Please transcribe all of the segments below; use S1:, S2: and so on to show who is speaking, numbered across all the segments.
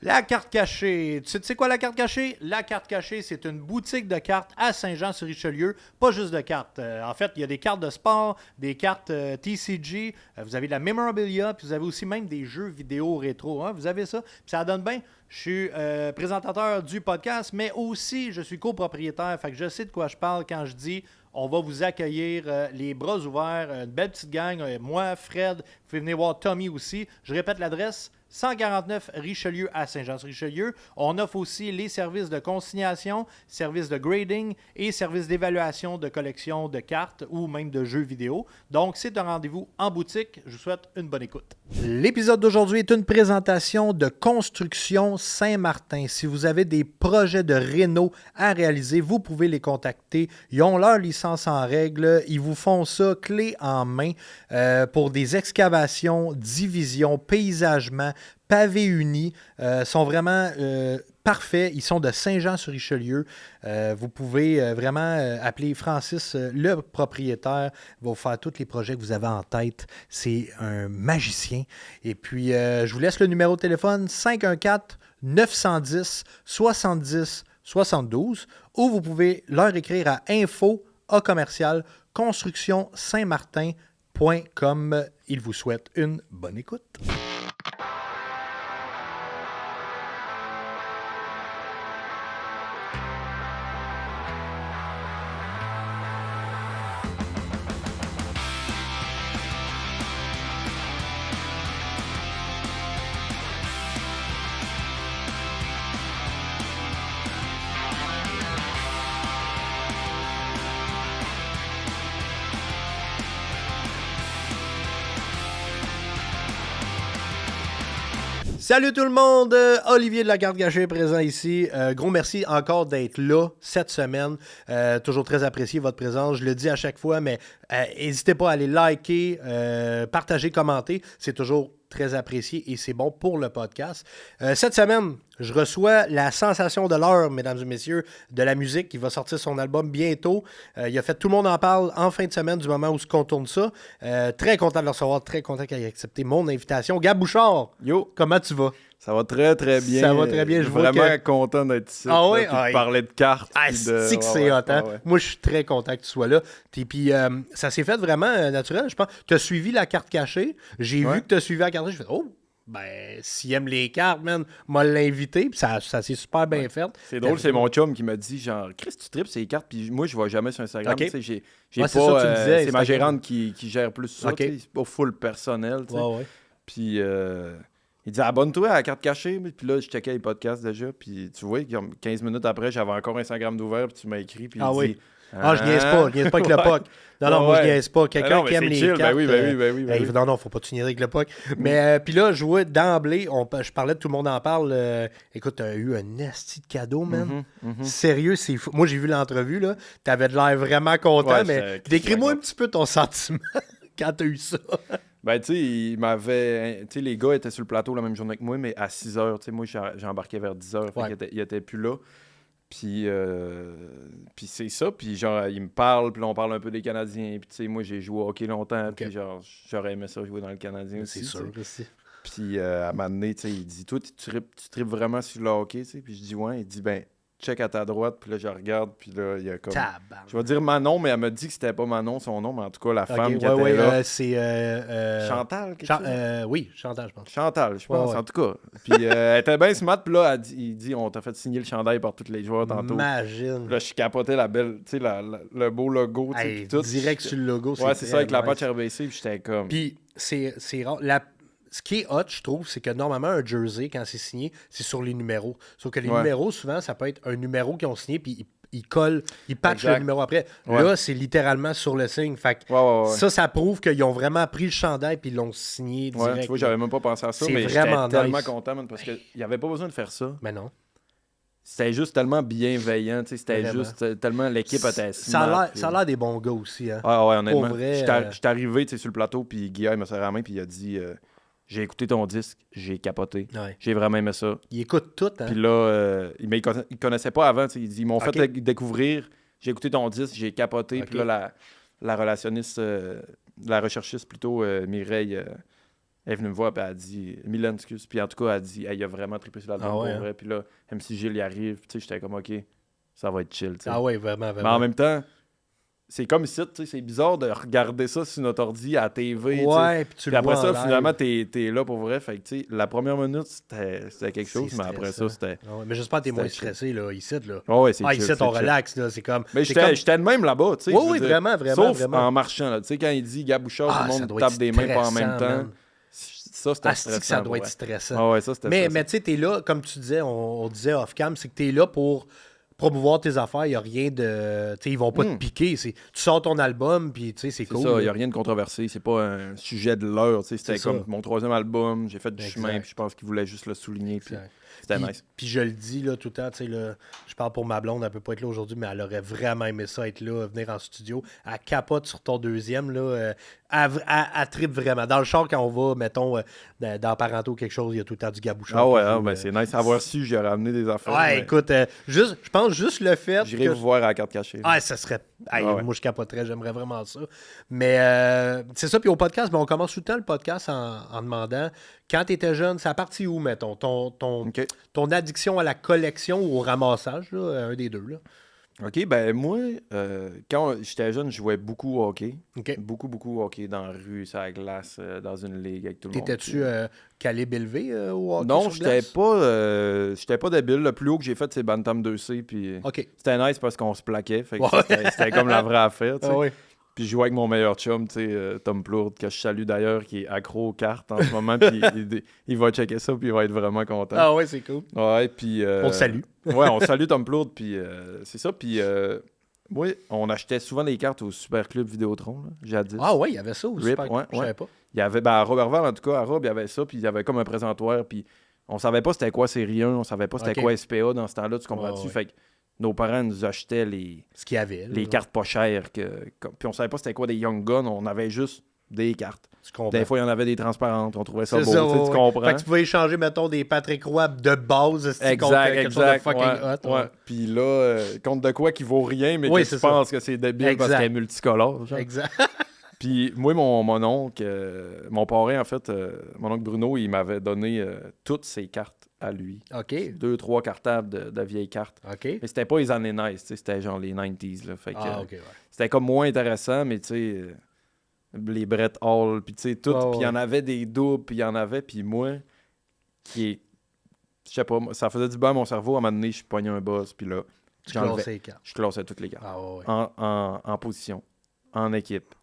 S1: La carte cachée. Tu sais quoi la carte cachée? La carte cachée, c'est une boutique de cartes à Saint-Jean-sur-Richelieu. Pas juste de cartes. En fait, il y a des cartes de sport, des cartes TCG, vous avez de la memorabilia, puis vous avez aussi même des jeux vidéo rétro. Hein? Vous avez ça. Puis ça donne bien. Je suis présentateur du podcast, mais aussi je suis copropriétaire. Fait que je sais de quoi je parle quand je dis on va vous accueillir les bras ouverts, une belle petite gang. Moi, Fred, vous pouvez venir voir Tommy aussi. Je répète l'adresse. 149 Richelieu à Saint-Jean-sur-Richelieu. On offre aussi les services de consignation, services de grading et services d'évaluation de collection de cartes ou même de jeux vidéo. Donc, c'est un rendez-vous en boutique. Je vous souhaite une bonne écoute. L'épisode d'aujourd'hui est une présentation de Construction Saint-Martin. Si vous avez des projets de réno à réaliser, vous pouvez les contacter. Ils ont leur licence en règle. Ils vous font ça clé en main pour des excavations, divisions, paysagement, pavés unis, sont vraiment parfaits. Ils sont de Saint-Jean-sur-Richelieu. Vous pouvez vraiment appeler Francis, le propriétaire. Il va vous faire tous les projets que vous avez en tête. C'est un magicien. Et puis, je vous laisse le numéro de téléphone 514-910-70-72 ou vous pouvez leur écrire à info@constructionsaintmartin.com. Il vous souhaite une bonne écoute. Salut tout le monde, Olivier de la Carte Cachée présent ici. Gros merci encore d'être là cette semaine. Toujours très apprécié votre présence, je le dis à chaque fois, mais n'hésitez pas à aller liker, partager, commenter. C'est toujours très apprécié et c'est bon pour le podcast. Cette semaine, je reçois la sensation de l'heure, mesdames et messieurs, de la musique qui va sortir son album bientôt. Il a fait Tout le monde en parle en fin de semaine du moment où on tourne ça. Très content de le recevoir, très content qu'il ait accepté mon invitation. Gab Bouchard,
S2: yo,
S1: comment tu vas?
S2: Ça va très très bien.
S1: Ça va très bien.
S2: Je suis vraiment content d'être ici.
S1: Ah oui?
S2: De parler de cartes.
S1: C'est que c'est hot, hein? Ouais. Moi, je suis très content que tu sois là. Puis ça s'est fait vraiment naturel, je pense. Tu as suivi la carte cachée. J'ai vu que tu as suivi la carte cachée. Je fais, oh, ben, s'il aime les cartes, man, m'a l'invité. Puis ça s'est super bien fait.
S2: C'est drôle, c'est mon chum qui m'a dit, genre, Chris, tu tripes ces cartes. Puis moi, je vois jamais sur Instagram.
S1: Okay.
S2: J'ai
S1: ouais,
S2: pas.
S1: C'est ça, tu me disais,
S2: c'est ma gérante qui gère plus ça.
S1: Okay.
S2: C'est pas full personnel.
S1: Ouais.
S2: Puis. Il dit abonne-toi à la carte cachée. Puis là, je checkais les podcasts déjà. Puis tu vois, 15 minutes après, j'avais encore Instagram d'ouvert. Puis tu m'as écrit. Puis il dit,
S1: je niaise pas avec le POC. Non, moi, je niaise pas. Quelqu'un qui aime les
S2: chill,
S1: cartes.
S2: Ben oui.
S1: Non, faut pas tout niaiser avec le POC. Mais puis là, je vois d'emblée, je parlais de Tout le monde en parle. Écoute, t'as eu un esti de cadeau, man. Sérieux, c'est fou. Moi, j'ai vu l'entrevue, là. T'avais de l'air vraiment content, mais décris-moi un petit peu ton sentiment quand t'as eu ça.
S2: Ben, tu sais, il m'avait. Tu sais, les gars étaient sur le plateau la même journée que moi, mais à 6 h. Tu sais, moi, j'ai embarqué vers 10 h. Il était plus là. Puis c'est ça. Puis genre, il me parle. Puis là, on parle un peu des Canadiens. Puis tu sais, moi, j'ai joué au hockey longtemps. Puis genre, j'aurais aimé ça jouer dans le Canadien aussi.
S1: C'est sûr aussi.
S2: Puis à un moment donné, tu sais, il dit, toi, tu tripes vraiment sur le hockey, tu sais. Puis je dis, ouais. Il dit, ben, check à ta droite, puis là, je regarde, puis là, il y a comme... Je vais dire Manon, mais elle m'a dit que c'était pas Manon, son nom, mais en tout cas, la femme qui était là...
S1: c'est...
S2: Chantal,
S1: oui, Chantal, je pense.
S2: Chantal, je pense, en tout cas. Puis elle était bien smart, puis là, il dit, on t'a fait signer le chandail par tous les joueurs tantôt.
S1: Imagine.
S2: Puis là, je capotais la belle, tu sais, le beau logo, tu sais, tout.
S1: Direct sur le logo,
S2: ouais, c'est ça, avec la patch RBC, puis j'étais comme...
S1: Puis c'est rare. Ce qui est hot, je trouve, c'est que normalement, un jersey, quand c'est signé, c'est sur les numéros. Sauf que les numéros, souvent, ça peut être un numéro qu'ils ont signé, puis ils collent, ils patchent le numéro après. Là, c'est littéralement sur le signe. Fait que ça prouve qu'ils ont vraiment pris le chandail puis ils l'ont signé direct.
S2: Ouais, tu vois, j'avais même pas pensé à ça, mais j'étais tellement content, man, parce qu'il n'y avait pas besoin de faire ça.
S1: Mais non.
S2: C'était juste tellement bienveillant, tu sais, c'était vraiment. Juste tellement l'équipe était
S1: smart. Ça a l'air des bons gars aussi, hein.
S2: Ouais, honnêtement. J'étais arrivé, tu sais, sur le plateau, puis Guillaume m'a serré la main, puis il a dit... j'ai écouté ton disque, j'ai capoté. Ouais. J'ai vraiment aimé ça.
S1: Il écoute tout, hein?
S2: Puis là, il connaissait pas avant. Ils m'ont fait découvrir. J'ai écouté ton disque, j'ai capoté. Puis là, la relationniste, la recherchiste plutôt, Mireille, Elle est venue me voir, puis elle a dit, Mylène, excuse. Puis en tout cas, elle a dit, il a vraiment trippé sur l'album pour vrai. Puis là, MC Gilles y arrive, tu sais, j'étais comme, OK, ça va être chill, tu sais.
S1: Ah ouais, vraiment.
S2: Mais en même temps, c'est comme ici, tu sais, c'est bizarre de regarder ça sur notre ordi à la TV.
S1: Ouais, puis tu le
S2: après
S1: vois
S2: ça,
S1: en live.
S2: finalement, t'es là pour vrai. Fait que, tu sais, la première minute, c'était quelque chose, mais après ça, c'était.
S1: Ah ouais, mais j'espère que t'es moins stressé, là, ici, là.
S2: Oh, ouais, c'est chill.
S1: Ici, on relaxe, là. C'est comme.
S2: Mais j'étais de même là-bas, tu sais.
S1: Oui, vraiment.
S2: Sauf en marchant, là. Tu sais, quand il dit Gabouchard, tout le monde tape des mains pas en même temps. Ça, c'était stressant.
S1: Ça doit être stressant.
S2: Ah ouais, ça, c'était stressant.
S1: Mais tu sais, t'es là, comme tu disais, on disait off-cam, c'est que t'es là pour promouvoir tes affaires. Il n'y a rien de. Tu sais, ils vont pas te piquer. Tu sors ton album, puis tu sais, c'est cool.
S2: C'est ça, il n'y a rien de controversé. C'est pas un sujet de l'heure. C'était comme mon 3e album. J'ai fait du chemin, puis je pense qu'ils voulaient juste le souligner. Puis c'était nice.
S1: Puis je le dis là tout le temps, tu sais, je parle pour ma blonde, elle peut pas être là aujourd'hui, mais elle aurait vraiment aimé ça, être là, venir en studio. Elle capote sur ton 2e, là. Elle trippe vraiment. Dans le char, quand on va, mettons, dans Parento quelque chose, il y a tout le temps du Gabouchard.
S2: Ah ouais, c'est nice. Avoir su, j'aurais amené des affaires.
S1: Ouais, mais... écoute, je pense juste le fait.
S2: J'irai vous voir à la carte cachée.
S1: Ah, ça serait. Moi, je capoterais, j'aimerais vraiment ça. Mais c'est ça, puis au podcast, on commence tout le temps le podcast en demandant, quand tu étais jeune, ça a parti où, mettons, ton addiction à la collection ou au ramassage, là, un des deux, là?
S2: OK, ben moi, quand j'étais jeune, je jouais beaucoup au hockey.
S1: Okay.
S2: Beaucoup au hockey dans la rue, sur la glace, dans une ligue avec tout le monde.
S1: T'étais-tu calibre élevé au hockey?
S2: Non, j'étais pas débile. Le plus haut que j'ai fait, c'est Bantam 2C. Puis c'était nice parce qu'on se plaquait. Fait que c'était comme la vraie affaire. Tu sais. Puis je jouais avec mon meilleur chum, tu sais, Tom Plourde, que je salue d'ailleurs, qui est accro aux cartes en ce moment. Puis il va checker ça, puis il va être vraiment content.
S1: Ah ouais, c'est cool.
S2: Ouais, puis...
S1: on le salue.
S2: Ouais, on salue Tom Plourde, puis c'est ça. Puis oui, on achetait souvent les cartes au Super Club Vidéotron, là, jadis.
S1: Ah ouais, il y avait ça au Super Club, je savais pas.
S2: Il y avait, à Robertval, en tout cas, à Rob, il y avait ça, puis il y avait comme un présentoir, puis on savait pas c'était quoi Série 1, on savait pas c'était quoi SPA dans ce temps-là, tu comprends-tu? Fait que nos parents nous achetaient les cartes pas chères. Puis on savait pas c'était quoi des Young Guns. On avait juste des cartes. Des fois, il y en avait des transparentes. On trouvait ça beau. Tu comprends?
S1: Fait que tu pouvais échanger, mettons, des Patrick Roy de base
S2: contre
S1: quelque chose de fucking hot.
S2: Ouais. Puis là, contre de quoi qui vaut rien, mais que tu penses que c'est débile parce qu'elle est multicolore. Genre.
S1: Exact.
S2: Puis moi, mon oncle, mon parrain, en fait, mon oncle Bruno, il m'avait donné toutes ses cartes à lui.
S1: OK.
S2: 2-3 cartables de vieilles cartes.
S1: OK.
S2: Mais c'était pas les années nice, c'était genre les 90s. Là, fait que,
S1: ouais.
S2: C'était comme moins intéressant, mais tu sais, les Brett Hall, puis tu sais, tout. Puis il y en avait des doubles, puis il y en avait, puis moi, je sais pas, ça faisait du bien à mon cerveau. À un moment donné, je pognais un boss, puis là, je classais toutes les cartes. En position, en équipe.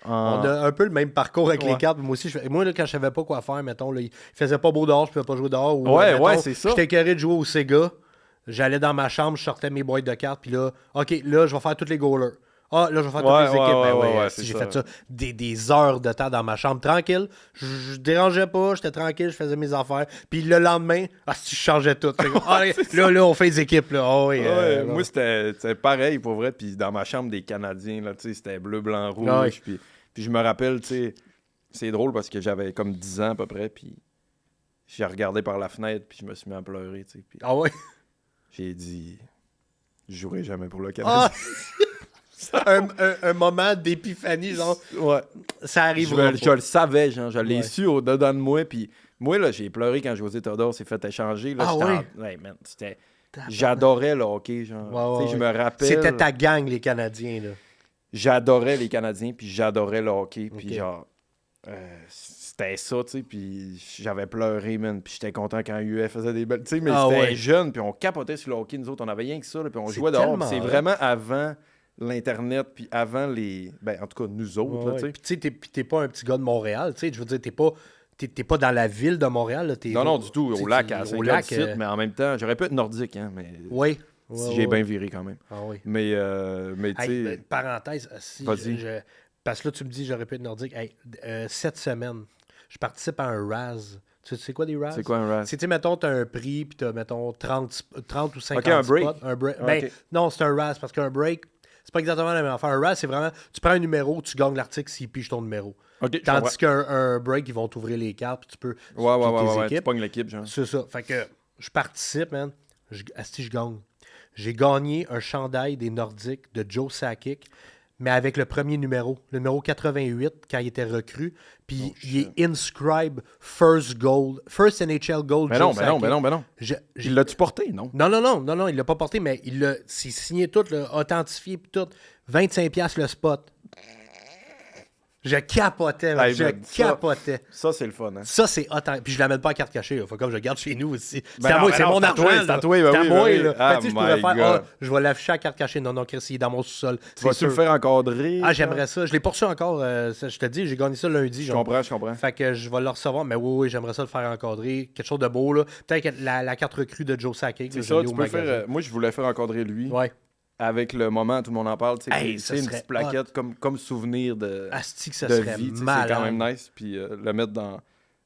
S1: On a un peu le même parcours avec les cartes. Moi aussi, là, quand je savais pas quoi faire, mettons, là, il faisait pas beau dehors, je pouvais pas jouer dehors. Ou, mettons,
S2: c'est ça.
S1: J'étais carré de jouer au Sega. J'allais dans ma chambre, je sortais mes boîtes de cartes, puis là, OK, là, je vais faire tous les goalers. Ah, là, je vais faire toutes les équipes. J'ai fait ça des heures de temps dans ma chambre, tranquille. Je dérangeais pas, j'étais tranquille, je faisais mes affaires. Puis le lendemain, je changeais tout. Là, on fait les équipes. Là.
S2: Moi, c'était pareil, pour vrai. Puis dans ma chambre des Canadiens, là, c'était bleu, blanc, rouge. Puis je me rappelle, tu sais, c'est drôle parce que j'avais comme 10 ans à peu près. Puis j'ai regardé par la fenêtre, puis je me suis mis à pleurer. Tu sais, puis j'ai dit, je jouerai jamais pour le Canada.
S1: un moment d'épiphanie, genre.
S2: Ouais.
S1: Ça arrive.
S2: Je le savais, genre. Je l'ai su au-dedans de moi. Puis moi, là, j'ai pleuré quand José Théodore s'est fait échanger. Là, man, c'était... J'adorais le hockey, genre. Je me rappelle.
S1: C'était ta gang, les Canadiens, là.
S2: J'adorais les Canadiens, puis j'adorais le hockey. Puis genre, c'était ça, tu sais. Puis j'avais pleuré, man. Puis j'étais content quand UF faisait des belles. Tu sais, mais c'était jeune, puis on capotait sur le hockey, nous autres. On avait rien que ça, là, puis on jouait dehors. C'est vraiment avant l'Internet, puis avant les... Ben, en tout cas, nous autres, tu sais.
S1: Puis tu sais, t'es pas un petit gars de Montréal, tu sais. Je veux dire, t'es pas dans la ville de Montréal, là.
S2: Non, du tout. Au lac, à Saint-Hyacinthe, mais en même temps, j'aurais pu être nordique, hein, mais...
S1: Oui.
S2: Si j'ai bien viré quand même.
S1: Ah oui.
S2: Mais tu sais...
S1: parenthèse, parce que là, tu me dis j'aurais pu être nordique. Cette semaine, je participe à un RAS. Tu sais quoi des RAS?
S2: C'est quoi un RAS?
S1: C'est, mettons, t'as un prix, puis t'as, mettons, 30 ou 50
S2: un break.
S1: Spots. Non, c'est un RAS, parce qu'un break, c'est pas exactement la même affaire. Un RAS, c'est vraiment, tu prends un numéro, tu gagnes l'article s'il pige ton numéro. Tandis qu'un break, ils vont t'ouvrir les cartes, puis tu peux...
S2: Ouais, tu pognes l'équipe, genre.
S1: C'est ça. Fait que je participe, man. Je gagne. J'ai gagné un chandail des Nordiques de Joe Sakic, mais avec le premier numéro, le numéro 88, quand il était recru. Puis il est inscribe First NHL Gold.
S2: Ben non. Il l'a-tu porté, non?
S1: Non, il l'a pas porté, mais c'est signé tout, là, authentifié, puis tout. 25$ le spot. Je capotais,
S2: Hey,
S1: je
S2: man,
S1: capotais.
S2: Ça, c'est le fun, hein?
S1: Ça, c'est authentique. Puis je l'amène pas à carte cachée. Il faut comme je le garde chez nous aussi.
S2: Ben
S1: C'est à
S2: non,
S1: moi,
S2: ben
S1: c'est
S2: non,
S1: mon
S2: c'est à
S1: argent.
S2: toi,
S1: là.
S2: c'est à toi, ben
S1: C'est à
S2: oui,
S1: moi,
S2: ben oui.
S1: là.
S2: Ah,
S1: Fait que, tu sais, je pourrais
S2: my
S1: faire,
S2: God.
S1: je vais l'afficher à carte cachée. Non, Chris, il est dans mon sous-sol.
S2: Tu vas-tu le faire encadrer?
S1: Ah, j'aimerais ça. Je l'ai pas reçu encore. Je te dis, j'ai gagné ça lundi.
S2: Je comprends.
S1: Fait que je vais le recevoir. Mais oui, j'aimerais ça le faire encadrer. Quelque chose de beau, là. Peut-être la carte recrue de Joe Sakic.
S2: C'est ça, tu peux faire... moi, je voulais faire encadrer lui.
S1: Ouais.
S2: Avec le moment, tout le monde en parle, tu sais,
S1: Hey,
S2: une petite plaquette comme souvenir de
S1: Asti que ça
S2: de
S1: serait
S2: vie,
S1: malade.
S2: c'est quand même nice. Puis le mettre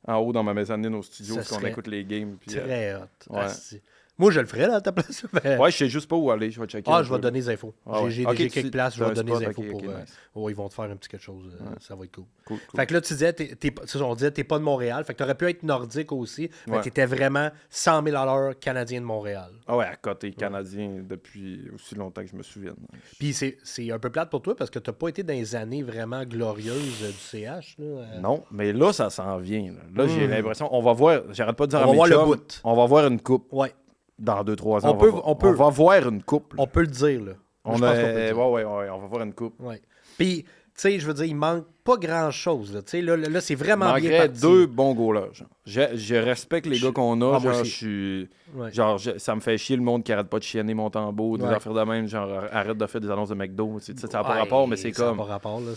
S2: en haut dans ma mezzanine au studio,
S1: Ça
S2: parce qu'on
S1: serait
S2: écoute les games. Puis,
S1: Très hot.
S2: ouais.
S1: Asti. Moi, je le ferais là, à ta place. Mais...
S2: Ouais, je sais juste pas où aller, je vais checker.
S1: Je vais te donner des infos. J'ai
S2: Ok,
S1: quelques places, je vais te donner des infos
S2: ok,
S1: pour.
S2: nice.
S1: Ils vont te faire un petit quelque chose. Ça va être cool.
S2: Cool.
S1: Fait que là, tu disais, on disait, t'es pas de Montréal. Fait que t'aurais pu être nordique aussi. Mais
S2: Ouais.
S1: t'étais vraiment 100 000 à l'heure canadien de Montréal.
S2: Ah ouais, à côté canadien depuis aussi longtemps que je me souvienne.
S1: Puis c'est un peu plate pour toi parce que t'as pas été dans les années vraiment glorieuses du CH. Là.
S2: Non, mais là, ça s'en vient. Là, j'ai l'impression, on va voir, j'arrête pas de dire
S1: On
S2: à
S1: va voir
S2: mes
S1: le
S2: chums,
S1: bout.
S2: on va voir une coupe
S1: Ouais.
S2: dans 2-3 ans.
S1: On
S2: va voir une coupe. là.
S1: On peut le dire, là.
S2: On
S1: Je pense qu'on peut le dire.
S2: ouais, on va voir une coupe.
S1: Ouais. Puis, tu sais, je veux dire, il manque pas grand-chose. Là, tu sais, là c'est vraiment bien
S2: manquerait
S1: parti.
S2: 2 bons goalers. Genre. Je respecte les gars qu'on a.
S1: Ah, moi
S2: genre,
S1: aussi.
S2: je suis.
S1: Ouais.
S2: Genre, ça me fait chier le monde qui arrête pas de chienner mon tambour, des
S1: Ouais.
S2: affaires de même. Genre, arrête de faire des annonces de McDo. Tu sais, ça n'a pas
S1: Ouais,
S2: rapport, mais c'est
S1: ça a
S2: comme.
S1: pas rapport, là.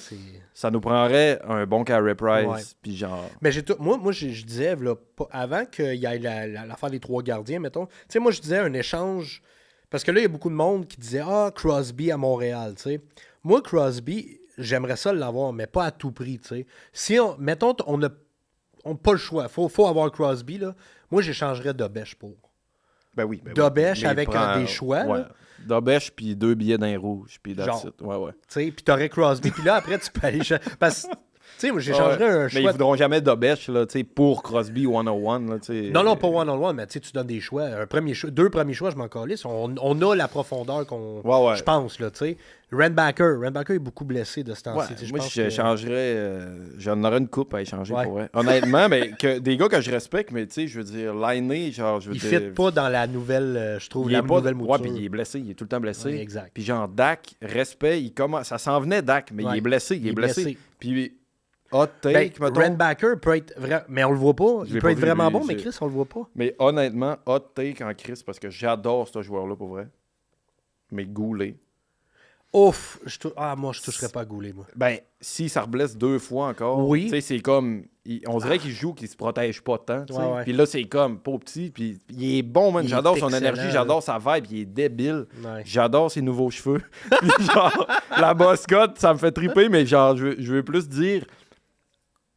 S2: Ça nous prendrait un bon Carey Price.
S1: Ouais.
S2: Puis genre.
S1: Mais moi je disais, là, avant qu'il y ait l'affaire des 3 gardiens, mettons, tu sais, moi, je disais un échange. Parce que là, il y a beaucoup de monde qui disait Crosby à Montréal, tu sais. Moi, Crosby, j'aimerais ça l'avoir, mais pas à tout prix, tu sais. Si mettons, on n'a pas le choix, faut avoir Crosby, là. Moi, j'échangerais Dobèche pour.
S2: Ben oui.
S1: Dobèche
S2: Mais
S1: avec des choix,
S2: Ouais.
S1: là.
S2: Dobèche, puis 2 billets d'un rouge. Puis that's
S1: Genre.
S2: it. Ouais.
S1: Tu sais, puis t'aurais Crosby, puis là, après, tu peux aller... Parce que, tu sais, moi, j'échangerais un
S2: Mais
S1: choix...
S2: ils voudront jamais Dobèche, là, tu sais, pour Crosby 101, là, tu sais.
S1: Non, pas one-on-one, mais tu sais, tu donnes des choix. Deux premiers choix, je m'en calisse. On a la profondeur qu'on...
S2: Ouais.
S1: Je pense, là, tu sais. Randbacker est beaucoup blessé de ce
S2: Ouais,
S1: temps-ci. tu sais,
S2: moi,
S1: pense
S2: j'échangerais... J'en aurais une coupe à échanger
S1: Ouais.
S2: pour vrai. Honnêtement, mais des gars que je respecte, mais tu sais, je veux dire, Lainé, genre, je veux
S1: Il
S2: dire...
S1: ne fit pas dans la nouvelle, je trouve,
S2: il est pas...
S1: nouvelle mouture.
S2: Ouais, puis il est blessé, il est tout le temps blessé.
S1: Ouais, exact.
S2: Puis genre, Dak, respect, il commence... Ça s'en venait, Dak, mais
S1: Ouais.
S2: il est blessé, il est blessé. Puis, hot
S1: Ben,
S2: take, mettons...
S1: Randbacker peut être vrai, mais on le voit pas.
S2: Je
S1: Il
S2: l'ai
S1: peut
S2: pas
S1: être
S2: vu,
S1: vraiment
S2: lui,
S1: bon, mais Chris, on le voit pas.
S2: Mais honnêtement, hot take en Chris, parce que j'adore ce joueur-là, pour vrai. Mais Goulet...
S1: Ouf! Moi, je toucherais pas à Goulet, moi.
S2: Ben, si ça reblesse 2 fois encore,
S1: Oui.
S2: tu sais, c'est comme... on dirait qu'il joue, qu'il se protège pas tant, tu sais.
S1: Ouais.
S2: Puis là, c'est comme, pas petit, puis il est bon, man.
S1: Il
S2: J'adore
S1: est
S2: son
S1: excellent,
S2: énergie, j'adore sa vibe, il est débile.
S1: Ouais.
S2: J'adore ses nouveaux cheveux. Puis genre, la boscotte, ça me fait triper, mais genre, je veux plus dire...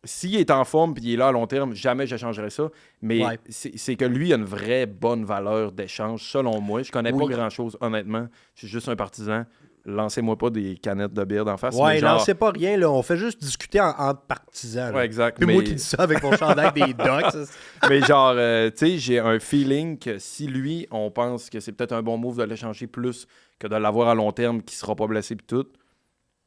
S2: S'il est en forme puis il est là à long terme, jamais j'échangerais ça. Mais
S1: Ouais.
S2: c'est que lui a une vraie bonne valeur d'échange, selon moi. Je connais
S1: Oui.
S2: pas grand-chose, honnêtement. Je suis juste un partisan. Lancez-moi pas des canettes de bière d'en face.
S1: Ouais,
S2: mais genre...
S1: non, c'est pas rien, là. On fait juste discuter entre partisans. là.
S2: Ouais, exact.
S1: Puis
S2: mais...
S1: moi qui dis ça avec mon chandail des Ducks.
S2: mais genre, tu sais, j'ai un feeling que si lui, on pense que c'est peut-être un bon move de l'échanger plus que de l'avoir à long terme, qui sera pas blessé pis tout,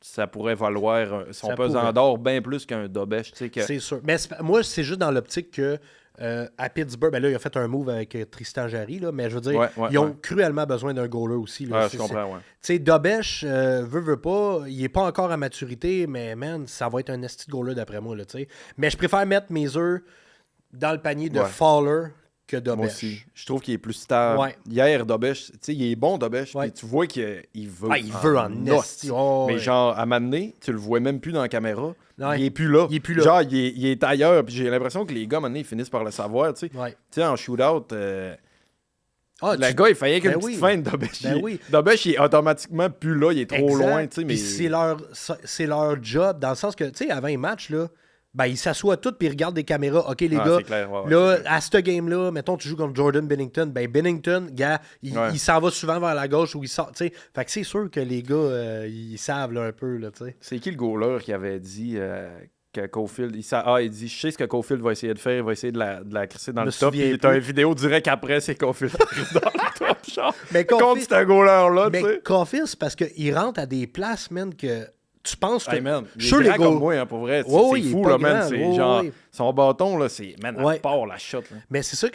S2: ça pourrait valoir son
S1: Ça
S2: pesant
S1: pourrait.
S2: d'or bien plus qu'un Dobèche, tu sais. Que...
S1: C'est sûr. Mais moi, c'est juste dans l'optique que à Pittsburgh, ben là, il a fait un move avec Tristan Jarry, là, mais je veux dire,
S2: Ouais,
S1: ils ont
S2: ouais.
S1: cruellement besoin d'un goaler aussi. Là.
S2: Ouais, je comprends, ouais.
S1: Tu sais, Dobèche, veut pas, il est pas encore à maturité, mais man, ça va être un esti de goaler d'après moi, là, tu sais. Mais je préfère mettre mes œufs dans le panier de
S2: Ouais.
S1: Fowler que
S2: Moi
S1: Dobèche.
S2: aussi. Je trouve qu'il est plus stable.
S1: Ouais.
S2: Hier, Dobèche, tu sais, il est bon, Dobèche,
S1: Ouais.
S2: puis tu vois qu'il veut.
S1: Ah, il veut en esti. Oh,
S2: Mais
S1: ouais.
S2: genre, à m'amener, tu le vois même plus dans la caméra.
S1: Ouais.
S2: Il est plus là.
S1: Il est plus là.
S2: Genre, il est ailleurs. Puis j'ai l'impression que les gars, maintenant, ils finissent par le savoir, tu sais.
S1: Ouais.
S2: Tu sais, en shootout,
S1: Ah,
S2: le gars, il fallait qu'une
S1: Ben
S2: petite
S1: oui.
S2: feinte. Dobèche,
S1: Ben
S2: il...
S1: oui.
S2: Dobèche, il est automatiquement plus là. Il est trop
S1: Exact.
S2: loin, tu sais. Mais...
S1: Puis c'est leur job, dans le sens que, tu sais, avant les matchs, là, ben, ils s'assoient tous puis ils regardent des caméras. OK, les
S2: Ah,
S1: gars,
S2: c'est clair, ouais,
S1: là,
S2: c'est clair.
S1: à ce game-là, mettons, tu joues contre Jordan Binnington. Ben, Binnington, gars, il s'en va souvent vers la gauche ou il sort, tu sais. Fait que c'est sûr que les gars, ils savent là, un peu, là, tu sais.
S2: C'est qui le goaler qui avait dit que Caulfield... il dit, je sais ce que Caulfield va essayer de faire. Il va essayer de la crisser dans
S1: Je
S2: le
S1: me
S2: top. Puis
S1: souviens
S2: il est une
S1: plus.
S2: vidéo direct après, c'est Caulfield qui crisse dans le top. Genre,
S1: Mais
S2: contre
S1: Caulfield,
S2: ce goaler-là, tu sais.
S1: mais Caulfield, c'est parce qu'il rentre à des places, man, que tu penses que...
S2: Hey, man, il
S1: Sure,
S2: est
S1: les
S2: grand
S1: gars-
S2: comme moi, hein, pour vrai.
S1: Ouais,
S2: C'est
S1: il est
S2: fou,
S1: pas
S2: là, man.
S1: grand,
S2: C'est
S1: ouais,
S2: genre...
S1: ouais.
S2: Son bâton, là, c'est... Man,
S1: Ouais.
S2: elle part, la shot, là.
S1: Mais c'est ça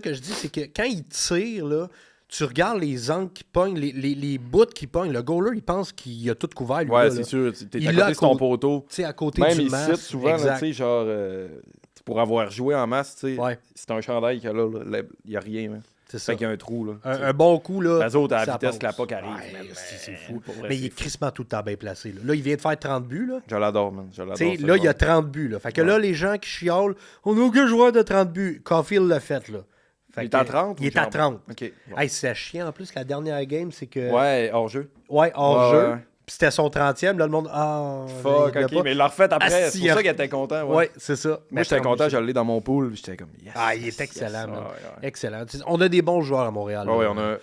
S1: que je dis, c'est que quand il tire, là, tu regardes les angles qui pognent, les bouts qui pognent. Le goaler, il pense qu'il a tout couvert, lui,
S2: Ouais,
S1: là,
S2: c'est
S1: là.
S2: sûr. T'es
S1: Il
S2: à
S1: l'a
S2: côté de ton
S1: côté-
S2: poteau.
S1: Tu sais, à côté
S2: Même
S1: du
S2: ici,
S1: masque.
S2: souvent, là,
S1: Exact.
S2: tu sais, genre... pour avoir joué en masse, tu sais,
S1: Ouais.
S2: c'est un chandail que là, il n'y a rien, man.
S1: C'est ça.
S2: Fait qu'il y a un trou, là.
S1: Un bon coup, là.
S2: Les autres, à la
S1: ça
S2: vitesse que la
S1: passe.
S2: POC arrive,
S1: Ouais,
S2: man,
S1: c'est fou.
S2: pour vrai,
S1: Mais il
S2: c'est
S1: est
S2: fou.
S1: crissement tout le temps bien placé. Là, il vient de faire 30 buts, là.
S2: Je l'adore, man. Je l'adore.
S1: Tu sais,
S2: ce
S1: là, il y a
S2: joueur.
S1: 30 buts. Là. Fait que là, les gens qui chiolent, on n'a aucun joueur de 30 buts. Caulfield l'a fait, là. Fait
S2: Il est
S1: que-
S2: à 30?
S1: Il
S2: ou
S1: est à
S2: genre-
S1: 30.
S2: OK. Bon.
S1: Hey, c'est chiant. En plus, la dernière game, c'est que...
S2: Ouais, hors-jeu.
S1: Ouais, hors-jeu.
S2: Ouais.
S1: Puis c'était son 30e. Là, le monde... Ah,
S2: Fuck,
S1: il l'a
S2: OK.
S1: pas.
S2: Mais il l'a refait après.
S1: Ah,
S2: C'est
S1: si,
S2: pour
S1: il a-
S2: ça qu'il était content.
S1: Ouais, c'est ça.
S2: Moi, j'étais content. Je l'ai dans mon pool. J'étais comme, yes.
S1: Ah, il est
S2: yes,
S1: excellent, man.
S2: ouais, ouais.
S1: Excellent. On a des bons joueurs à Montréal.
S2: Ouais,
S1: là.
S2: ouais,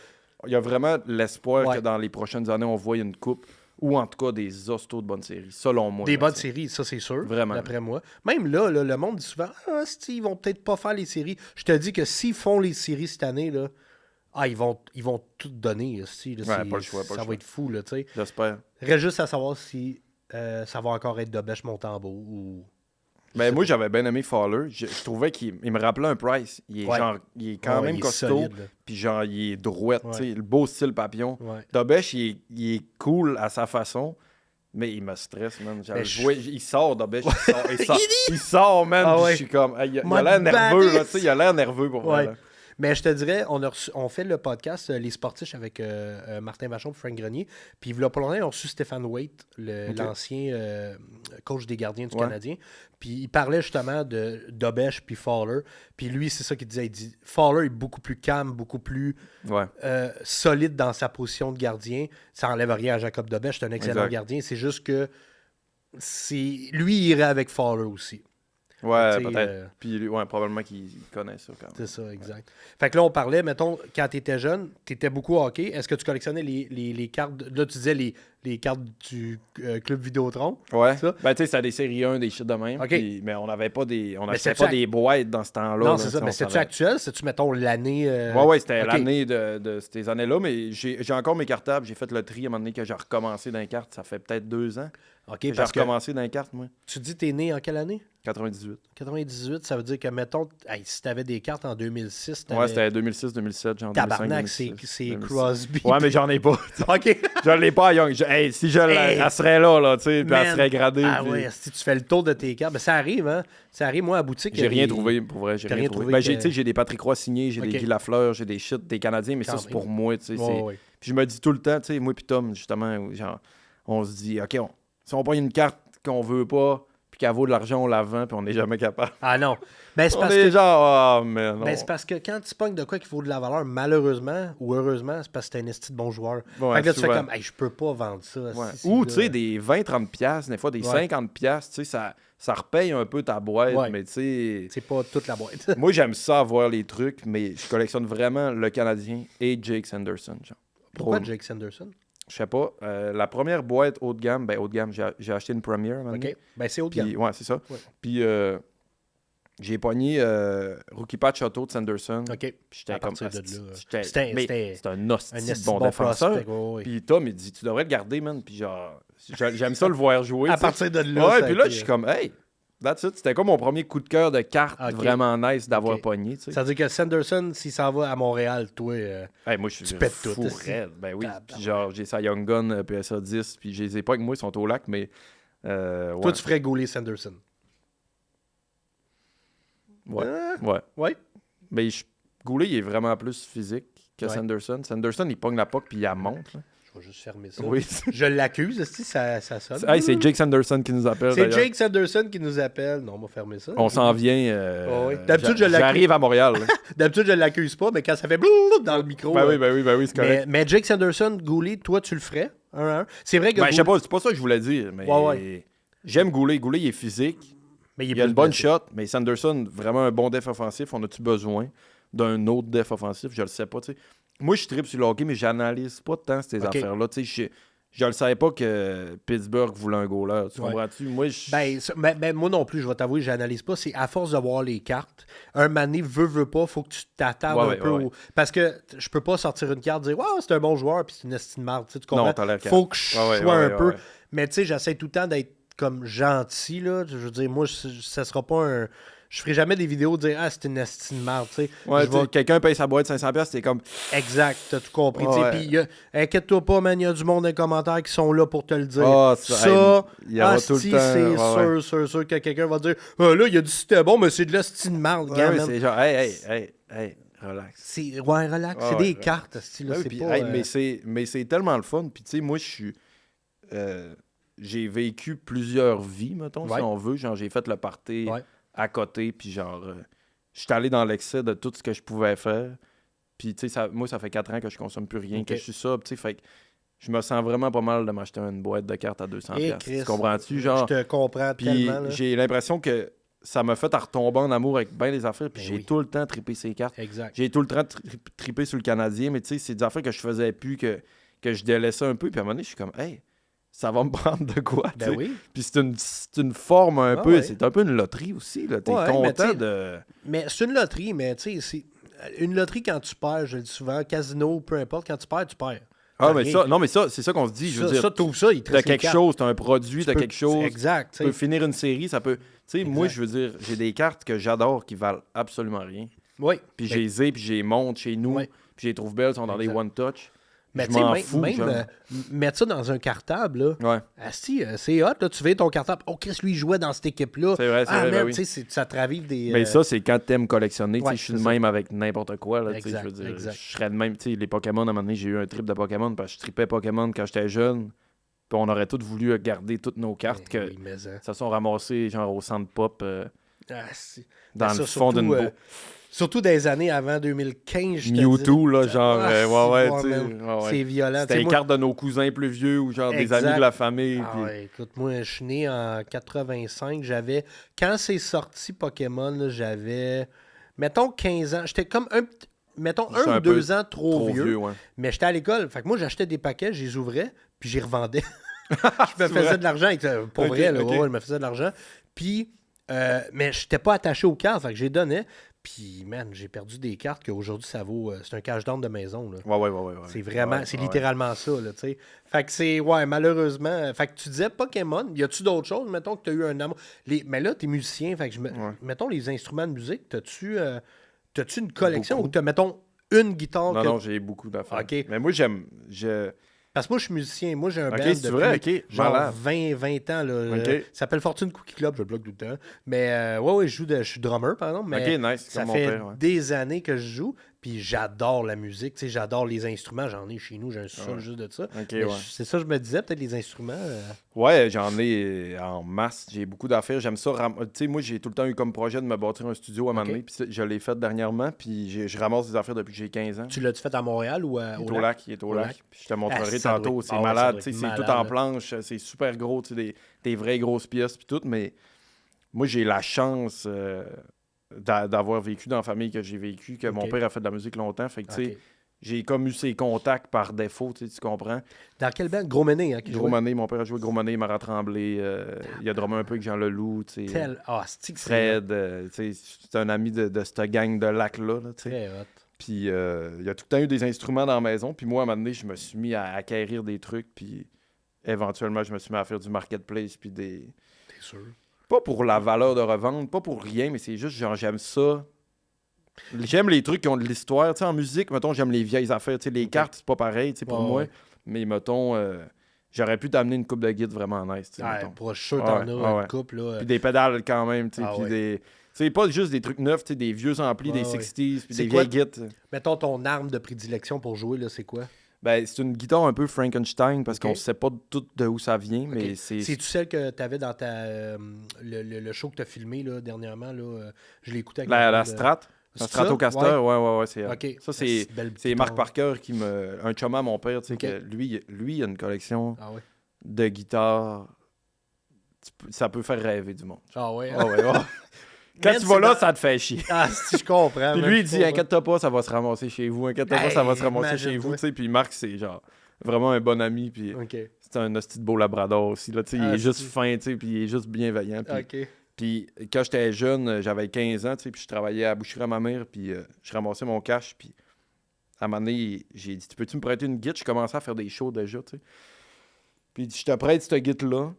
S2: il y a vraiment l'espoir
S1: Ouais.
S2: que dans les prochaines années, on voit une coupe ou en tout cas des hostos de bonnes séries, selon moi.
S1: Des
S2: là,
S1: bonnes
S2: tu sais.
S1: séries, ça c'est sûr.
S2: Vraiment.
S1: D'après moi. Même là, le monde dit souvent ils vont peut-être pas faire les séries. Je te dis que s'ils font les séries cette année, là, ils vont tout donner. Esti, là,
S2: Ouais, pas le choix,
S1: ça
S2: le
S1: va
S2: choix.
S1: être fou. Là, tu sais.
S2: J'espère.
S1: Reste juste à savoir si ça va encore être Dobèche Montembeau ou.
S2: Mais moi, j'avais bien aimé Fowler. Je trouvais qu'il me rappelait un Price. Il est,
S1: Ouais.
S2: genre, il est quand
S1: Ouais,
S2: même
S1: il est
S2: costaud.
S1: solide, là.
S2: Puis genre, il est droit.
S1: Ouais.
S2: Tu sais, le beau style papillon.
S1: Ouais.
S2: Dobèche, il est cool à sa façon. Mais il me stresse, man.
S1: Mais
S2: Il sort, Dobèche. Il sort, man.
S1: Ah
S2: puis
S1: ouais.
S2: je suis comme... il a
S1: M'a
S2: l'air nerveux,
S1: battu.
S2: là. Tu sais, il a l'air nerveux pour vrai.
S1: Ouais.
S2: là.
S1: Mais je te dirais, on fait le podcast Les Sportifs avec Martin Vachon et Frank Grenier. Puis il y a pas longtemps, on a reçu Stéphane Waite,
S2: Ok.
S1: l'ancien coach des gardiens du
S2: Ouais.
S1: Canadien. Puis il parlait justement de Dobèche puis Fowler. Puis lui, c'est ça qu'il disait. Il dit Fowler est beaucoup plus calme, beaucoup plus
S2: Ouais.
S1: solide dans sa position de gardien. Ça enlève rien à Jacob Dobèche, c'est un excellent
S2: Exact.
S1: gardien. C'est juste que lui, il irait avec Fowler aussi.
S2: Ouais,
S1: Tu sais,
S2: peut-être. Puis ouais, probablement qu'il connaît ça quand même.
S1: C'est ça, exact. Fait que là, on parlait, mettons, quand tu étais jeune, tu étais beaucoup au hockey. Est-ce que tu collectionnais les cartes, là, tu disais les cartes du Club Vidéotron?
S2: Ouais.
S1: Ça?
S2: Ben, tu sais, c'était des séries 1, des shit de même.
S1: Ok.
S2: Puis- mais on n'avait pas des. On
S1: Mais
S2: achetait
S1: c'est-tu
S2: pas des boîtes dans ce temps-là.
S1: Non,
S2: là,
S1: c'est
S2: tu
S1: ça.
S2: sais,
S1: Mais
S2: on
S1: c'est-tu
S2: savait.
S1: actuel? C'est-tu, mettons, l'année...
S2: Ouais, c'était
S1: ok.
S2: l'année de ces années-là, mais j'ai encore mes cartables. J'ai fait le tri à un moment donné que j'ai recommencé dans les cartes. Ça fait peut-être 2 ans
S1: OK,
S2: que j'ai
S1: parce que
S2: recommencé dans les cartes, moi.
S1: tu dis t'es né en quelle année?
S2: 98.
S1: 98, ça veut dire que, mettons, si t'avais des cartes en 2006, t'avais...
S2: Ouais, c'était 2006-2007, genre 2005,
S1: Tabarnak,
S2: 2006,
S1: c'est
S2: 2006.
S1: Crosby.
S2: Ouais, mais j'en ai pas.
S1: OK.
S2: Je l'ai pas à Young. Si je l'ai,
S1: Hey.
S2: elle serait là, tu sais, puis elle
S1: Man.
S2: serait gradée.
S1: Ah
S2: puis-
S1: ouais, si tu fais le tour de tes cartes, ben ça arrive, hein? Ça arrive, moi, à la boutique...
S2: J'ai rien
S1: les-
S2: trouvé, pour vrai, j'ai
S1: T'as
S2: rien
S1: rien
S2: trouvé.
S1: trouvé
S2: Ben,
S1: que-
S2: j'ai, tu sais, j'ai des Patrick Roy signés, j'ai
S1: Ok.
S2: des Guy Lafleur, j'ai des shit, des Canadiens, mais ça,
S1: Quand
S2: c'est
S1: même.
S2: pour moi, tu sais.
S1: Ouais, ouais.
S2: Puis je me dis tout le temps, tu sais, moi puis Tom, justement, genre, on se dit, OK, si on prend une carte qu'on veut pas, puis qu'elle vaut de l'argent, on la vend, puis on n'est jamais capable.
S1: Ah non. Ben, c'est
S2: On
S1: parce
S2: est
S1: que...
S2: genre, oh, man, non.
S1: Ben, c'est parce que quand tu pognes de quoi qui vaut de la valeur, malheureusement ou heureusement, c'est parce que t'es un esti de bon joueur.
S2: Ouais,
S1: fait que là, tu fais
S2: souvent.
S1: comme, hey, je peux pas vendre ça.
S2: Ouais.
S1: si,
S2: Ou,
S1: là.
S2: tu sais, des 20-30 piastres, des fois des
S1: Ouais.
S2: 50 piastres, tu sais, ça repaye un peu ta boîte,
S1: Ouais.
S2: mais tu sais...
S1: C'est pas toute la boîte.
S2: Moi, j'aime ça avoir les trucs, mais je collectionne vraiment le Canadien et Jake Sanderson, genre.
S1: Pourquoi
S2: Pour-
S1: Jake Sanderson?
S2: Je sais pas. La première boîte haut de gamme, j'ai acheté une première. un moment donné.
S1: OK. Ben, c'est haut de gamme.
S2: Puis, ouais, c'est ça.
S1: Ouais.
S2: Puis j'ai pogné Rookie Patch Auto de Sanderson.
S1: OK.
S2: Puis j'étais
S1: À
S2: comme...
S1: partir de
S2: asti,
S1: là,
S2: mais
S1: c'était
S2: c'est un hostie
S1: Un
S2: de
S1: esti
S2: bon défenseur.
S1: prospect, ouais, ouais.
S2: Puis Tom, il dit, tu devrais le garder, man. Puis genre, j'aime ça le voir jouer.
S1: À
S2: tu sais.
S1: partir de là,
S2: Ouais,
S1: ça a
S2: puis là,
S1: été-
S2: je suis comme, hey, that's it. C'était comme mon premier coup de cœur de carte
S1: Ok.
S2: vraiment nice d'avoir
S1: Ok.
S2: pogné, tu sais.
S1: Ça veut dire que Sanderson, s'il s'en va à Montréal, toi...
S2: Hey, moi, je suis
S1: Tu pètes
S2: fou
S1: tout, esti.
S2: raide. Ben oui.
S1: Tabarouette.
S2: Puis genre, j'ai ça Young Gun, PSA 10, puis je les ai pas avec moi, ils sont au lac, mais...
S1: Toi,
S2: ouais.
S1: tu ferais gauler Sanderson.
S2: Ouais.
S1: Ah,
S2: Ouais.
S1: ouais.
S2: Mais Goulet, il est vraiment plus physique que
S1: Ouais.
S2: Sanderson. Sanderson, il pogne la puck puis il la monte. Là.
S1: Je vais juste fermer ça.
S2: Oui.
S1: Je l'accuse, esti, ça sonne.
S2: Hey, c'est Jake Sanderson qui nous appelle.
S1: C'est
S2: d'ailleurs.
S1: Jake Sanderson qui nous appelle. Non, on va fermer ça.
S2: On s'en vient.
S1: Oh oui. D'habitude, je l'accuse.
S2: J'arrive à Montréal. là.
S1: D'habitude, je l'accuse pas, mais quand ça fait blou dans le micro...
S2: Ben oui, c'est correct.
S1: mais Jake Sanderson, Goulet, toi, tu le ferais? 1-1. C'est vrai que...
S2: Ben, je sais
S1: Goulet-
S2: pas, c'est pas ça que je voulais dire, mais
S1: Ouais.
S2: j'aime Goulet. Goulet, il est physique.
S1: mais
S2: Il a une bonne shot, mais Sanderson, vraiment un bon def offensif. On a-tu besoin d'un autre def offensif? Je le sais pas, tu sais. Moi, je tripe sur le hockey, mais j'analyse pas tant ces
S1: Ok.
S2: affaires-là. Tu sais, je le savais pas que Pittsburgh voulait un goaler. Tu comprends-tu? Moi,
S1: moi non plus, je vais t'avouer, j'analyse pas. C'est à force de voir les cartes. Un mané veut pas, faut que tu t'attardes un peu. Parce que je peux pas sortir une carte et dire wow, c'est un bon joueur, puis c'est une estime marde. Tu comprends?
S2: Non, t'as l'air
S1: faut que je sois un peu. Mais tu sais, j'essaie tout le temps d'être comme gentil. Là. Je veux dire, moi, ça sera pas un. Je ferai jamais des vidéos de dire ah, c'est une estime marde.
S2: Quelqu'un paye sa boîte 500$, c'est comme.
S1: Exact, t'as tout compris. Puis inquiète-toi pas, man, il y a du monde dans les commentaires qui sont là pour te le dire.
S2: Il y aura tout le temps.
S1: C'est sûr que quelqu'un va dire là, il a dit c'était bon, mais c'est de l'estime marde.
S2: C'est genre hey, relax.
S1: Relax. C'est des cartes, style.
S2: Mais c'est tellement le fun. Puis tu sais, moi, je suis. J'ai vécu plusieurs vies, mettons, si on veut. Genre, j'ai fait le party à côté, puis genre, je suis allé dans l'excès de tout ce que je pouvais faire. Puis, tu sais, moi, ça fait 4 ans que je consomme plus rien, que je suis sobre, tu sais, fait que je me sens vraiment pas mal de m'acheter une boîte de cartes à 200$. Tu comprends-tu? Genre,
S1: je te comprends tellement.
S2: Puis, j'ai l'impression que ça m'a fait à retomber en amour avec bien des affaires, puis j'ai tout le temps trippé ces cartes.
S1: Exact.
S2: J'ai tout le temps trippé sur le Canadien, mais tu sais, c'est des affaires que je faisais plus, que je délaissais un peu, puis à un moment donné, je suis comme, hey, ça va me prendre de quoi, tu sais. Puis c'est une forme un peu, c'est un peu une loterie aussi, là. T'es content de...
S1: Mais c'est une loterie, mais tu sais, c'est une loterie quand tu perds, je le dis souvent, casino, peu importe, quand tu perds, tu perds.
S2: Mais c'est ça qu'on se dit, je veux dire.
S1: Il te
S2: t'as quelque chose, t'as un produit, t'as quelque chose.
S1: Exact.
S2: Tu peux finir une série, ça peut... Tu sais, moi, je veux dire, j'ai des cartes que j'adore qui valent absolument rien.
S1: Oui.
S2: Puis j'ai les ai, puis j'ai les monte chez nous, puis je les trouve belles, elles sont dans des one-touch.
S1: Mais tu sais, même mettre ça dans un cartable, là. C'est hot, là. Tu veux ton cartable. Oh, Chris, lui, il jouait dans cette équipe-là.
S2: C'est vrai,
S1: man, tu sais, ça te ravive des.
S2: Mais ça, c'est quand t'aimes collectionner. Je suis de même avec n'importe quoi, là. Je veux dire, je serais de même. Tu sais, les Pokémon, à un moment donné, j'ai eu un trip de Pokémon parce que je tripais Pokémon quand j'étais jeune. Puis on aurait tous voulu garder toutes nos cartes ça sont ramassées, genre, au centre pop. Dans le fond d'une boue.
S1: Surtout des années avant 2015, je te
S2: Mewtwo, là, genre,
S1: c'est violent.
S2: C'était les cartes de nos cousins plus vieux ou genre des amis de la famille.
S1: Écoute, moi, je suis né en 85, quand c'est sorti Pokémon, là, j'avais, mettons, 15 ans. J'étais comme mettons, 1 ou 2 ans trop vieux. Mais j'étais à l'école, fait que moi, j'achetais des paquets, je les ouvrais, puis j'y revendais. Je me faisais de l'argent, pour vrai, là, je me faisais de l'argent. Puis, mais j'étais pas attaché aux cartes, fait que je les donnais. Puis, man, j'ai perdu des cartes qu'aujourd'hui, ça vaut... c'est un cash down de maison, là.
S2: Ouais.
S1: C'est vraiment... c'est littéralement ça, là, tu sais. Fait que c'est... Ouais, malheureusement... Fait que tu disais Pokémon, y a-tu d'autres choses? Mettons que tu as eu un amour... Mais là, t'es musicien, fait que mettons les instruments de musique, t'as-tu une collection ou t'as, mettons, une guitare?
S2: Non, j'ai beaucoup d'affaires.
S1: OK.
S2: Mais moi,
S1: Parce que moi, je suis musicien. Moi, j'ai un band
S2: depuis
S1: genre 20 ans. Là, ça s'appelle Fortune Cookie Club. Je le bloque tout le temps. Mais je suis drummer, par exemple. Mais
S2: nice.
S1: Ça fait des années que je joue. Puis j'adore la musique. J'adore les instruments. J'en ai chez nous. J'ai un sol juste de ça. C'est ça que je me disais. Peut-être les instruments.
S2: Ouais, j'en ai en masse. J'ai beaucoup d'affaires. J'aime ça. Tu sais, moi, j'ai tout le temps eu comme projet de me bâtir un studio à un moment donné. Puis je l'ai fait dernièrement. Puis je ramasse des affaires depuis que j'ai 15 ans.
S1: Tu l'as-tu fait à Montréal ou
S2: au lac? Il est au lac. Puis je te montrerai tantôt. C'est malade. C'est tout en planche. C'est super gros. Des vraies grosses pièces. Puis tout. Mais moi, j'ai la chance d'avoir vécu dans la famille que j'ai vécu, que mon père a fait de la musique longtemps. Fait que, tu sais, j'ai comme eu ses contacts par défaut, tu comprends?
S1: Dans quel band? Gros Money, hein?
S2: Gros Money, mon père a joué Gros Money, Marat Tremblay. Il a drummé un peu avec Jean Leloup, tu sais. Fred, tu sais, c'est un ami de cette gang de lac-là, tu sais. Puis il a tout le temps eu des instruments dans la maison. Puis moi, à un moment donné, je me suis mis à acquérir des trucs. Puis éventuellement, je me suis mis à faire du marketplace. Puis des...
S1: T'es sûr?
S2: Pas pour la valeur de revente, pas pour rien, mais c'est juste genre j'aime ça. J'aime les trucs qui ont de l'histoire. Tu sais, en musique, mettons, j'aime les vieilles affaires. Tu sais, les cartes, c'est pas pareil, tu sais, pour moi. Mais mettons, j'aurais pu t'amener une coupe de guide vraiment nice.
S1: Pour sûr, t'en as une coupe, là.
S2: Puis des pédales quand même, tu sais. Puis des... C'est pas juste des trucs neufs, tu sais, des vieux amplis, des 60s, puis des vieilles guides.
S1: Mettons ton arme de prédilection pour jouer, là, c'est quoi?
S2: Ben, c'est une guitare un peu Frankenstein parce qu'on sait pas tout de où ça vient, mais c'est...
S1: C'est-tu celle que tu avais dans le show que tu as filmé là, dernièrement? Là, je l'ai écouté avec
S2: la Strat? La Stratocaster? Ouais, c'est...
S1: Ça,
S2: c'est Marc Parker qui me... Un chum à mon père, tu sais, que lui, il a une collection de guitares. Ça peut faire rêver du monde.
S1: Ah ouais?
S2: Quand tu vas là, ça te fait chier.
S1: Ah, si je comprends.
S2: Puis lui, il dit, inquiète-toi pas, ça va se ramasser chez vous. Inquiète-toi pas, ça va se ramasser chez vous. Puis Marc, c'est genre vraiment un bon ami. Puis
S1: OK.
S2: c'est un hostie de beau labrador aussi. Là, il est juste fin, puis il est juste bienveillant. Puis,
S1: OK.
S2: puis quand j'étais jeune, j'avais 15 ans, puis je travaillais à la boucherie à ma mère, puis je ramassais mon cash. Puis à un moment donné, j'ai dit, peux-tu me prêter une guitare? Je commençais à faire des shows déjà. T'sais. Puis je te prête cette guitare-là.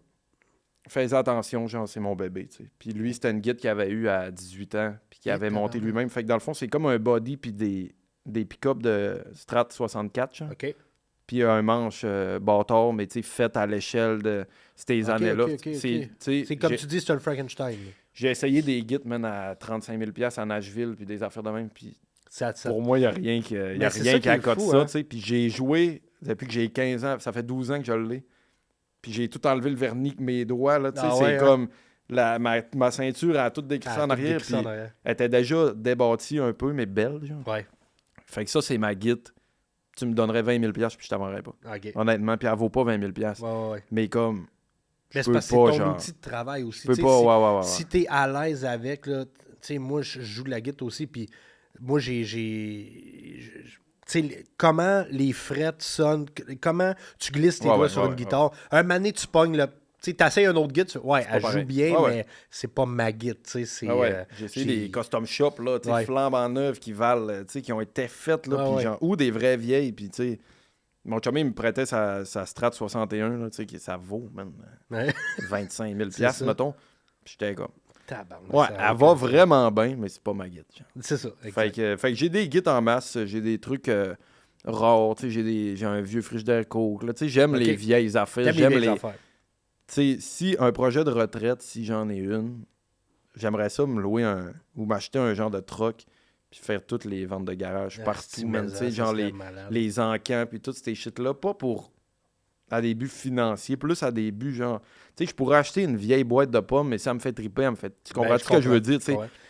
S2: Fais attention, genre, c'est mon bébé. T'sais. Puis lui, c'était une guitare qu'il avait eue à 18 ans, puis qu'il avait monté lui-même. Fait que dans le fond, c'est comme un body, puis des pick-up de Strat 64. Genre.
S1: OK.
S2: Puis un manche bâtard, mais fait à l'échelle de ces années-là.
S1: OK. C'est comme tu dis, c'est un Frankenstein.
S2: J'ai essayé des guides, man, à 35 000 $ à Nashville, puis des affaires de même. Puis
S1: Ça.
S2: pour moi, il n'y a rien qui accote ça. Hein? Puis j'ai joué depuis que j'ai 15 ans. Ça fait 12 ans que je l'ai. Puis j'ai tout enlevé le vernis avec mes doigts. Là, c'est comme ma ceinture a tout décrissé en arrière. Puis elle était déjà débattie un peu, mais belle. Genre.
S1: Ouais.
S2: Fait que ça, c'est ma guide. Tu me donnerais 20 000 $ puis je t'en pas.
S1: Okay.
S2: Honnêtement, puis elle vaut pas 20 000 $.
S1: Ouais.
S2: Mais comme.
S1: Mais c'est parce que c'est ton outil de travail aussi.
S2: Je peux pas,
S1: si t'es à l'aise avec, là, moi, je joue de la guitare aussi, puis moi, comment les frettes sonnent, comment tu glisses tes doigts sur une guitare. Un moment donné, tu pognes le. Tu essayes un autre guide, elle joue bien, mais c'est pas ma guide. J'ai
S2: essayé des custom shops, là, flambant neuves qui valent, qui ont été faites, là, genre, ou des vraies vieilles, puis tu sais. Mon chum, il me prêtait sa Strat 61, là, ça vaut, man, 25 000 $, mettons. Puis j'étais comme. Elle va vraiment bien, mais c'est pas ma guide.
S1: C'est ça.
S2: Fait que j'ai des guides en masse, j'ai des trucs rares, j'ai un vieux frigidaire Coke. J'aime les vieilles affaires. J'aime les affaires. Si un projet de retraite, si j'en ai une, j'aimerais ça me louer ou m'acheter un genre de truck puis faire toutes les ventes de garage partout, même, genre les encans puis toutes ces shit-là, pas pour à des buts financiers, plus à des buts genre, je pourrais acheter une vieille boîte de pommes, mais ça me fait triper, tu comprends ce que je veux dire,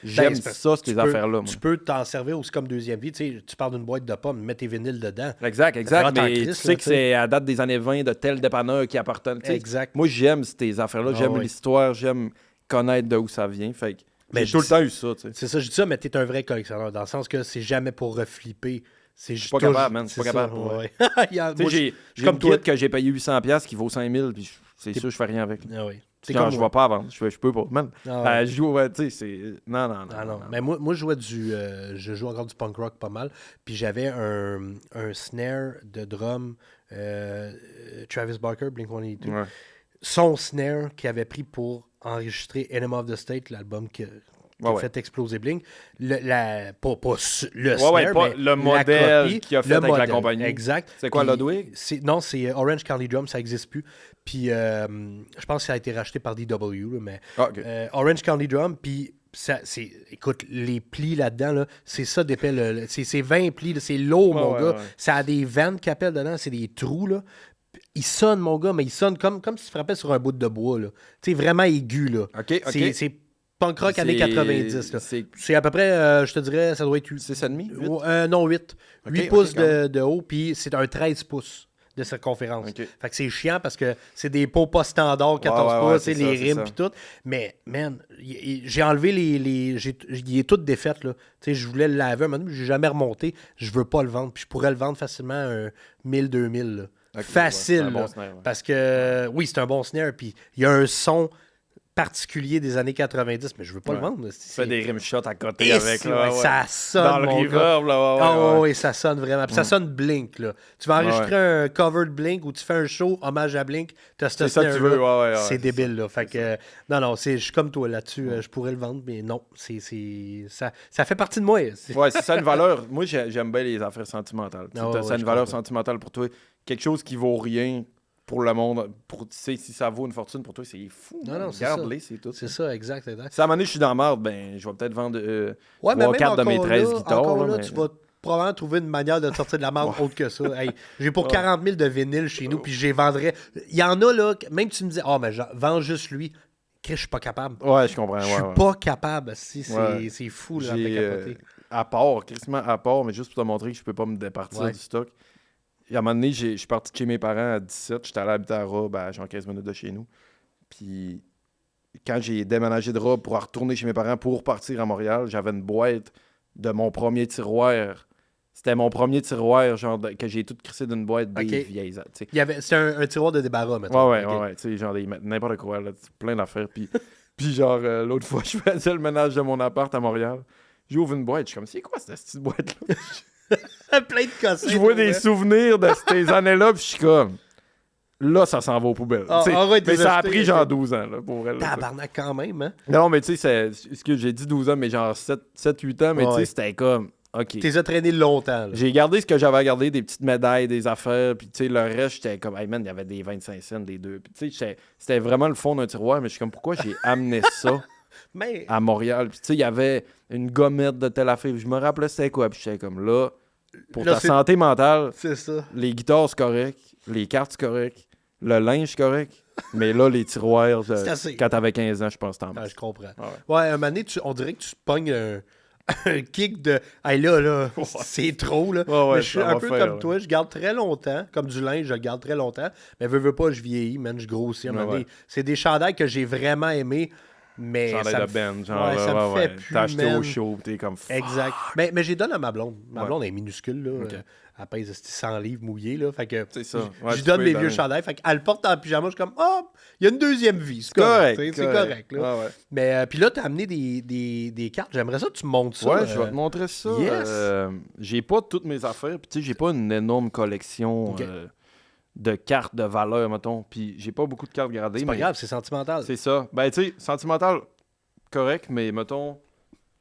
S2: j'aime ça, ces affaires-là.
S1: Tu peux t'en servir aussi comme deuxième vie, tu parles d'une boîte de pommes, mets tes vinyles dedans.
S2: Exact, mais tu sais que c'est à date des années 20 de tel dépanneur qui appartient.
S1: Exact.
S2: Moi, j'aime ces affaires-là, j'aime l'histoire, j'aime connaître d'où ça vient, fait que j'ai tout le temps eu ça,
S1: C'est ça, je dis ça, mais t'es un vrai collectionneur, dans le sens que c'est jamais pour reflipper.
S2: Je suis pas capable, man. Je suis pas capable. J'ai une kit que j'ai payé 800$ qui vaut 5000$, puis c'est sûr, je fais rien avec. Je vais pas vendre. Je peux pas. Man, je joue, tu sais, c'est. Non.
S1: Mais moi, je joue encore du punk rock pas mal. Puis j'avais un snare de drum Travis Barker, Blink-182.
S2: Ouais.
S1: Son snare qu'il avait pris pour enregistrer Enemy of the State, l'album qui a fait exploser Blink. Pas le snare, mais
S2: le modèle qui a fait avec la compagnie.
S1: Exact.
S2: C'est quoi, Ludwig?
S1: Non, c'est Orange County Drum, ça n'existe plus. Puis je pense que ça a été racheté par DW, mais Orange County Drum, puis écoute, les plis là-dedans, là, c'est ça d'épais. C'est 20 plis, là, c'est lourd, mon gars. Ça a des vannes qui appellent dedans, c'est des trous, là. Il sonne, mon gars, mais il sonne comme si tu frappais sur un bout de bois, là. Tu sais, vraiment aigu, là. C'est punk rock années 90, là. C'est à peu près, je te dirais, ça doit être
S2: 6,5?
S1: Non, 8. 8 pouces de haut, puis c'est un 13 pouces de circonférence. Fait que c'est chiant parce que c'est des pots pas standards, 14 pouces, les rimes puis tout. Mais, man, j'ai enlevé il est tout défait, là. Tu sais, je voulais le laver, mais j'ai jamais remonté. Je veux pas le vendre. Puis je pourrais le vendre facilement un 1000, 2000, là. Facile, là. Snare, parce que, oui, c'est un bon snare. Puis il y a un son particulier des années 90, mais je veux pas le vendre. Tu
S2: fais des rimshots à côté avec, là.
S1: Ça sonne,
S2: dans le reverb, là.
S1: Oui, ça sonne vraiment. Puis ça sonne Blink, là. Tu vas enregistrer un cover de Blink ou tu fais un show hommage à Blink, t'as
S2: c'est ça que tu veux,
S1: c'est débile, là. Fait que, non, je suis comme toi là-dessus. Je pourrais le vendre, mais non, ça fait partie de moi.
S2: Ouais, c'est ça une valeur. Moi, j'aime bien les affaires sentimentales. C'est une valeur sentimentale pour toi. Quelque chose qui vaut rien pour le monde, si ça vaut une fortune pour toi, c'est fou.
S1: Non,
S2: regarde-les, c'est tout.
S1: C'est ça, exact.
S2: Si à un moment donné, je suis dans la merde, ben, je vais peut-être vendre 3-4 de mes 13 guitares.
S1: Encore là, tu vas probablement trouver une manière de sortir de la merde autre que ça. Hey, j'ai pour 40 000 de vinyle chez nous, puis je les vendrais. Il y en a, là, même tu me dis, mais vends juste lui. Je suis pas capable.
S2: Ouais, je comprends.
S1: Je suis pas capable. C'est fou, là,
S2: à part, mais juste pour te montrer que je peux pas me départir du stock. À un moment donné, je suis parti de chez mes parents à 17. J'étais allé habiter à Rob, à genre 15 minutes de chez nous. Puis quand j'ai déménagé de Rob pour retourner chez mes parents pour partir à Montréal, j'avais une boîte de mon premier tiroir C'était mon premier tiroir, genre, que j'ai tout crissé d'une boîte des vieilles. Tu sais.
S1: C'était un tiroir de débarras, maintenant.
S2: Ouais. Tu sais, genre, ils mettent n'importe quoi, là, plein d'affaires. Puis genre, l'autre fois, je faisais le ménage de mon appart à Montréal. J'ouvre une boîte, je suis comme, c'est quoi cette petite boîte-là?
S1: Plein de cossins.
S2: Je vois des souvenirs de ces années-là, puis je suis comme, là, ça s'en va aux poubelles. Mais ça a pris genre 12 ans, là, pour elle.
S1: Tabarnak quand même, hein?
S2: Non, mais tu sais, j'ai dit 12 ans, mais genre 7-8 ans, mais tu sais, c'était comme, OK.
S1: T'es traîné longtemps, là.
S2: J'ai gardé ce que j'avais à garder, des petites médailles, des affaires, puis tu sais, le reste, j'étais comme, hey man, il y avait des 25 cents, des deux. Puis tu sais, c'était vraiment le fond d'un tiroir, mais je suis comme, pourquoi j'ai amené ça à Montréal? Puis tu sais, il y avait une gommette de telle affaire, je me rappelais c'était quoi, puis j'étais comme, là, pour ta santé mentale,
S1: c'est ça.
S2: Les guitares, c'est correct, les cartes, c'est correct, le linge, c'est correct, mais là, les tiroirs, quand t'avais 15 ans, je pense que t'en
S1: je comprends.
S2: Ouais,
S1: un moment donné, on dirait que tu pognes un kick de hey là, c'est trop là.
S2: Ouais,
S1: mais je suis un peu comme toi, je garde très longtemps, comme du linge, je le garde très longtemps, mais veux pas, je vieillis, man, je grossis. C'est des chandails que j'ai vraiment aimés, mais
S2: chandail de Ben, genre
S1: ça me fait plus.
S2: T'as acheté au show, t'es comme
S1: exact. Mais j'ai donné à ma blonde. Ma blonde est minuscule là. Okay. Elle pèse 100 livres mouillés là, fait que
S2: c'est ça.
S1: Je donne mes vieux chandails, fait qu'elle porte en pyjama, je suis comme il y a une deuxième vie, c'est correct. C'est correct là. Mais puis là t'as amené des cartes, j'aimerais ça que tu me montres ça.
S2: Ouais, je vais te montrer ça.
S1: Yes.
S2: J'ai pas toutes mes affaires, puis tu sais, j'ai pas une énorme collection de cartes de valeur, mettons, puis j'ai pas beaucoup de cartes gradées.
S1: C'est pas grave, c'est sentimental.
S2: C'est ça. Ben tu sais, sentimental, correct, mais mettons,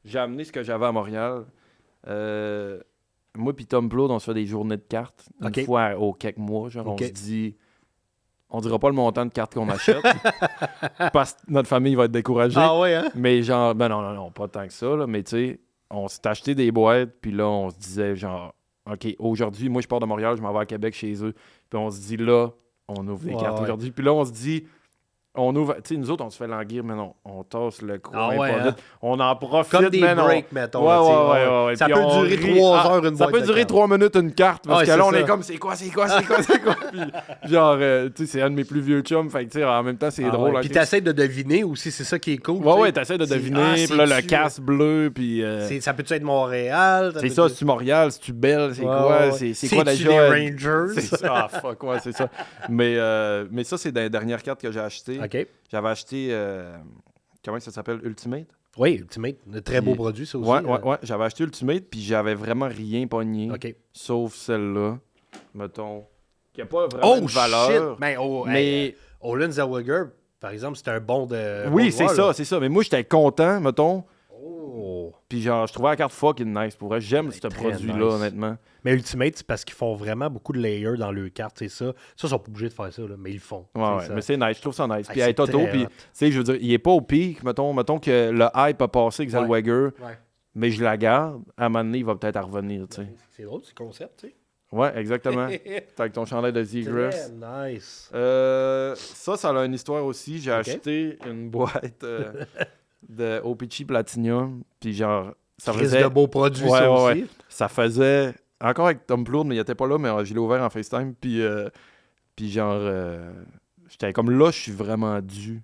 S2: j'ai amené ce que j'avais à Montréal. Moi puis Tom Plod, on se fait des journées de cartes une fois aux quelques mois. Genre, on se dit, on dira pas le montant de cartes qu'on achète parce que notre famille va être découragée.
S1: Ah ouais, hein?
S2: Mais genre, ben non, pas tant que ça. Là, mais tu sais, on s'est acheté des boîtes, puis là, on se disait genre, OK, aujourd'hui, moi je pars de Montréal, je m'en vais à Québec chez eux. Puis on se dit là, on ouvre des cartes aujourd'hui. Puis là, on se dit, on ouvre, tu sais, nous autres, on se fait languir, mais non, on tasse le coin pas vite. On en profite,
S1: comme des breaks, mettons.
S2: Ouais.
S1: Ça peut durer 3 heures une boîte.
S2: Ça peut durer 3 minutes une carte, parce que là, on est comme, c'est quoi? Puis, genre, tu sais, c'est un de mes plus vieux chums, fait que, tu sais, en même temps, c'est drôle.
S1: Puis t'essaies de deviner aussi, c'est ça qui est cool.
S2: Ouais, t'essaies de deviner, puis là, le casse bleu, puis...
S1: Ça peut-être Montréal?
S2: C'est ça, c'est-tu Montréal, c'est-tu Belle, c'est quoi? C'est quoi déjà?
S1: C'est-tu les Rangers?
S2: Ah, fuck, ouais, c'est ça. Mais ça, c'est dans les dernières cartes que j'ai achetées.
S1: OK.
S2: J'avais acheté, comment ça s'appelle, Ultimate?
S1: Oui, Ultimate, un très beau produit, ça aussi.
S2: Ouais. J'avais acheté Ultimate, puis j'avais vraiment rien pogné, sauf celle-là, mettons, qui n'a pas vraiment de valeur.
S1: Shit! Mais Olin Zellweger, par exemple, c'était un bon de...
S2: Oui, c'est ça. Mais moi, j'étais content, mettons. Puis genre, je trouvais la carte fucking nice. Pour vrai, j'aime ce produit-là, honnêtement.
S1: Mais Ultimate, c'est parce qu'ils font vraiment beaucoup de layers dans leur carte, c'est ça. Ça, ils sont pas obligés de faire ça, là, mais ils le font.
S2: Ouais, mais c'est nice, je trouve ça nice. Puis Toto, puis tu sais, je veux dire, il est pas au pic. Mettons que le hype a passé avec Zellweger, mais je la garde. À un moment donné, il va peut-être revenir, tu sais.
S1: C'est drôle, c'est le concept, tu sais.
S2: Ouais, exactement. Avec ton chandail de Seagrass.
S1: Très nice.
S2: Ça a une histoire aussi. J'ai acheté une boîte de OPC Platinum, puis genre... Ça faisait
S1: de beaux produits, ça aussi.
S2: Ouais. Ça faisait... Encore avec Tom Plod, mais il était pas là, mais je l'ai ouvert en FaceTime, puis genre... j'étais comme là, je suis vraiment dû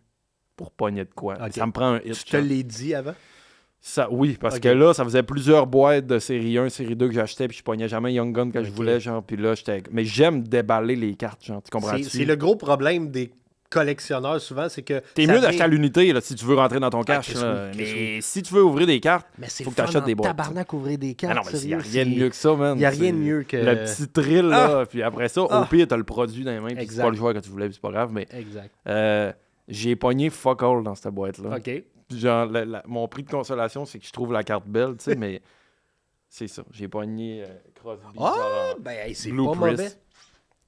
S2: pour pogner de quoi. Ça me prend un hit.
S1: Tu te l'ai dit avant?
S2: Oui, parce que là, ça faisait plusieurs boîtes de série 1, série 2 que j'achetais, puis je pognais jamais Young Gun que je voulais, genre, puis là, j'étais... Mais j'aime déballer les cartes, genre, tu comprends-tu?
S1: C'est le gros problème des collectionneurs, souvent, c'est que...
S2: T'es mieux d'acheter à l'unité, là, si tu veux rentrer dans ton cash. Mais si tu veux ouvrir des cartes, il faut que tu achètes des boîtes.
S1: Tabarnak, ouvrir des cartes,
S2: non, mais il n'y a rien de mieux que ça, man.
S1: Il n'y a rien de mieux que...
S2: Le petit thrill, là, puis après ça, au pire, t'as le produit dans les mains, puis c'est pas le joueur que tu voulais, puis c'est pas grave, mais...
S1: Exact.
S2: J'ai pogné fuck all dans cette boîte-là.
S1: OK.
S2: Genre, mon prix de consolation, c'est que je trouve la carte belle, tu sais, mais c'est ça. J'ai pogné Crosby.
S1: C'est
S2: Blue
S1: pas mauvais.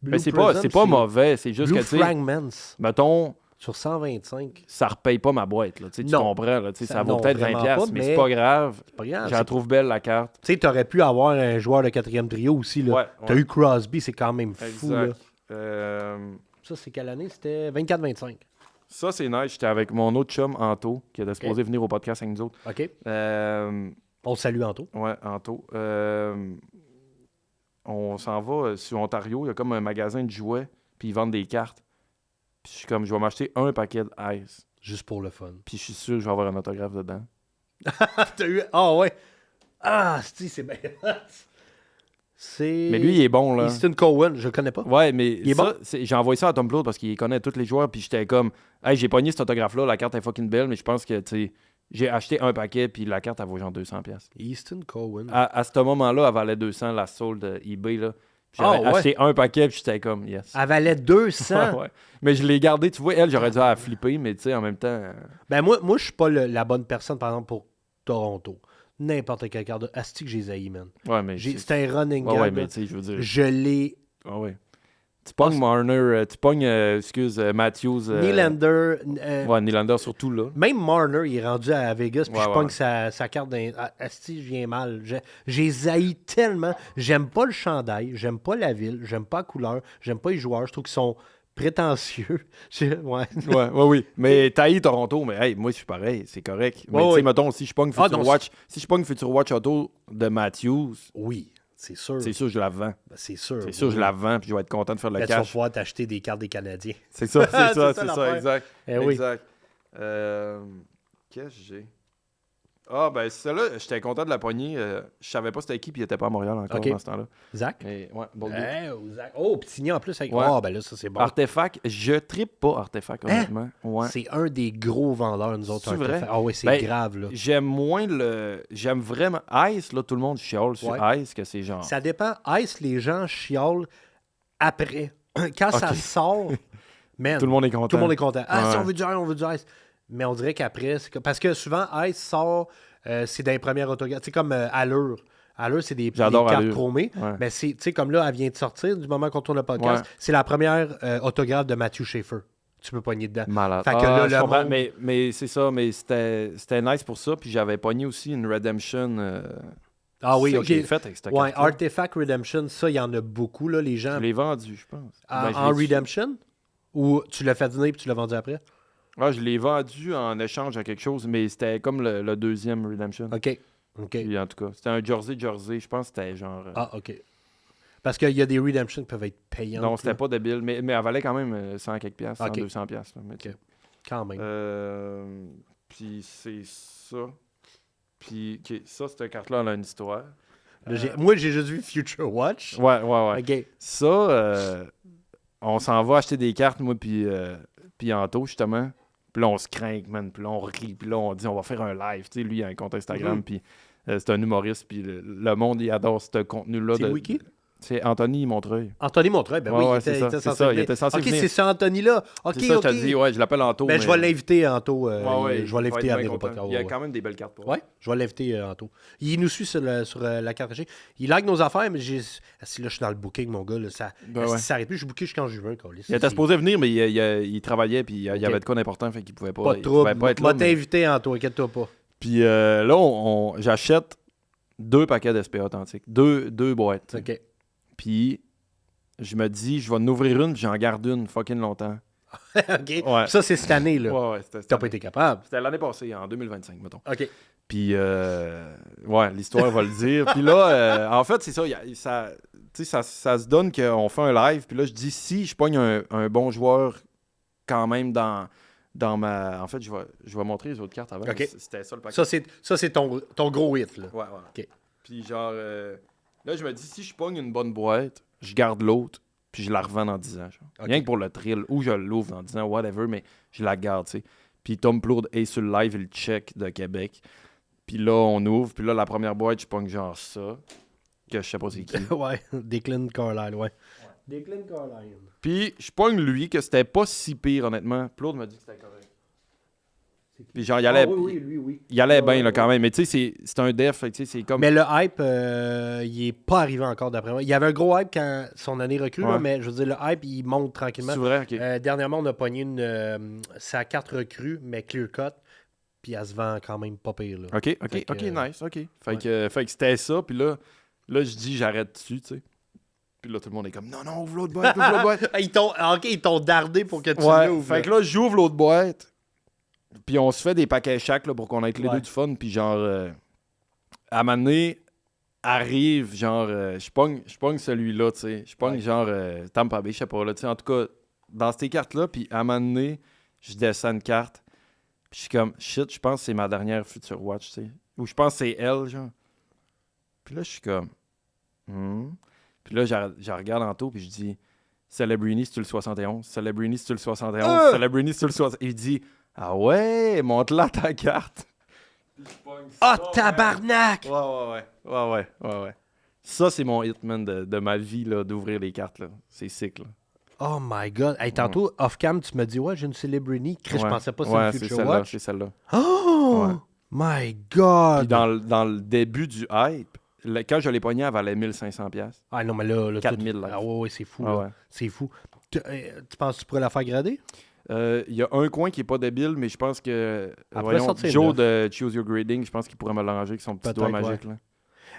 S2: Mais c'est pas mauvais, c'est juste
S1: Blue
S2: que, tu sais,
S1: Fragments.
S2: mettons...
S1: Sur 125.
S2: Ça repaye pas ma boîte, là. Tu comprends, là. Ça vaut peut-être 20$, mais c'est pas grave. J'en trouve belle, la carte.
S1: Tu sais, t'aurais pu avoir un joueur de 4e trio aussi, là. T'as eu Crosby, c'est quand même fou, là. Ça, c'est quelle année? C'était 24-25.
S2: Ça, c'est nice. J'étais avec mon autre chum, Anto, qui était supposé venir au podcast avec nous autres.
S1: OK. On salue Anto.
S2: Ouais, Anto. On s'en va sur Ontario. Il y a comme un magasin de jouets, puis ils vendent des cartes. Puis je suis comme, je vais m'acheter un paquet d'Ice.
S1: Juste pour le fun.
S2: Puis je suis sûr que je vais avoir un autographe dedans.
S1: T'as eu... Ah ouais. Ah, c'est bien...
S2: Mais lui, il est bon, là.
S1: Easton Cowan, je le connais pas.
S2: Ouais, mais
S1: Il est bon?
S2: j'ai envoyé ça à Tom Plourde parce qu'il connaît tous les joueurs, puis j'étais comme, hey, j'ai pogné cet autographe-là, la carte est fucking belle, mais je pense que, tu sais, j'ai acheté un paquet, puis la carte, elle vaut genre 200$.
S1: Easton Cowan.
S2: À ce moment-là, elle valait 200$, la sold eBay, là. J'avais
S1: ouais.
S2: acheté un paquet, puis j'étais comme, yes.
S1: Elle valait 200.
S2: Ouais. Mais je l'ai gardé, tu vois, elle, j'aurais dû la flipper, mais tu sais, en même temps...
S1: Ben moi je suis pas la bonne personne, par exemple, pour Toronto. N'importe quelle carte de Asti que j'ai haï, man.
S2: Ouais, mais...
S1: C'est un running
S2: ouais,
S1: gag.
S2: ouais, mais tu sais, je veux dire...
S1: Je l'ai...
S2: Ah ouais. Tu pognes Marner, tu pognes, Matthews...
S1: Nylander...
S2: ouais, Nylander surtout, là.
S1: Même Marner, il est rendu à Vegas, puis
S2: Ouais,
S1: je
S2: ouais.
S1: pogne sa carte d'un... Asti, je viens mal. J'ai haï tellement. J'aime pas le chandail, j'aime pas la ville, j'aime pas la couleur, j'aime pas les joueurs. Je trouve qu'ils sont prétentieux. Ouais.
S2: Oui. Mais t'as Toronto, mais hey, moi, je suis pareil, c'est correct. Mais tu sais, mettons, si je pogne Future Watch Auto de Matthews...
S1: Oui, c'est sûr.
S2: C'est sûr, je la vends.
S1: Ben, c'est sûr.
S2: C'est sûr, je la vends, puis je vais être content de faire le
S1: Là, tu vas
S2: cash.
S1: pouvoir t'acheter des cartes des Canadiens.
S2: C'est ça,
S1: l'affaire.
S2: exact.
S1: Eh oui.
S2: Exact. Qu'est-ce que j'ai? Ah, ben, celle-là, j'étais content de la pogner. Je savais pas c'était qui, puis il était pas à Montréal encore dans ce temps-là.
S1: Zach?
S2: Mais, ouais, Bolduc.
S1: Zach. Oh, puis signé en plus avec...
S2: Ouais.
S1: Oh, ben là, ça, c'est bon.
S2: Artefact, je trippe pas Artefact, honnêtement. Ouais.
S1: C'est un des gros vendeurs, nous autres.
S2: C'est vrai?
S1: Ah oui, c'est
S2: Ben,
S1: grave, là.
S2: J'aime vraiment... Ice, là, tout le monde chiale sur Ice, que c'est genre...
S1: Ça dépend. Ice, les gens chiolent après. Quand ça sort, man,
S2: tout le monde est content.
S1: Tout le monde est content. Ah,
S2: Ouais.
S1: si on veut du Ice, on veut du Ice. Mais on dirait qu'après, parce que souvent, Ice sort, c'est dans les premières autographes. Tu sais, comme Allure. Allure, c'est des cartes
S2: Allure.
S1: chromées.
S2: Ouais.
S1: Mais c'est, tu sais, comme là, elle vient de sortir du moment qu'on tourne le podcast.
S2: Ouais.
S1: C'est la première autographe de Matthew Schaefer. Tu peux pogner dedans.
S2: Malade.
S1: Fait que là,
S2: je
S1: le
S2: comprends,
S1: monde-
S2: mais c'est ça, mais c'était nice pour ça. Puis j'avais pogné aussi une Redemption.
S1: Ah oui,
S2: ça
S1: ok.
S2: que j'ai fait avec cette
S1: Ouais,
S2: carte-là.
S1: Artifact Redemption, ça, il y en a beaucoup, là, les gens.
S2: Je l'ai vendu, je pense. Ben, je
S1: En
S2: l'ai-
S1: Redemption? Ou tu l'as fait dîner et tu l'as vendu après?
S2: Je l'ai vendu en échange à quelque chose, mais c'était comme le deuxième Redemption.
S1: OK.
S2: Puis, en tout cas, c'était un jersey. Je pense que c'était genre...
S1: Ah, OK. Parce qu'il y a des Redemptions qui peuvent être payants.
S2: non, c'était pas débile, mais elle valait quand même 100 quelques piastres, 100,
S1: Ok.
S2: 200 piastres. Là, mais tu sais.
S1: Quand même.
S2: Puis c'est ça. Puis ça, cette carte-là, elle a une histoire.
S1: Là, moi, j'ai juste vu Future Watch.
S2: Ouais.
S1: OK.
S2: Ça, on s'en va acheter des cartes, moi, puis Anto, justement. Puis là, on se craint, man. Puis là, on rit. Puis là, on dit, on va faire un live. Tu sais, lui, il a un compte Instagram. Puis c'est un humoriste. Puis le monde, il adore ce contenu-là.
S1: C'est Wiki?
S2: C'est Anthony Montreuil.
S1: Anthony Montreuil, ben oui,
S2: Ouais,
S1: il
S2: c'est
S1: était
S2: ça,
S1: censé venir.
S2: il était censé
S1: OK,
S2: venir.
S1: c'est ça, Anthony-là. OK,
S2: C'est ça,
S1: OK.
S2: je te dis, ouais, je l'appelle Anto.
S1: Ben,
S2: mais...
S1: je vais l'inviter, Anto.
S2: Ouais,
S1: je vais l'inviter
S2: il
S1: à
S2: va être
S1: venir au
S2: bien
S1: podcast.
S2: content. Il y a quand même des belles cartes pour
S1: Ouais, je vais l'inviter, Anto. Il nous suit sur la carte cachée. Il like nos affaires, mais si là, je suis dans le booking, mon gars, là, ça s'arrête plus. Je suis booké jusqu'en juin.
S2: Il était supposé venir, mais il travaillait, puis il y avait de quoi d'important, fait qu'il pouvait pas.
S1: Pas de
S2: il
S1: trouble.
S2: pouvait pas être
S1: Moi,
S2: là, mais-
S1: t'inviter, Anto, inquiète-toi pas.
S2: Puis là, j'achète 2 paquets d'SPA authentiques. Deux boîtes.
S1: OK.
S2: Puis je me dis, je vais en ouvrir une, puis j'en garde une fucking longtemps.
S1: OK.
S2: Ouais.
S1: Ça, c'est cette année, là.
S2: Ouais, c'était
S1: T'as pas été capable.
S2: C'était l'année passée, en 2025, mettons.
S1: OK.
S2: Puis, l'histoire va le dire. Puis là, en fait, c'est ça. Ça se donne qu'on fait un live. Puis là, je dis, si je pogne un bon joueur quand même dans ma... En fait, je vais montrer les autres cartes avant.
S1: OK.
S2: C'était ça le paquet.
S1: Ça, c'est ton gros hit, là.
S2: Ouais.
S1: OK.
S2: Puis genre, là, je me dis, si je pogne une bonne boîte, je garde l'autre, puis je la revends dans 10 ans. Genre.
S1: OK.
S2: Rien que pour le thrill, ou je l'ouvre dans 10 ans, whatever, mais je la garde, tu sais. Puis Tom Plourde est sur le live, il check de Québec. Puis là, on ouvre, puis là, la première boîte, je pogne genre ça, que je sais pas c'est qui.
S1: Ouais, Declan Carlisle, ouais. Declan Carlisle.
S2: Puis je pogne lui, que c'était pas si pire, honnêtement. Plourde m'a dit que c'était correct. Puis genre, il allait,
S1: oui.
S2: il allait bien,
S1: Ouais,
S2: là, quand même. Mais tu sais, c'est un def, fait que, tu sais, c'est comme...
S1: Mais le hype, il est pas arrivé encore, d'après moi. Il y avait un gros hype quand son année recrue, là,
S2: Ouais.
S1: mais je veux dire, le hype, il monte tranquillement.
S2: C'est vrai, OK.
S1: Dernièrement, on a pogné sa carte recrue, mais clear cut, puis elle se vend quand même pas pire. Là.
S2: OK,
S1: Fait que,
S2: nice, OK. Fait que c'était ça, puis là, je dis j'arrête dessus, tu sais. Puis là, tout le monde est comme, non, ouvre l'autre boîte, ouvre l'autre boîte.
S1: ils t'ont dardé pour que tu
S2: Ouais,
S1: l'ouvres.
S2: fait que là, j'ouvre l'autre boîte, puis on se fait des paquets chaque, là, pour qu'on ait les
S1: Ouais.
S2: deux du fun, puis genre, à un moment donné, arrive, genre, je pogne celui-là, tu sais. Je pogne,
S1: Ouais.
S2: genre, Tampa Bay, je sais pas, là, tu sais. En tout cas, dans ces cartes-là, puis à un moment donné, je descends une carte, puis je suis comme, shit, je pense que c'est ma dernière Future Watch, tu sais. Ou je pense que c'est elle, genre. Puis là, je suis comme, Puis là, je regarde en tout, puis je dis Celebrini, c'est-tu le 71? Celebrini, c'est-tu le 71? Celebrini, c'est-tu le 71? Il dit ah ouais, montre-la ta carte.
S1: Ah, tabarnak!
S2: Ouais. Ça, c'est mon hit, man, de ma vie, là, d'ouvrir les cartes, là. C'est sick, là.
S1: Oh my God. Hey, tantôt, off-cam, tu m'as dit, ouais, j'ai une Celebrini. Chris, je pensais pas que
S2: ouais,
S1: c'était le
S2: c'est
S1: Future
S2: celle-là,
S1: Watch.
S2: c'est celle-là.
S1: Oh
S2: Ouais.
S1: my God!
S2: Puis dans le début du hype, quand je l'ai pogné, elle valait 1500$.
S1: Ah non, mais là
S2: 4000
S1: tout...
S2: là.
S1: Ah ouais, c'est fou.
S2: Ah
S1: là.
S2: ouais.
S1: C'est fou. Tu penses que tu pourrais la faire grader?
S2: Il y a un coin qui est pas débile, mais je pense que
S1: sortir
S2: Joe de Choose Your Grading, je pense qu'il pourrait me l'arranger avec son petit doigt
S1: Peut-être,
S2: magique. Là.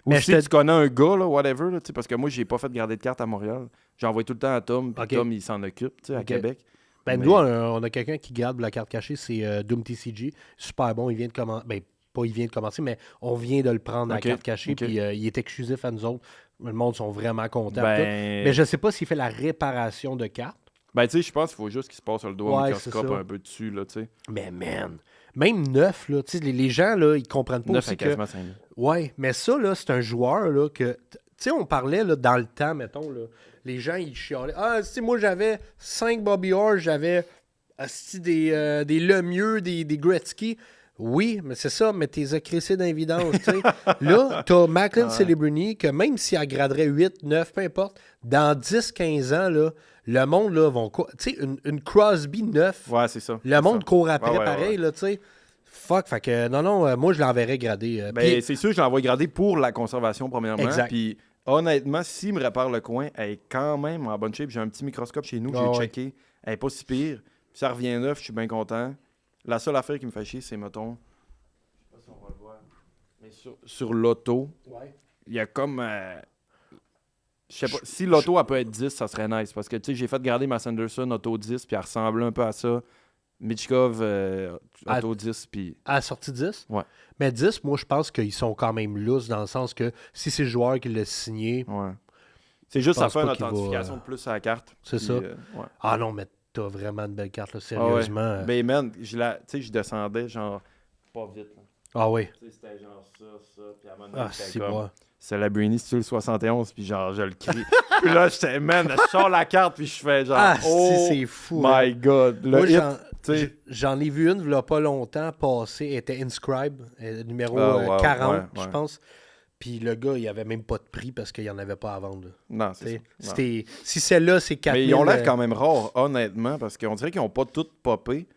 S1: Mais
S2: Ou si tu connais un gars, là, whatever, là, parce que moi, j'ai pas fait de garder de cartes à Montréal. J'ai envoyé tout le temps à Tom, puis
S1: Ok.
S2: Tom, il s'en occupe à Québec.
S1: Ben,
S2: Mais-
S1: nous, on a quelqu'un qui garde la carte cachée, c'est Doom TCG. Super bon, il vient de commencer. Ben, pas il vient de commencer, mais on vient de le prendre la
S2: Ok,
S1: carte cachée,
S2: ok.
S1: puis il est exclusif à nous autres. Le monde sont vraiment contents. tout.
S2: Ben,
S1: Mais je sais pas s'il fait la réparation de cartes.
S2: tu sais, je pense qu'il faut juste qu'il se passe sur le doigt
S1: Ouais,
S2: au microscope
S1: c'est ça.
S2: un peu dessus, là, tu sais.
S1: Mais man, même neuf, là, tu sais, les gens, là, ils comprennent pas
S2: 9
S1: aussi
S2: à
S1: que...
S2: quasiment 5000.
S1: Ouais, mais ça, là, c'est un joueur, là, que... Tu sais, on parlait, là, dans le temps, mettons, là, les gens, ils chialaient. Ah, tu sais, moi, j'avais 5 Bobby Orr, j'avais des Lemieux, des Gretzky. Oui, mais c'est ça, mais t'es crissé d'invidence, tu sais. Là, t'as Macklin Celebrini, que même s'il aggraderait 8, 9, peu importe, dans 10, 15 ans, là, le monde, là, vont... Tu sais, une Crosby 9,
S2: Ouais, c'est ça.
S1: le monde court après,
S2: Ouais,
S1: pareil, là, tu sais. Fuck, fait que non, moi, je l'enverrais grader.
S2: Ben, c'est sûr que je l'envoie grader pour la conservation, premièrement.
S1: Exact.
S2: Puis, honnêtement, s'il me répare le coin, elle est quand même en bonne shape. J'ai un petit microscope chez nous,
S1: Ah,
S2: j'ai
S1: ouais.
S2: checké. Elle n'est pas si pire. Puis, ça revient neuf, je suis bien content. La seule affaire qui me fait chier, c'est, mettons, je sais pas si on va le voir, mais sur l'auto,
S1: Ouais.
S2: il y a comme... je sais pas, si l'auto, elle peut être 10, ça serait nice. Parce que, tu sais, j'ai fait garder ma Sanderson auto 10, puis elle ressemblait un peu à ça. Michkov, auto 10, puis...
S1: À la sortie 10?
S2: Ouais.
S1: Mais 10, moi, je pense qu'ils sont quand même lousses dans le sens que si c'est le joueur qui l'a signé,
S2: Ouais. C'est juste, ça
S1: pense
S2: fait une
S1: pas qu'il va,
S2: authentification de plus à la carte.
S1: c'est
S2: puis,
S1: ça.
S2: ouais.
S1: ah non, mais t'as vraiment de belles cartes, là,
S2: Ah ouais.
S1: sérieusement.
S2: Ben, man, je descendais, genre, pas vite. Là.
S1: Ah oui.
S2: Tu sais, c'était genre ça, puis à un moment
S1: Ah,
S2: donné,
S1: c'est
S2: c'était comme...
S1: moi.
S2: C'est la Brainy, c'est le 71, puis genre, je le crie. Puis là, j'étais, man, je sors la carte, puis je fais genre,
S1: Ah,
S2: oh
S1: c'est fou.
S2: my
S1: hein.
S2: God. Le
S1: Moi,
S2: hit, tu sais.
S1: j'en ai vu une, il n'y a pas longtemps, passée, elle était Inscribe, numéro
S2: Ah, wow,
S1: 40,
S2: ouais.
S1: je pense. Puis le gars, il avait même pas de prix parce qu'il n'y en avait pas à vendre. là.
S2: Non, c'est
S1: T'sais,
S2: ça. Non.
S1: c'était- Si celle-là, c'est 4
S2: Mais ils ont l'air quand même rares, honnêtement, parce qu'on dirait qu'ils n'ont pas toutes popé.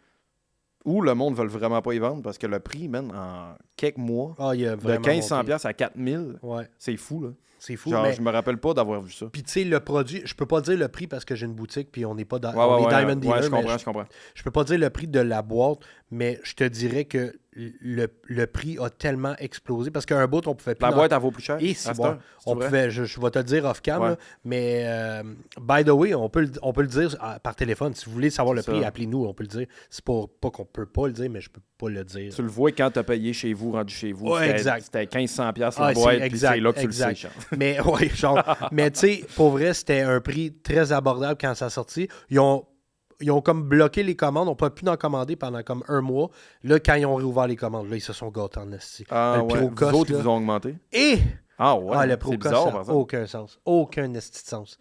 S2: Ou le monde ne veut vraiment pas y vendre, parce que le prix, man, en quelques mois,
S1: Ah, il y a
S2: de
S1: vraiment
S2: 1500$
S1: monté.
S2: à 4000$,
S1: Ouais,
S2: c'est fou, là.
S1: c'est fou.
S2: Genre,
S1: mais...
S2: je me rappelle pas d'avoir vu ça.
S1: Puis tu sais, le produit, je peux pas dire le prix parce que j'ai une boutique puis on n'est pas dans
S2: Ouais,
S1: on est Diamond
S2: ouais,
S1: Dealer,
S2: je
S1: mais
S2: comprends, je comprends.
S1: je peux pas dire le prix de la boîte, mais je te dirais que le prix a tellement explosé parce qu'un bout, on pouvait plus
S2: La
S1: en-
S2: boîte, elle vaut plus cher.
S1: Et
S2: à
S1: si
S2: cette
S1: bon,
S2: heure, c'est
S1: on
S2: vrai?
S1: pouvait, je vais te le dire off-cam,
S2: Ouais.
S1: là, mais by the way, on peut le dire par téléphone. Si vous voulez savoir le
S2: C'est
S1: prix,
S2: ça.
S1: appelez-nous, on peut le dire. C'est pas qu'on peut pas le dire, mais je peux pas le dire.
S2: Tu le vois quand tu as payé chez vous, rendu chez vous.
S1: Ouais,
S2: C'était-
S1: exact.
S2: C'était 1500$
S1: Ah,
S2: la
S1: c'est
S2: boîte, puis
S1: exact,
S2: c'est là que tu
S1: exact.
S2: le sais. genre.
S1: Mais ouais, genre, mais tu sais, pour vrai, c'était un prix très abordable quand ça a sorti. Ils ont comme bloqué les commandes, on ne peut plus en commander pendant comme un mois. Là, quand ils ont réouvert les commandes, là, ils se sont gâtés en esti.
S2: Ah,
S1: le
S2: ouais. Vous
S1: Procos,
S2: autres, ils
S1: là.
S2: vous ont augmenté?
S1: Et
S2: Ah ouais,
S1: le
S2: c'est
S1: Procos,
S2: bizarre,
S1: ça
S2: par
S1: n'a
S2: exemple.
S1: aucun sens. Aucun esti de sens.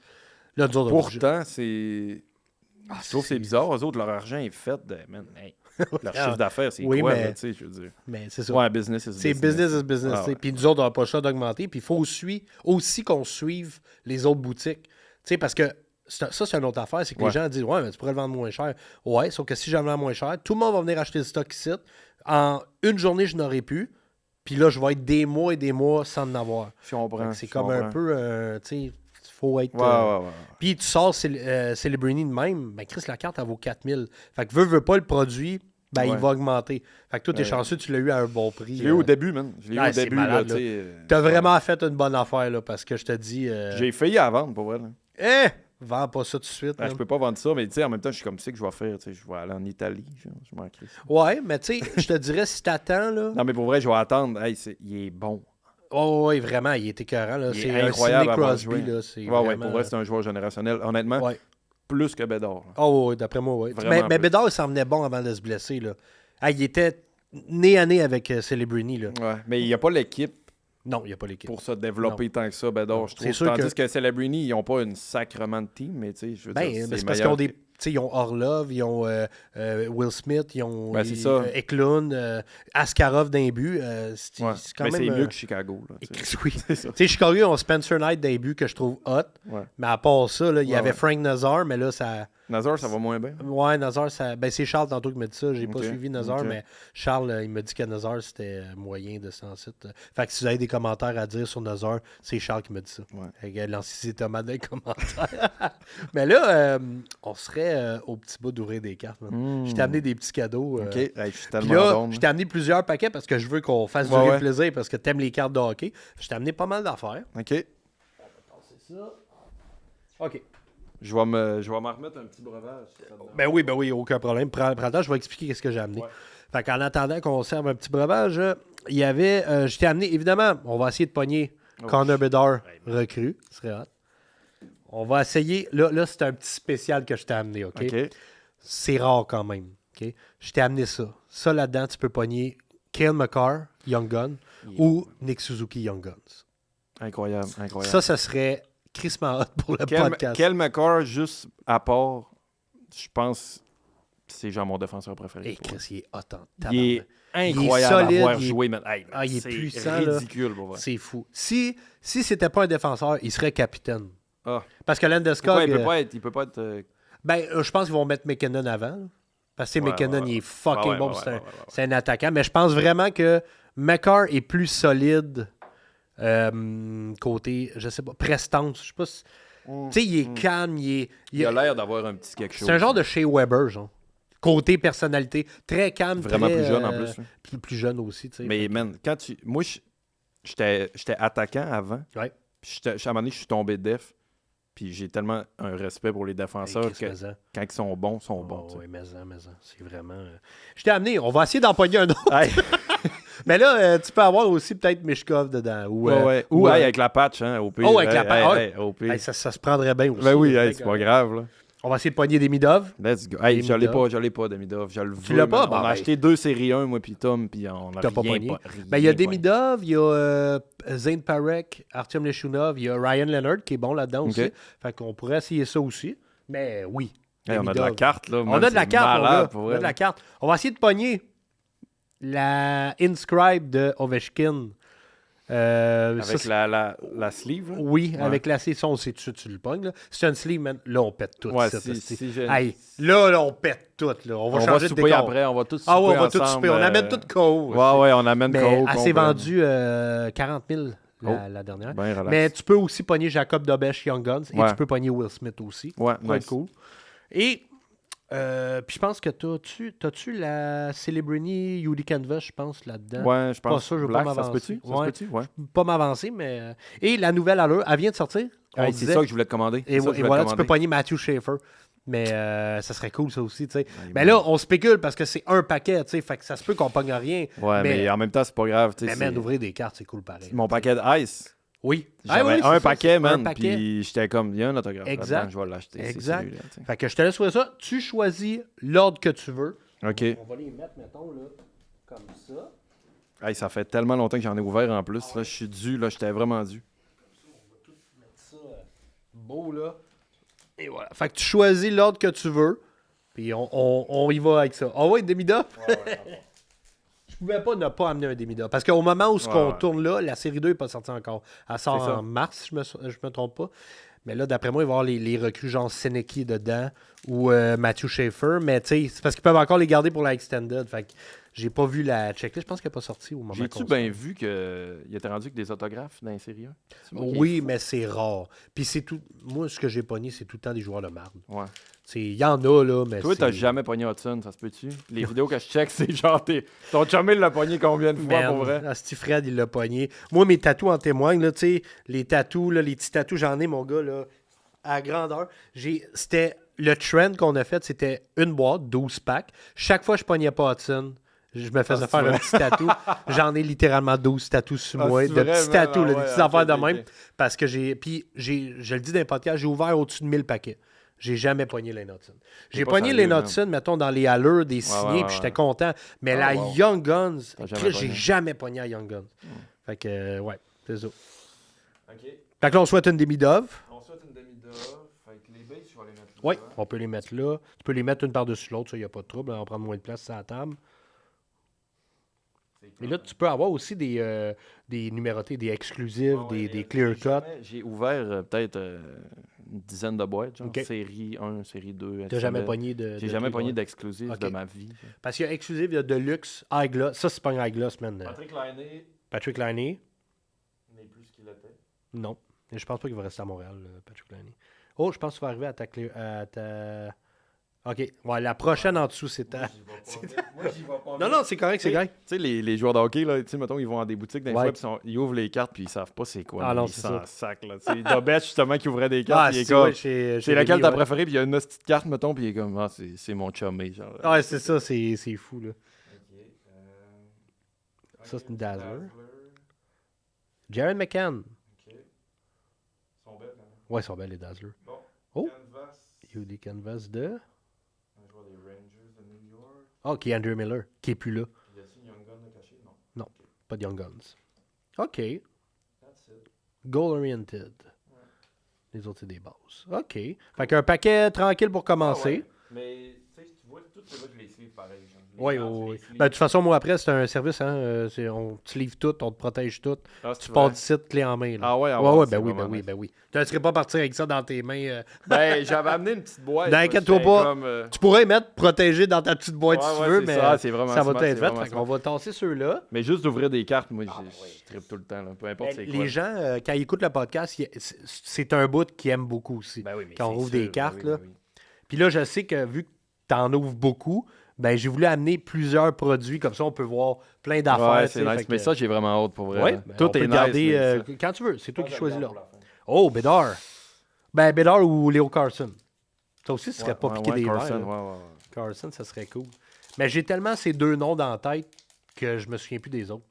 S1: Là, nous autres, on dit-
S2: Pourtant, c'est... Je trouve que c'est bizarre. Eux autres, leur argent est fait de... Man, hey, leur chiffre d'affaires, c'est
S1: Oui,
S2: quoi,
S1: mais-
S2: là, tu sais, je veux dire.
S1: Mais c'est ça.
S2: Ouais, business is
S1: C'est
S2: business.
S1: business is business.
S2: Ah
S1: tu sais.
S2: ouais.
S1: Puis nous autres, on n'a pas le choix d'augmenter. Puis il faut aussi qu'on suive les autres boutiques. Tu sais, parce que ça, c'est une autre affaire. C'est que les
S2: Ouais.
S1: gens disent ouais, mais tu pourrais le vendre moins cher. Ouais, sauf que si je le vends moins cher, tout le monde va venir acheter le stock ici. En une journée, je n'aurai plus. Puis là, je vais être des mois et des mois sans en avoir.
S2: Je comprends.
S1: C'est
S2: je
S1: comme un
S2: comprends.
S1: peu, tu sais, il faut être...
S2: Ouais.
S1: Puis tu sors Celebrini de même, ben Chris, la carte, elle vaut 4000. Fait que veut pas le produit, ben il
S2: Ouais.
S1: va augmenter. Fait que toi, t'es
S2: Ouais.
S1: chanceux, tu l'as eu à un bon prix.
S2: Je l'ai eu au début, man. Je l'ai eu
S1: Ouais,
S2: au
S1: c'est
S2: début,
S1: malade,
S2: là,
S1: là.
S2: tu sais.
S1: T'as vraiment fait une bonne affaire, là, parce que je te dis...
S2: J'ai failli la vendre, pour vrai, là.
S1: Vends pas ça tout de suite.
S2: Ben,
S1: là.
S2: je peux pas vendre ça, mais tu sais, en même temps, je suis comme ça que je vais faire. Tu sais, je vais aller en Italie. Je m'en crisse.
S1: Ouais, mais tu sais, je te dirais, si t'attends, là...
S2: Non, mais pour vrai, je vais attendre. Hey, il est bon.
S1: Oh, ouais, vraiment, il est écœurant, là.
S2: Il
S1: C'est
S2: est
S1: un
S2: incroyable
S1: Sidney
S2: à avoir
S1: Crosby,
S2: joué.
S1: là. C'est
S2: Ouais,
S1: vraiment...
S2: pour vrai, c'est un joueur générationnel. Honnêtement,
S1: Ouais.
S2: plus que Bédard. là.
S1: Oh, ouais, d'après moi, oui.
S2: Vraiment
S1: Mais
S2: plus.
S1: Bédard, il s'en venait bon avant de se blesser, là. Ah, il était nez à nez avec Celebrini, là.
S2: Ouais, mais il n'y a pas l'équipe
S1: Non, il n'y a pas l'équipe.
S2: Pour se développer tant que ça, Bédard, je trouve.
S1: C'est sûr
S2: Tandis que Celebrini, ils n'ont pas une sacrement de team, mais tu sais, je veux dire,
S1: c'est parce qu'ils ont des... ils ont Orlov, ils ont Will Smith, ils ont Eklund, Askarov d'un but. C'est quand même...
S2: c'est mieux que Chicago. Là,
S1: oui. Chicago, ils ont Spencer Knight d'un but que je trouve hot.
S2: Ouais.
S1: Mais à part ça, là, il y avait Frank Nazar, mais là, ça...
S2: Nazar, ça va moins bien.
S1: Ouais, Nazar, ça... c'est Charles tantôt qui m'a dit ça. J'ai pas suivi Nazar, mais Charles, il m'a dit que Nazar, c'était moyen de s'en site. Fait que si vous avez des commentaires à dire sur Nazar, c'est Charles qui m'a dit ça. Ouais. Lancez ses tomates dans les commentaires. Mais là, on serait au petit bout d'ouvrir des cartes. Je t'ai amené des petits cadeaux.
S2: OK, je suis tellement
S1: là, je t'ai amené plusieurs paquets parce que je veux qu'on fasse durer le plaisir parce que t'aimes les cartes de hockey. Je t'ai amené pas mal d'affaires.
S2: OK.
S1: C'est ça. OK.
S2: Je vais m'en remettre un petit breuvage.
S1: Ben oui, aucun problème. Prends le temps, je vais expliquer ce que j'ai amené. Ouais. Fait qu'en attendant qu'on serve un petit breuvage, il y avait... je t'ai amené, évidemment, on va essayer de pogner Connor Bedard recrue. Ce serait hot. On va essayer... Là, c'est un petit spécial que je t'ai amené, OK? C'est rare quand même, OK? Je t'ai amené ça. Ça, là-dedans, tu peux pogner Cale Makar, Young Gun, ou Nick Suzuki, Young Guns.
S2: Incroyable.
S1: Ça serait... crissement hot pour le podcast.
S2: Cale Makar, juste à part, je pense c'est genre mon défenseur préféré.
S1: Et Chris, il est hot en tabarnak.
S2: Il est incroyable
S1: solide,
S2: à voir jouer.
S1: Il est puissant.
S2: Ridicule.
S1: C'est fou. Si c'était pas un défenseur, il serait capitaine.
S2: Ah.
S1: Parce que Landeskog...
S2: Il peut pas être...
S1: je pense qu'ils vont mettre McKinnon avant. Là. Parce que McKinnon, il est fucking bon. C'est un attaquant. Mais je pense vraiment que Makar est plus solide... côté, je sais pas, prestance, je sais pas si... Tu sais, il est calme, il
S2: a l'air d'avoir un petit quelque chose.
S1: C'est un genre de Shea Weber, genre. Côté personnalité, très calme,
S2: vraiment
S1: très,
S2: plus jeune en plus.
S1: Plus jeune aussi, tu sais.
S2: Mais man, quand tu... Moi, j'étais attaquant avant.
S1: Ouais.
S2: Puis à un moment donné, je suis tombé def. Puis j'ai tellement un respect pour les défenseurs que quand ils sont bons, ils sont bons.
S1: Oui, mais c'est vraiment... Je t'ai amené, on va essayer d'empoigner un autre. Mais là, tu peux avoir aussi peut-être Mishkov dedans. Ou
S2: avec la patch, hein, OP.
S1: Avec la patch. Ça se prendrait bien aussi.
S2: Ben oui, c'est pas grave, là.
S1: On va essayer de pogner des Midov.
S2: Let's go. Hey, je l'ai pas, Demidov. Je le veux.
S1: Tu l'as pas?
S2: On a acheté 2 séries 1, moi puis Tom, puis on a rien
S1: il y a Demidov, il y a Zane Parek, Artyom Leshunov, il y a Ryan Leonard qui est bon là-dedans aussi. Fait qu'on pourrait essayer ça aussi. Mais oui.
S2: On a de la carte, là.
S1: On a de la carte, on a de la carte. On va essayer de pogner la Inscribe de Ovechkin.
S2: Avec la sleeve? Là?
S1: Oui, avec la sleeve. On sait tout tu le pognes. C'est une sleeve, man. Là, on pète tout.
S2: Ouais,
S1: là, on pète tout. Là. On va changer de décor.
S2: Après, on va tous souper
S1: on va
S2: tout
S1: souper. On amène tout Cole.
S2: Ouais, on amène Cole.
S1: Elle s'est vendue 40 000 la dernière.
S2: Ben,
S1: mais tu peux aussi pogner Jacob Dobesch Young Guns et tu peux pogner Will Smith aussi.
S2: Ouais,
S1: ça va être cool. Et... puis je pense que t'as-tu la Celebrini Yuli Canvas, je pense, là-dedans.
S2: Ouais, je pense.
S1: Pas ça, je veux pas m'avancer.
S2: Ça se peut-tu? Ouais.
S1: Je peux pas m'avancer, mais... Et la nouvelle allure, elle vient de sortir.
S2: C'est ça que je voulais te commander.
S1: Et voilà, tu peux pogner Matthew Schaefer. Mais ça serait cool, ça aussi, tu sais. Mais là, on spécule parce que c'est un paquet, tu sais. Fait que ça se peut qu'on pogne rien.
S2: Ouais, mais en même temps, c'est pas grave, tu sais.
S1: Mais d'ouvrir des cartes, c'est cool pareil.
S2: Mon paquet de Ice.
S1: Oui.
S2: J'avais un paquet, man. Puis j'étais comme, il y a un autographe.
S1: Exact.
S2: Je vais l'acheter.
S1: Exact. Fait que je te laisse faire ça. Tu choisis l'ordre que tu veux.
S2: OK.
S1: On va les mettre, mettons, là, comme ça.
S2: Hey, ça fait tellement longtemps que j'en ai ouvert en plus. Là, je suis dû, là, j'étais vraiment dû.
S1: On va tout mettre ça beau, là. Et voilà. Fait que tu choisis l'ordre que tu veux. Puis on y va avec ça. Ah ouais, Demida? Je pouvais pas ne pas amener un Demida. Parce qu'au moment où on tourne là, la série 2 n'est pas sortie encore. Elle sort en mars, si je me trompe pas. Mais là, d'après moi, il va y avoir les recrues genre Seneki dedans ou Matthew Schaefer. Mais tu sais, c'est parce qu'ils peuvent encore les garder pour la Extended. Fait que j'ai pas vu la checklist. Je pense qu'elle n'est pas sortie au moment où
S2: j'ai-tu bien vu qu'il était rendu avec des autographes dans la série 1?
S1: Oui, mais c'est rare. Puis c'est tout. Moi, ce que j'ai pogné, c'est tout le temps des joueurs de marde.
S2: Ouais.
S1: Il y en a, là, mais
S2: toi, t'as jamais pogné Hudson, ça se peut-tu? Les vidéos que je check, c'est genre, ton chumé l'a pogné combien de fois, pour vrai?
S1: Steve Fred, il l'a pogné. Moi, mes tatous en témoignent, là, tu sais, les tatous, là, les petits tatous, j'en ai, mon gars, là, à grandeur. C'était le trend qu'on a fait, c'était une boîte, 12 packs. Chaque fois que je pognais pas Hudson, je me faisais faire un petit tatou. J'en ai littéralement 12 tatous sur moi. De petits tatous, des petites affaires de même. Parce que je le dis dans les podcasts, j'ai ouvert au-dessus de 1000 paquets. J'ai jamais pogné Lane Hudson. J'ai pogné Lane Hudson, mettons, dans les allures des signés, puis j'étais content. Mais Young Guns, j'ai jamais pogné à Young Guns. Fait que, ouais. C'est ça.
S2: OK.
S1: Fait que là, on souhaite une demi-dove.
S2: On souhaite une demi-dove. Fait que les baies, je vais les mettre là.
S1: Oui, on peut les mettre là. Tu peux les mettre une par-dessus l'autre, ça, il n'y a pas de trouble. On va prendre moins de place sur la table. Et là, tu peux avoir aussi des numérotés, des exclusives, des clear cut.
S2: J'ai ouvert peut-être une dizaine de boîtes, genre
S1: OK.
S2: série 1, série 2.
S1: Tu n'as jamais pogné de.
S2: J'ai jamais pogné d'exclusif
S1: OK.
S2: de ma vie.
S1: Parce qu'il y a exclusif, il y a Deluxe, High Gloss. Ça, c'est pas un High Gloss, man.
S2: Patrick Laine
S1: Patrick Laine.
S2: n'est plus ce qu'il était.
S1: Non. Je pense pas qu'il va rester à Montréal, Patrick Laine. Oh, je pense que tu vas arriver à ta. OK. Ouais, la prochaine en dessous, c'est ta.
S2: Moi, j'y vais pas.
S1: Non, c'est correct, c'est correct.
S2: Tu sais, les joueurs de hockey, là, tu sais, mettons, ils vont dans des boutiques d'un
S1: Ouais.
S2: fois, puis ils ouvrent les cartes, puis ils savent pas c'est quoi.
S1: Ah non,
S2: ils
S1: c'est
S2: s'en
S1: ça.
S2: sac, là. Tu sais, Dobet, justement, qui ouvrait des cartes, puis il est comme.
S1: ouais,
S2: C'est laquelle t'as préférée, puis il y a une petite carte, mettons, puis il est comme, ah, c'est mon chumé, genre.
S1: Ouais, c'est ça, c'est fou, là.
S2: Ok.
S1: Ça, c'est une Dazzler. Jared McCann.
S2: Ok. Ils sont belles, quand même.
S1: Ouais, ils sont belles, les Dazzler.
S2: Bon.
S1: Oh.
S2: Canvas.
S1: Il y a des canvas de.
S2: Un joueur des Rangers de New York.
S1: Oh, qui est Andrew Miller, qui est plus là.
S2: Y a-t-il une Young Gun de caché? Non.
S1: Non. Pas de Young Guns. OK.
S2: That's it.
S1: Goal-oriented. Les autres, c'est des bases. OK. Fait qu'un paquet tranquille pour commencer.
S2: Ah ouais. Mais, tu sais, tu vois, tout ça, je les sleeve pareil. genre. Les
S1: Oui,
S2: cartes,
S1: oui,
S2: je
S1: oui.
S2: les sleeve.
S1: Ben, de toute façon, moi, après, c'est un service. Hein? On te livre tout, on te protège tout.
S2: Ah,
S1: Tu
S2: c'est
S1: pars
S2: vrai?
S1: du site clé en main. Là.
S2: Ah ouais,
S1: ouais,
S2: c'est
S1: ben oui,
S2: vraiment
S1: ben oui,
S2: nice.
S1: ben oui. Tu ne serais pas partir avec ça dans tes mains.
S2: Ben, j'avais amené une petite boîte.
S1: N'inquiète-toi
S2: j'étais
S1: pas.
S2: comme,
S1: Tu pourrais mettre protégé dans ta petite boîte
S2: Ouais,
S1: si tu
S2: ouais,
S1: veux,
S2: c'est
S1: mais
S2: ça, c'est vraiment
S1: ça va
S2: smart,
S1: être
S2: c'est
S1: fait.
S2: vraiment
S1: Fait qu'on va tasser ceux-là.
S2: Mais juste d'ouvrir des cartes, moi,
S1: Ah,
S2: je trippe tout le temps, là, peu importe c'est quoi.
S1: Les gens, quand ils écoutent le podcast, c'est un bout qu'ils aiment beaucoup aussi.
S2: Ben oui, mais
S1: quand on
S2: c'est
S1: ouvre
S2: sûr,
S1: des
S2: ben
S1: cartes,
S2: oui,
S1: là.
S2: ben oui.
S1: Puis là, je sais que vu que tu en ouvres beaucoup, ben j'ai voulu amener plusieurs produits, comme ça on peut voir plein d'affaires.
S2: Ouais,
S1: tu
S2: c'est
S1: sais,
S2: nice.
S1: fait
S2: Mais
S1: que-
S2: ça, j'ai vraiment hâte pour vrai.
S1: Ouais,
S2: là.
S1: ben,
S2: Tout
S1: on peut
S2: est
S1: le
S2: nice.
S1: garder
S2: mais ça-
S1: quand tu veux. C'est toi
S2: Moi,
S1: qui
S2: je
S1: choisis
S2: le
S1: là.
S2: garde pour la fin.
S1: Oh, Bédard. Ben, Bédard ou Léo Carson. Ça aussi, ce serait
S2: Ouais,
S1: pas
S2: ouais,
S1: piqué
S2: ouais,
S1: des
S2: Carson,
S1: verres. Là.
S2: ouais, ouais.
S1: Carson, ça serait cool. Mais j'ai tellement ces deux noms dans la tête que je me souviens plus des autres.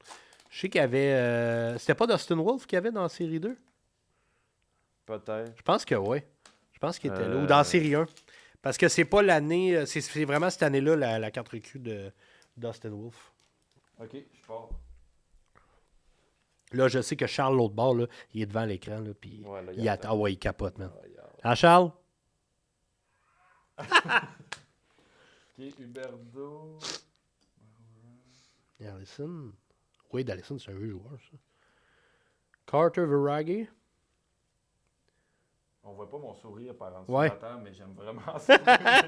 S1: Je sais qu'il y avait... C'était pas Dustin Wolf qu'il y avait dans la série 2?
S2: Peut-être.
S1: Je pense que oui. Je pense qu'il était là. Ou dans la série 1. Parce que c'est pas l'année... C'est vraiment cette année-là, la carte recrue de Dustin Wolf.
S2: Ok, je pars.
S1: Là, je sais que Charles, l'autre bord, là, il est devant l'écran, là, puis
S2: Ouais, là,
S1: il attend. Ah ouais, il capote, man.
S2: Ouais,
S1: Ah, Charles?
S2: Ok, Huberdo.
S1: Allison. Wade Allison, c'est un vieux joueur, ça. Carter Verhaeghe.
S2: On voit pas mon sourire par en dessous
S1: Ouais.
S2: de la table, mais j'aime vraiment ça.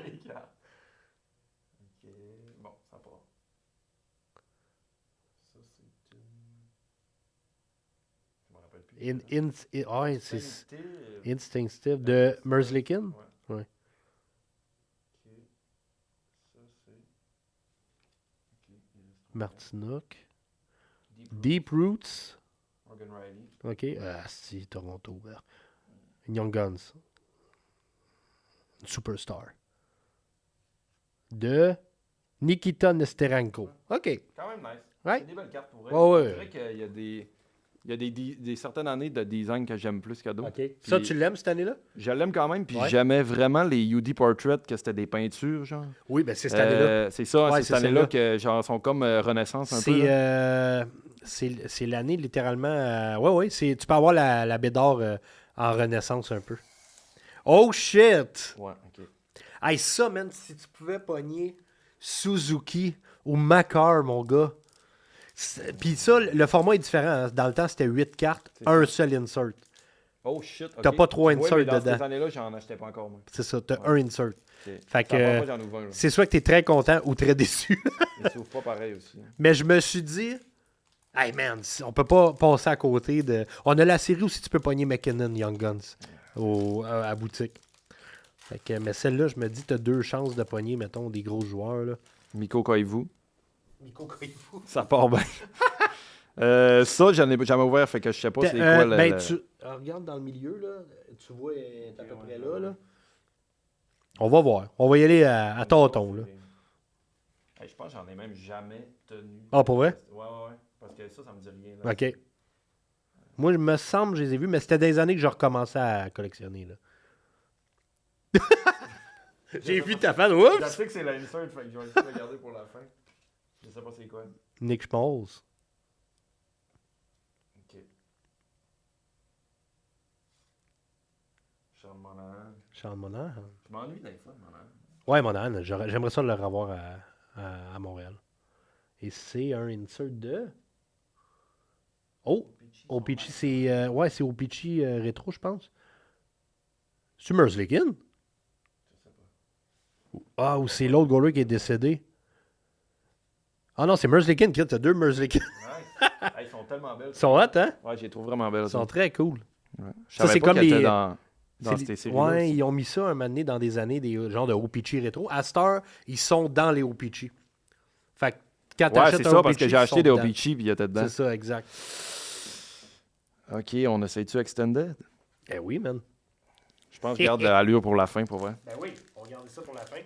S2: les cartes. Ok, bon, ça part. Ça, c'est une. Je me rappelle plus.
S1: Ouais, c'est
S2: Instinctive.
S1: Instinctive de Merzlikin.
S2: Ouais.
S1: Ouais.
S2: Ok. Ça, c'est. Ok. il reste
S1: Martinook.
S2: Deep
S1: Deep Roots.
S2: Morgan Riley.
S1: OK. Ah, si, Toronto. Young Guns. Une superstar. De Nikita Nesterenko. OK.
S2: Quand même nice.
S1: Ouais.
S2: C'est des belles cartes pour vrai.
S1: Ouais, ouais.
S2: C'est vrai qu'il y a des. Il y a des certaines années de design que j'aime plus que d'autres.
S1: OK. Ça, tu l'aimes cette année-là?
S2: Je l'aime quand même, puis
S1: Ouais.
S2: j'aimais vraiment les UD Portraits, que c'était des peintures, genre.
S1: Oui, ben c'est cette année-là.
S2: C'est ça,
S1: Ouais,
S2: c'est cette
S1: c'est
S2: année-là
S1: celle-là.
S2: que genre sont comme Renaissance un peu. Là.
S1: C'est l'année littéralement. Ouais, ouais. Tu peux avoir la Bédard en Renaissance un peu. Oh shit!
S2: Ouais, ok.
S1: Hey, ça, man, si tu pouvais pogner Suzuki ou Makar, mon gars. Puis ça, le format est différent. Hein. Dans le temps, c'était 8 cartes,
S2: C'est
S1: un
S2: ça.
S1: seul insert.
S2: Oh shit. ok.
S1: T'as pas trois
S2: Tu vois,
S1: inserts
S2: mais dans
S1: dedans.
S2: Ces années-là, j'en achetais pas encore, moi.
S1: C'est ça, t'as
S2: Ouais.
S1: un insert.
S2: Ok.
S1: Fait
S2: Ça
S1: que
S2: va pas, j'en ouvre un. là.
S1: c'est soit que t'es très content ou très déçu.
S2: Ils s'ouvrent pas pareil aussi. hein.
S1: Mais je me suis dit, hey man, on peut pas passer à côté de. On a la série où si tu peux pogner McKinnon Young Guns à boutique. Fait que, mais celle-là, je me dis, t'as 2 chances de pogner, mettons, des gros joueurs. Là.
S2: Miko Koivu.
S1: Nico Koivu.
S2: Ça part bien. Ça, j'en ai jamais ouvert, fait que je sais pas c'est quoi le.
S1: Ben, tu regarde dans le milieu, là. Tu vois, elle est à peu près là. On va voir. On va y aller à tâtons, là.
S2: Hey, je pense que j'en ai même jamais tenu.
S1: Ah, pour vrai?
S2: Ouais. Parce que ça me dit rien. Là.
S1: OK. Moi, je me semble, je les ai vus, mais c'était des années que je recommençais à collectionner, là. J'ai vu ta fan.
S2: Je
S1: Oups!
S2: sais que c'est l'insert, fait que je vais essayer de le garder pour la fin. Je sais pas c'est quoi.
S1: Nick Schmalz.
S2: Ok.
S3: Sean Monahan.
S2: Je m'ennuie des fois, Monahan.
S3: Ouais, Monahan. J'aimerais ça le revoir à Montréal. Et c'est un insert de... Oh! O-Pee-Chee, c'est... ouais, c'est O-Pee-Chee rétro, je pense. C'est Merzlikins?
S2: Je sais pas.
S3: Ah, ou c'est l'autre goaler qui est décédé. Ah non, c'est Merzlikins. T'as 2 Merzlikins.
S2: Nice. Hey, ils sont tellement belles.
S3: Ils sont hot, hein?
S2: Ouais, je les trouve vraiment belles.
S3: Ils sont très cool.
S2: Ouais. Je
S3: Ça,
S2: savais
S3: c'est
S2: pas
S3: comme
S2: qu'elles
S3: les-
S2: étaient dans
S3: C'est
S2: ces
S3: les-
S2: séries-là.
S3: Ouais,
S2: aussi.
S3: ils ont mis ça un moment donné dans des années, des genres de O-Pee-Chee rétro. À Star, ils sont dans les O-Pee-Chee. Fait que quand
S2: Ouais,
S3: t'achètes
S2: c'est
S3: un
S2: ça, parce
S3: O-Pee-Chee,
S2: que j'ai
S3: ils
S2: acheté
S3: sont
S2: des
S3: dedans.
S2: O-Pee-Chee puis il était dedans.
S3: C'est ça, exact.
S2: OK, on essaye-tu Extended?
S3: Eh oui, man.
S2: Je pense que je garde l'allure pour la fin, pour vrai.
S3: Ben oui, on regarde ça pour la fin.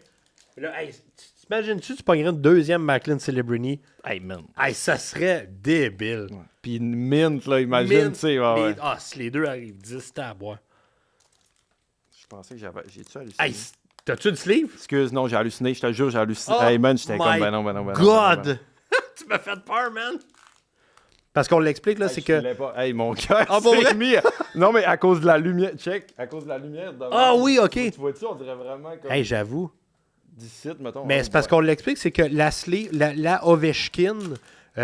S3: Là, hey, t'imagines-tu, tu pognerais une deuxième Macklin Celebrini?
S2: Hey, man.
S3: Hey, ça serait débile.
S2: Ouais. Puis une mint, là, imagine,
S3: Mint,
S2: tu sais. Ouais, ouais.
S3: Ah, si les deux arrivent 10, c'était à boire.
S2: Je pensais que j'avais... J'ai-tu halluciné?
S3: Hey, t'as-tu une sleeve?
S2: Excuse, non, j'ai halluciné, je te jure, j'ai halluciné.
S3: Oh
S2: Hey, man, j'étais comme,
S3: my
S2: ben non, ben non, ben non.
S3: God!
S2: ben non.
S3: Tu m'as fait peur, man! Parce qu'on l'explique, là,
S2: Hey,
S3: c'est
S2: je
S3: que...
S2: filais pas. Hey, mon cœur
S3: Ah, pour
S2: s'est
S3: vrai?
S2: mis... Non, mais à cause de la lumière, check, à cause de la lumière. Devant.
S3: Ah oui, OK.
S2: Tu vois-tu, on dirait vraiment comme...
S3: Hey, j'avoue.
S2: D'ici, mettons.
S3: Mais c'est parce qu'on l'explique, c'est que la sleeve, la Ovechkin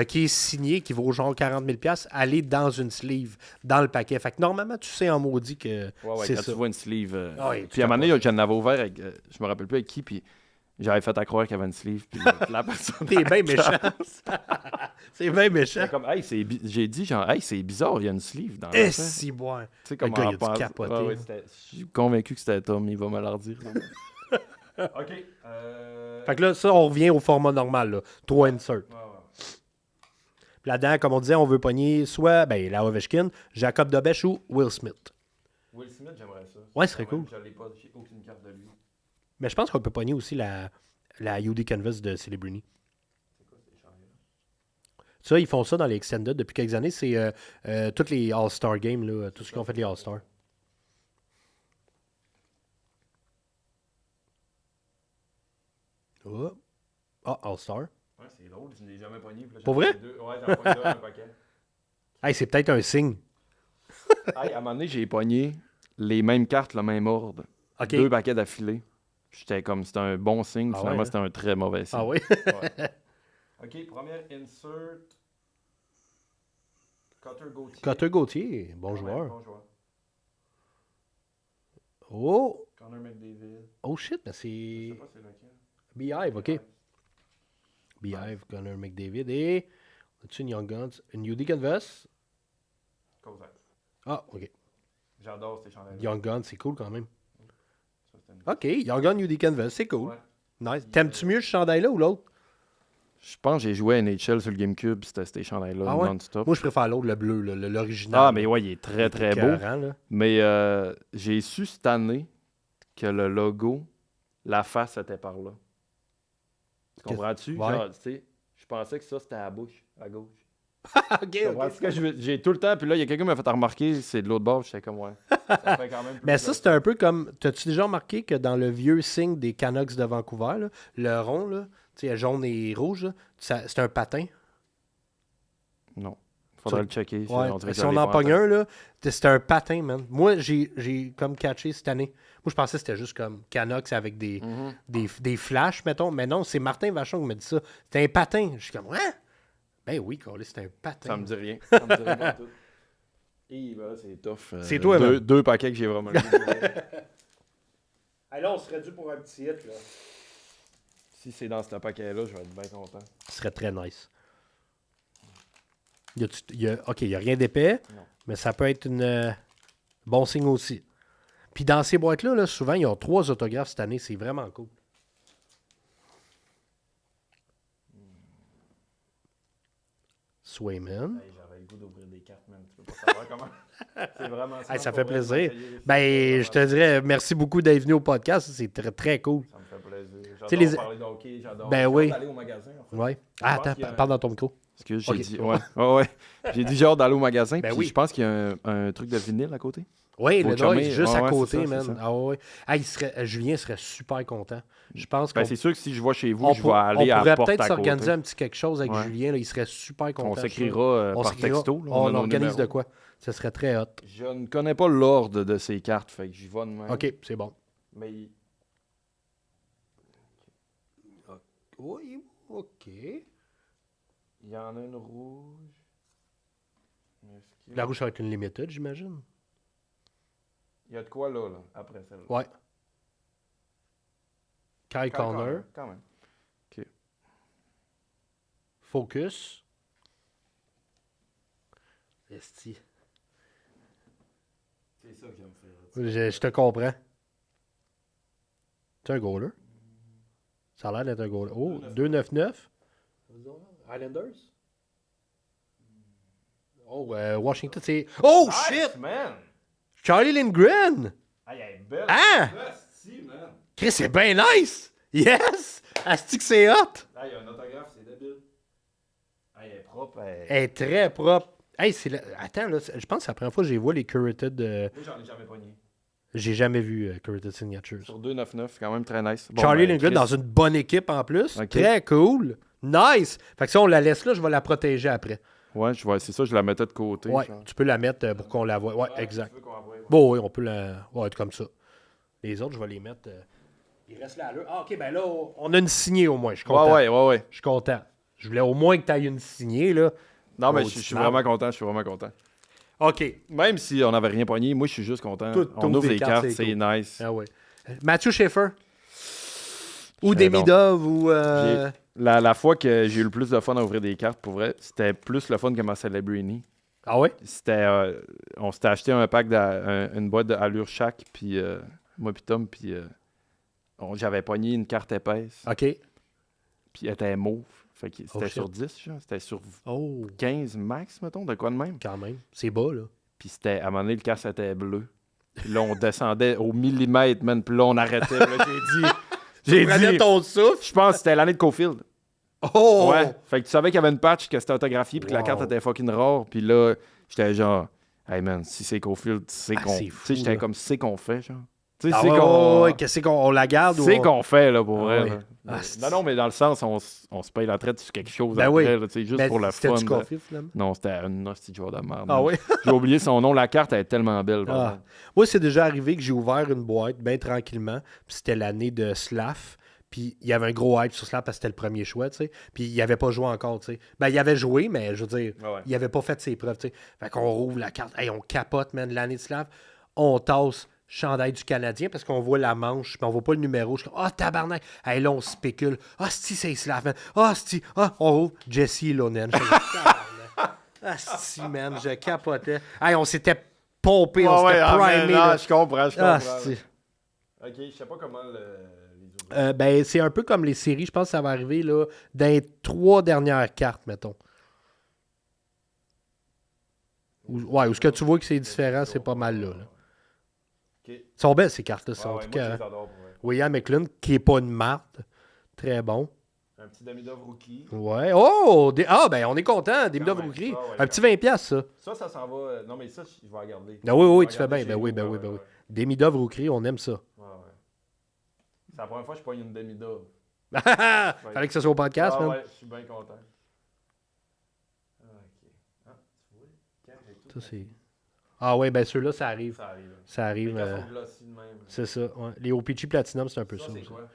S3: qui est signée, qui vaut genre 40 000 $, elle est dans une sleeve, dans le paquet. Fait que normalement, tu sais en maudit que
S2: Ouais,
S3: c'est
S2: quand
S3: ça.
S2: tu vois une sleeve.
S3: Ah oui,
S2: puis à un moment donné, j'en avais ouvert avec. Je me rappelle plus avec qui, puis j'avais fait à croire qu'il y avait une sleeve, puis la personne.
S3: T'es bien méchant. C'est bien méchant.
S2: J'étais comme, hey, j'ai dit, genre, hey, c'est bizarre, il y a une sleeve dans
S3: Eh,
S2: la
S3: si, bon.
S2: Tu sais,
S3: Le
S2: comme
S3: gars, il a
S2: en
S3: dû
S2: pense-
S3: capoter,
S2: Ouais, ouais,
S3: là.
S2: je suis convaincu que c'était Tom, il va me le redire. OK.
S3: Fait que là, ça, on revient au format normal, là. 3 inserts.
S2: Ouais, ouais.
S3: Puis là-dedans, comme on disait, on veut pogner soit la Ovechkin, Jacob Dobech ou Will Smith.
S2: Will Smith, j'aimerais ça.
S3: Ouais, ce serait cool.
S2: Je l'ai pas, j'ai aucune carte de lui.
S3: Mais je pense qu'on peut pogner aussi la UD Canvas de Celebrini.
S2: C'est quoi ces changements?
S3: Ça, ils font ça dans les Extended depuis quelques années. C'est tous les All-Star Games, là, tout ce qu'ils ont fait les All-Stars. Oh. Ah, All-Star.
S2: Ouais, c'est drôle, je ne l'ai jamais pogné. puis là,
S3: Pour
S2: j'en ai
S3: vrai?
S2: deux. Ouais, j'en ai pogné deux dans un paquet.
S3: Hey, c'est peut-être un signe.
S2: Hey, à un moment donné, j'ai pogné les mêmes cartes, le même ordre.
S3: OK.
S2: 2 paquets d'affilée. J'étais comme, c'était un bon signe.
S3: Ah
S2: Finalement,
S3: ouais, hein?
S2: c'était un très mauvais signe.
S3: Ah oui?
S2: Ouais. OK, première insert. Cutter Gauthier.
S3: Cotter Gauthier, bon
S2: Ouais,
S3: joueur.
S2: Bon joueur.
S3: Oh!
S2: Connor McDavid.
S3: Oh shit, mais
S2: Je sais
S3: c'est...
S2: pas c'est lequel.
S3: Beehive, OK.
S2: Ouais.
S3: Beehive, Connor McDavid et... As-tu une Young Guns? Une UD Canvas?
S2: Kozak.
S3: Ah, OK.
S2: J'adore ces chandails.
S3: Young Guns, c'est cool quand même.
S2: Ça, c'était une-
S3: OK, Young Gun UD Canvas, c'est cool.
S2: Ouais.
S3: Nice. T'aimes-tu mieux ce chandail-là ou l'autre?
S2: Je pense que j'ai joué à NHL sur le GameCube, c'était ces chandails-là
S3: Ah ouais?
S2: non-stop.
S3: Moi, je préfère l'autre, le bleu, l'original.
S2: Ah, mais ouais, il est très très beau.
S3: Écœurant, là.
S2: Mais j'ai su cette année que le logo, la face était par là. Tu comprends-tu?
S3: Ouais.
S2: Genre, tu sais, je pensais que ça, c'était à la bouche, à gauche.
S3: OK,
S2: Tu comprends ce que j'ai tout le temps, puis là, il y a quelqu'un qui m'a fait remarquer, c'est de l'autre bord, j'étais comme, ouais. Ça fait quand même plus
S3: Mais ça,
S2: de-
S3: c'est un peu comme... T'as-tu déjà remarqué que dans le vieux signe des Canucks de Vancouver, là, le rond, là, tu sais, jaune et rouge, là, c'est un patin?
S2: Non. Faudrait
S3: Ça-
S2: le checker.
S3: Ouais,
S2: dirait que
S3: si
S2: je
S3: on
S2: l'ai
S3: en
S2: pas
S3: pogne
S2: tête.
S3: un, là, c'est un patin, man. Moi, j'ai comme catché cette année. Moi, je pensais que c'était juste comme Canucks avec
S2: Mhm.
S3: des flashs, mettons. Mais non, c'est Martin Vachon qui m'a dit ça. C'était un patin. Je suis comme, ouais? Ben oui, Carly, c'était un patin.
S2: Ça me dit rien. Ça me dit rien du tout. Et ben là, c'est tough.
S3: C'est toi, man.
S2: deux paquets que j'ai vraiment le goût d'ouvrir.
S3: Hey, là, on serait dû pour un petit hit, là.
S2: Si c'est dans ce paquet-là, je vais être bien content.
S3: Ce serait très nice. OK, il n'y a rien d'épais,
S2: Non.
S3: mais ça peut être une bon signe aussi. Puis dans ces boîtes-là, là, souvent, ils ont 3 autographes cette année. C'est vraiment cool. Swayman.
S2: Hey, j'avais le goût d'ouvrir des cartes, man. Tu peux pas savoir comment. C'est vraiment
S3: Hey, ça
S2: pour
S3: fait
S2: vrai,
S3: plaisir.
S2: essayer.
S3: Ben, je te dirais merci beaucoup d'être venu au podcast. C'est très, très cool.
S2: Ça me fait plaisir. J'adore
S3: les-
S2: parler de hockey, j'adore.
S3: Ben
S2: J'ai
S3: oui.
S2: hâte d'aller au magasin, en fait.
S3: Ouais.
S2: pense
S3: Attends,
S2: qu'il y a un-
S3: parle dans ton micro.
S2: Parce que j'ai
S3: Ok.
S2: dit, ouais. J'ai dit, j'ai hâte d'aller au magasin,
S3: Ben
S2: puis
S3: oui.
S2: je pense qu'il y a un truc de vinyle à côté.
S3: Oui,
S2: Faut
S3: le
S2: chummer.
S3: Noise, juste
S2: Ouais,
S3: à
S2: ouais,
S3: côté,
S2: c'est ça,
S3: man.
S2: c'est ça.
S3: Ah ouais. Ah, Julien serait super content. Je pense qu'on
S2: Ben, c'est sûr que si je vais chez vous,
S3: on
S2: je
S3: pour-
S2: vais aller
S3: on
S2: à
S3: pourrait
S2: la porte
S3: peut-être
S2: à
S3: s'organiser
S2: côté.
S3: un petit quelque chose avec
S2: Ouais.
S3: Julien. Là, il serait super content.
S2: On
S3: je
S2: s'écrira
S3: trouve. On
S2: par
S3: s'écrira.
S2: texto. là,
S3: On
S2: a nos
S3: organise de
S2: numéros.
S3: quoi? Ça serait très hot.
S2: Je ne connais pas l'ordre de ces cartes, fait que j'y vais de même.
S3: OK, c'est bon.
S2: Mais
S3: Oui, OK.
S2: il y en a une rouge. Est-ce que-
S3: La rouge, ça va être une limited, j'imagine.
S2: Il y a de quoi là, après celle-là.
S3: Ouais. Kyle
S2: Quand
S3: Connor.
S2: même, Quand même.
S3: Focus. Esti.
S2: C'est ça qui va me faire.
S3: Je te comprends. Tu es un goaler? Ça a l'air d'être un goaler. Oh, 2-9-9. Islanders? Oh, Washington, c'est... Oh, shit!
S2: Man!
S3: Charlie Lindgren!
S2: Ah, elle est belle!
S3: Hein?
S2: Asti, man!
S3: Chris, c'est bien nice! Yes! Asti que c'est hot!
S2: Ah, il y a un autographe, c'est débile. Ah, elle est propre.
S3: Elle est très propre. Hey, Attends, là, je pense que c'est la première fois que j'ai vu les curated...
S2: Moi, j'en ai jamais pogné.
S3: J'ai jamais vu curated signatures.
S2: Sur 2,99, quand même très nice. Bon,
S3: Charlie
S2: ben,
S3: Lindgren
S2: Chris,
S3: dans une bonne équipe en plus.
S2: Ok.
S3: Très cool. Nice! Fait que si on la laisse là, je vais la protéger après.
S2: Ouais, c'est ça, je la mettais de côté.
S3: Ouais,
S2: genre.
S3: tu peux la mettre pour qu'on la voie. Ouais, exact.
S2: Tu veux qu'on la voie, ouais.
S3: Bon, oui, on peut la. Ouais, être comme ça. Les autres, je vais les mettre. Ils restent là à l'heure. Ah, ok, ben là, on a une signée au moins. Je suis content.
S2: Ouais.
S3: Je suis content. Je voulais au moins que tu ailles une signée, là.
S2: Non, mais
S3: Oh,
S2: je suis
S3: snap.
S2: vraiment content.
S3: Ok.
S2: Même si on n'avait rien pogné, moi, je suis juste content. On ouvre les cartes, c'est nice.
S3: Ah ouais. Matthew Schaefer. Ou
S2: J'adore.
S3: Demidov, ou.
S2: La fois que j'ai eu le plus de fun à ouvrir des cartes, pour vrai, c'était plus le fun que ma Celebrini.
S3: Ah ouais?
S2: On s'était acheté un pack, une boîte de Allure chaque, puis moi puis Tom, puis j'avais pogné une carte épaisse,
S3: Ok.
S2: puis elle était mauve. Fait que c'était
S3: shit.
S2: sur 10, genre. C'était sur
S3: Oh,
S2: 15 max, mettons, de quoi de même.
S3: quand même. C'est bas, là.
S2: Puis c'était, à un moment donné, le casque était bleu. Puis là, on descendait au millimètre, man. Puis là, on arrêtait. Là, j'ai
S3: Prenais
S2: dit,
S3: ton souffle.
S2: je pense que c'était l'année de Cofield.
S3: Oh!
S2: Ouais. Fait que tu savais qu'il y avait une patch, que c'était autographié, puis que la
S3: Wow.
S2: carte était fucking rare. Puis là, j'étais genre, hey man, si c'est Cofield, c'est
S3: Ah,
S2: qu'on.
S3: c'est
S2: Tu
S3: fou,
S2: sais, j'étais
S3: là.
S2: comme, c'est qu'on fait, genre. Tu sais,
S3: Ah
S2: c'est
S3: ouais,
S2: qu'on.
S3: ouais, qu'est-ce qu'on la garde? ou
S2: C'est
S3: on-
S2: qu'on fait, là, pour
S3: Ah
S2: vrai.
S3: ouais.
S2: là.
S3: Ah, c'est-
S2: Non, mais dans le sens, on se paye la traite sur quelque chose
S3: Ben
S2: après,
S3: oui.
S2: là, tu sais, juste
S3: Mais
S2: pour le
S3: c'était
S2: fun.
S3: du
S2: là.
S3: Caulfield, finalement?
S2: Non, c'était un hostie de joueur de merde.
S3: Ah
S2: man.
S3: oui?
S2: J'ai oublié son nom. La carte, elle est tellement belle. par
S3: Ah.
S2: exemple.
S3: Moi, c'est déjà arrivé que j'ai ouvert une boîte bien tranquillement. Puis c'était l'année de Slav. Puis il y avait un gros hype sur Slav parce que c'était le premier choix, tu sais. Puis il avait pas joué encore, tu sais. Ben, il avait joué, mais je veux dire,
S2: Ouais.
S3: il avait pas fait ses preuves, tu sais. Fait qu'on rouvre la carte. Hey, on capote, man, l'année de Slav. On tasse chandail du Canadien parce qu'on voit la manche, puis on voit pas le numéro. Je suis comme, ah, tabarnak. Hey, là, on spécule. Ah, si, c'est Slav, man. Ah, si, ah, on rouvre Jesse Lonen. Je suis comme, tabarnak. Ah, si, man, je capotais. Hey, on s'était pompé, on s'était primé. là.
S2: je comprends,
S3: Ah, si.
S2: Ok, je sais pas comment les ouvrir.
S3: Ben, c'est un peu comme les séries. Je pense que ça va arriver là, dans les 3 dernières cartes, mettons. Ouais, où ce que tu vois que c'est différent, c'est pas mal là.
S2: Ok.
S3: Ils sont belles, ces cartes-là.
S2: Ah
S3: En
S2: ouais,
S3: tout
S2: moi,
S3: cas,
S2: je
S3: hein.
S2: les adore, pour vrai.
S3: William McLean, qui est pas une marde. Très bon.
S2: Un petit Damidov rookie.
S3: Ouais. Oh! Ah, ben, on est content. Des
S2: Quand
S3: Midov
S2: même.
S3: Rookie.
S2: Ah ouais,
S3: Un petit 20$, ça.
S2: Ça s'en va. Non, mais ça, je vais regarder.
S3: Ah oui, oui,
S2: Je
S3: tu
S2: vais
S3: fais bien.
S2: regarder
S3: Ben
S2: chez
S3: oui,
S2: nous,
S3: ben
S2: ouais,
S3: oui, ben oui.
S2: ouais.
S3: Des Midov Rookie, on aime ça.
S2: Ouais, ouais. C'est la première fois que je pogne une Damidov.
S3: Fallait que ce soit au podcast,
S2: Ah
S3: man.
S2: ouais, je suis bien content. Ah, ok. Ah, tu vois, quand j'ai tout,
S3: Ça, c'est... Ah ouais, ben ceux-là, ça arrive.
S2: ça arrive.
S3: Ça arrive.
S2: Les cartes sont glossy de même.
S3: C'est ça. Ouais. Les OPG Platinum, c'est un peu ça.
S2: Ça, c'est
S3: aussi.
S2: quoi?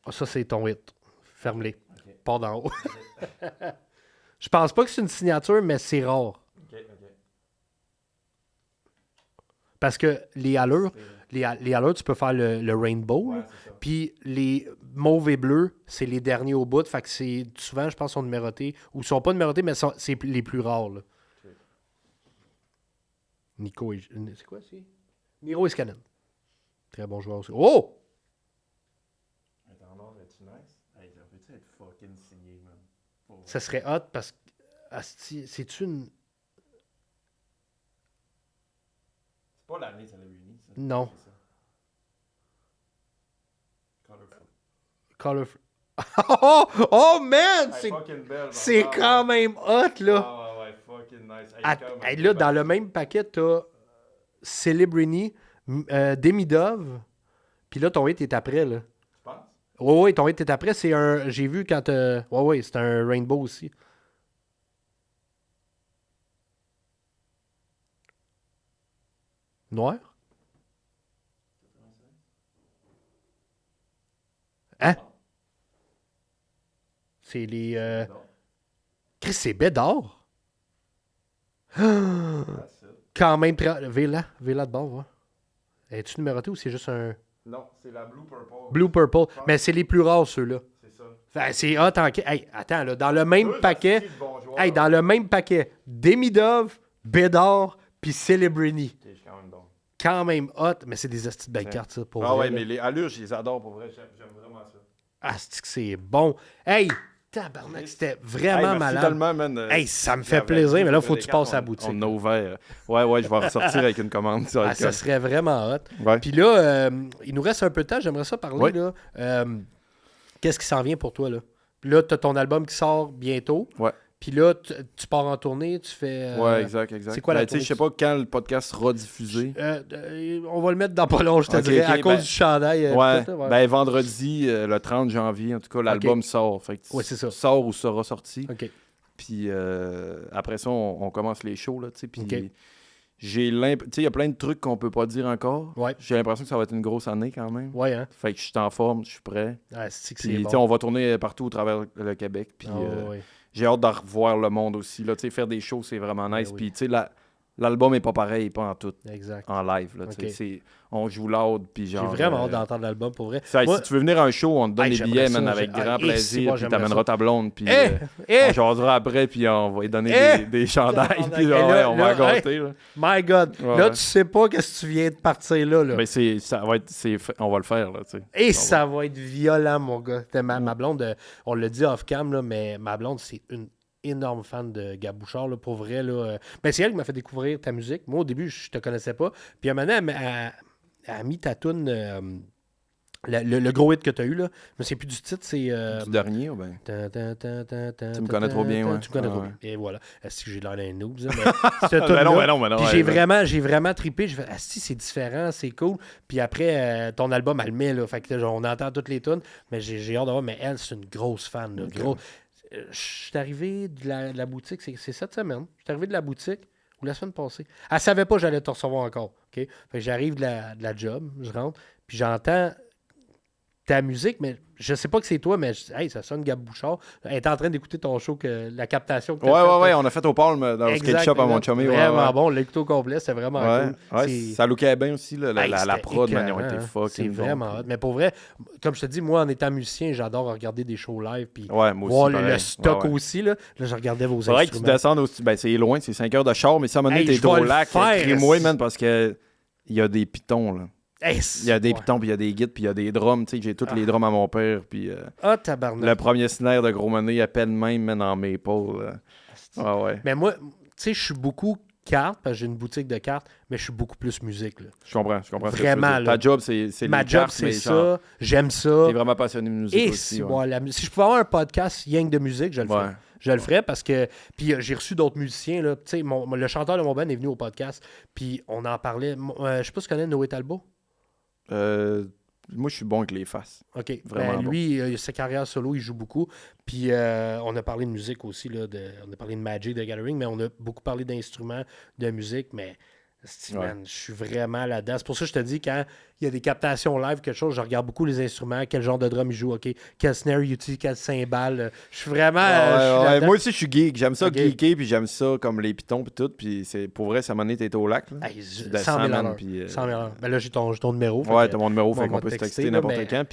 S3: Ah, ça, c'est ton hit. Ferme-les.
S2: Ok.
S3: Pas d'en haut. Je pense pas que c'est une signature, mais c'est rare.
S2: Ok, ok.
S3: Parce que les allures, les allures, tu peux faire le rainbow.
S2: Ouais,
S3: là.
S2: c'est ça.
S3: Puis les mauves et bleus, c'est les derniers au bout. Fait que c'est souvent, je pense, sont numérotés. Ou sont pas numérotés, mais c'est les plus rares. Là.
S2: Ok.
S3: Nico et... C'est quoi, c'est? Miro Iskanen. Très bon joueur aussi. Oh!
S2: Attends, non, es-tu nice? Hey, ça peut-tu être fucking signé, man? Pour vrai.
S3: Ça serait hot parce que... asti, c'est-tu une...
S2: C'est pas l'année, ça l'a réuni, ça.
S3: Non.
S2: C'est ça. Colorful.
S3: Colorful. Oh, man!
S2: fucking belle.
S3: C'est quand même hot, là.
S2: Ah ouais, fucking nice.
S3: Hey, là, dans le même paquet, t'as Celebrini, Demidov, puis là, ton hit est après, là.
S2: Tu penses?
S3: Ouais, ton hit est après. C'est un... J'ai vu quand... Ouais, c'est un Rainbow aussi. Noir? Hein? C'est les... Chris, c'est Bédard? Quand même... Vela de bord, ouais. Es-tu numéroté ou c'est juste un...
S2: Non, c'est la Blue Purple.
S3: Blue Purple. Mais c'est les plus rares, ceux-là.
S2: C'est ça.
S3: Fait, c'est hot en... Hey, attends, là, dans le même paquet...
S2: Bon
S3: Hey, dans le même paquet, Demidov, Bédard, puis Celebrini.
S2: je suis quand même bon.
S3: Quand même hot, mais c'est des astuces de belles cartes, ça, pour
S2: Ah
S3: vrai,
S2: ouais,
S3: là.
S2: mais les allures, je les adore pour vrai. J'aime vraiment ça.
S3: Ah, c'est que c'est bon. Hey, tabarnak, c'était vraiment
S2: Hey, merci
S3: malade.
S2: tellement, man.
S3: Hey, ça me fait plaisir, mais là, faut que tu passes à la boutique.
S2: On a ouvert. Ouais, je vais ressortir avec une commande. Ça va
S3: Ah,
S2: être
S3: ça
S2: cool.
S3: serait vraiment hot.
S2: Ouais.
S3: Puis là, il nous reste un peu de temps, j'aimerais ça parler,
S2: Ouais.
S3: là. Qu'est-ce qui s'en vient pour toi, là? Là, tu as ton album qui sort bientôt.
S2: Ouais.
S3: Puis là, tu pars en tournée, tu fais...
S2: Ouais, exact.
S3: c'est quoi la
S2: tu sais,
S3: tournée
S2: je sais pas quand le podcast sera diffusé.
S3: on va le mettre dans pas long, je te
S2: Ok,
S3: dirais,
S2: ok,
S3: à cause
S2: ben-
S3: du chandail.
S2: Ouais.
S3: tout, là,
S2: Ben vendredi, le 30 janvier, en tout cas, l'album sort. Fait que
S3: Ouais, c'est ça.
S2: sort ou sera sorti.
S3: OK.
S2: Puis après ça, on commence les shows, là, tu sais. Puis
S3: Ok.
S2: j'ai l'impression... Tu sais, il y a plein de trucs qu'on peut pas dire encore.
S3: Ouais.
S2: J'ai l'impression que ça va être une grosse année quand même.
S3: Ouais, hein?
S2: Fait que je suis en forme, je suis prêt.
S3: Ah, c'est que
S2: Puis,
S3: c'est
S2: tu
S3: bon.
S2: sais, on va tourner partout au travers le Québec. Puis
S3: Ah, ouais.
S2: j'ai hâte de revoir le monde aussi. Là. Tu sais, faire des shows, c'est vraiment nice.
S3: oui.
S2: Puis, tu sais, l'album est pas pareil, pas en tout,
S3: Exact.
S2: en live. Là, tu sais.
S3: Ok.
S2: On joue loud, puis
S3: J'ai
S2: genre...
S3: vraiment hâte d'entendre l'album, pour vrai.
S2: Ça,
S3: Moi-
S2: si tu veux venir à un show, on te donne
S3: Hey,
S2: des
S3: j'aimerais
S2: billets,
S3: ça,
S2: man, avec
S3: j'ai-
S2: grand
S3: ah, et si,
S2: plaisir.
S3: moi,
S2: Puis
S3: j'aimerais
S2: t'amèneras
S3: ça.
S2: ta blonde, puis
S3: Eh!
S2: on jasera après, puis on va lui donner
S3: Eh!
S2: des chandails,
S3: Tabarnak.
S2: puis
S3: Et
S2: genre,
S3: là,
S2: ouais, on va
S3: là,
S2: la gâter. Là.
S3: My God.
S2: Ouais,
S3: Là,
S2: ouais.
S3: tu sais pas qu'est-ce que tu viens de partir là.
S2: Mais ça va être... on va le faire, là, tu sais.
S3: Et
S2: On
S3: ça va être violent, mon gars. Ma blonde, on l'a dit off-cam, là, mais ma blonde, c'est une énorme fan de Gab Bouchard, là, pour vrai. Là. Ben, c'est elle qui m'a fait découvrir ta musique. Moi, au début, je te connaissais pas. Puis, à un moment donné, elle a mis ta toune, le gros hit que tu as eu, là. Mais c'est plus du titre, c'est...
S2: Du dernier, ou ben...
S3: Tu
S2: me connais trop bien, ouais.
S3: Tu me connais trop
S2: Ouais.
S3: bien. Et voilà. Est-ce que j'ai l'air d'un noob, ça? Mais cette
S2: Ben non,
S3: tune-là,
S2: ben non, ben non,
S3: puis
S2: ouais,
S3: j'ai vraiment trippé. J'ai fait, ah si, c'est différent, c'est cool. Puis après, ton album, elle le met, là. Fait que genre, on entend toutes les tunes. Mais j'ai hâte de voir. Mais elle, c'est une grosse fan, là.
S2: Ok.
S3: Je suis arrivé de la boutique, c'est cette semaine. Je suis arrivé de la boutique, ou la semaine passée. Elle savait pas que j'allais te recevoir encore. OK? Fait que j'arrive de la job, je rentre, puis j'entends ta musique, mais je sais pas que c'est toi, mais hey, ça sonne Gab Bouchard. Elle est en train d'écouter ton show, la captation que tu
S2: Ouais, on a fait au Palm dans le skate shop à mon chummy.
S3: Vraiment bon, on l'a écouté au complet, c'est vraiment
S2: Ouais,
S3: cool.
S2: ouais,
S3: C'est-
S2: ça lookait bien aussi, là,
S3: Hey,
S2: la
S3: c'était
S2: prod, man, ils ont
S3: écœurant,
S2: été
S3: hein.
S2: fucking
S3: C'est
S2: bons,
S3: vraiment
S2: puis-
S3: hot. Mais pour vrai, comme je te dis, moi, en étant musicien, j'adore regarder des shows live, puis
S2: Ouais, moi aussi,
S3: voir
S2: pareil.
S3: le stock
S2: Ouais, ouais.
S3: aussi. Là, je regardais vos
S2: Faudrait que tu
S3: instruments.
S2: descendes aussi. Ben, c'est loin, c'est 5 heures de char, mais si à un moment donné,
S3: Hey,
S2: t'es
S3: je vais
S2: au
S3: le
S2: lac,
S3: faire,
S2: crie-moi,
S3: est-ce-
S2: man, parce que il y a des pitons, là.
S3: Hey,
S2: Il y a des
S3: ouais.
S2: pitons, puis il y a des guides, puis il y a des drums. Tu sais, j'ai tous les drums à mon père, puis
S3: Ah, tabarnak.
S2: le premier snare de Gros Money à peine même, man, en maple. Ah ouais.
S3: Mais moi, tu sais, je suis beaucoup cartes, parce que j'ai une boutique de cartes, mais je suis beaucoup plus musique. Là.
S2: Je comprends ce que tu veux
S3: Vraiment,
S2: dire.
S3: là.
S2: Ta job, c'est
S3: Ma
S2: les
S3: job,
S2: cartes,
S3: c'est
S2: mais genre,
S3: ça. J'aime ça.
S2: t'es vraiment passionné de musique
S3: Et
S2: aussi.
S3: si,
S2: ouais.
S3: moi, si je pouvais avoir un podcast rien que de musique, je le ferais.
S2: Ouais.
S3: Je le ferais parce que. Puis j'ai reçu d'autres musiciens. Là. Tu sais, le chanteur de mon band est venu au podcast. Puis on en parlait. Je sais pas si tu connais Noé Talbot.
S2: Moi, je suis bon avec les faces.
S3: OK.
S2: Vraiment
S3: Ben,
S2: bon.
S3: lui, sa carrière solo, il joue beaucoup. Puis on a parlé de musique aussi. Là, on a parlé de Magic, de Gathering, mais on a beaucoup parlé d'instruments, de musique. Mais, man, je suis vraiment là-dedans. C'est pour ça que je te dis, quand il y a des captations live, quelque chose, je regarde beaucoup les instruments, quel genre de drum il joue, OK, quel snare il utilise, quel cymbale. Je suis vraiment... je suis
S2: Ouais,
S3: là-dedans.
S2: moi aussi, je suis geek. J'aime ça
S3: Ok.
S2: geeker, puis j'aime ça comme les pitons, puis tout. Puis c'est pour vrai, ça m'a donné, t'étais au lac. Là.
S3: Hey,
S2: Tu
S3: 100
S2: descends,
S3: 000
S2: man,
S3: $.
S2: puis,
S3: 100 000 $. Ben là, j'ai ton numéro. fait
S2: Ouais,
S3: que-
S2: t'as mon numéro,
S3: on
S2: fait qu'on
S3: va
S2: peut se
S3: texter,
S2: texter
S3: là,
S2: n'importe
S3: mais-
S2: quand.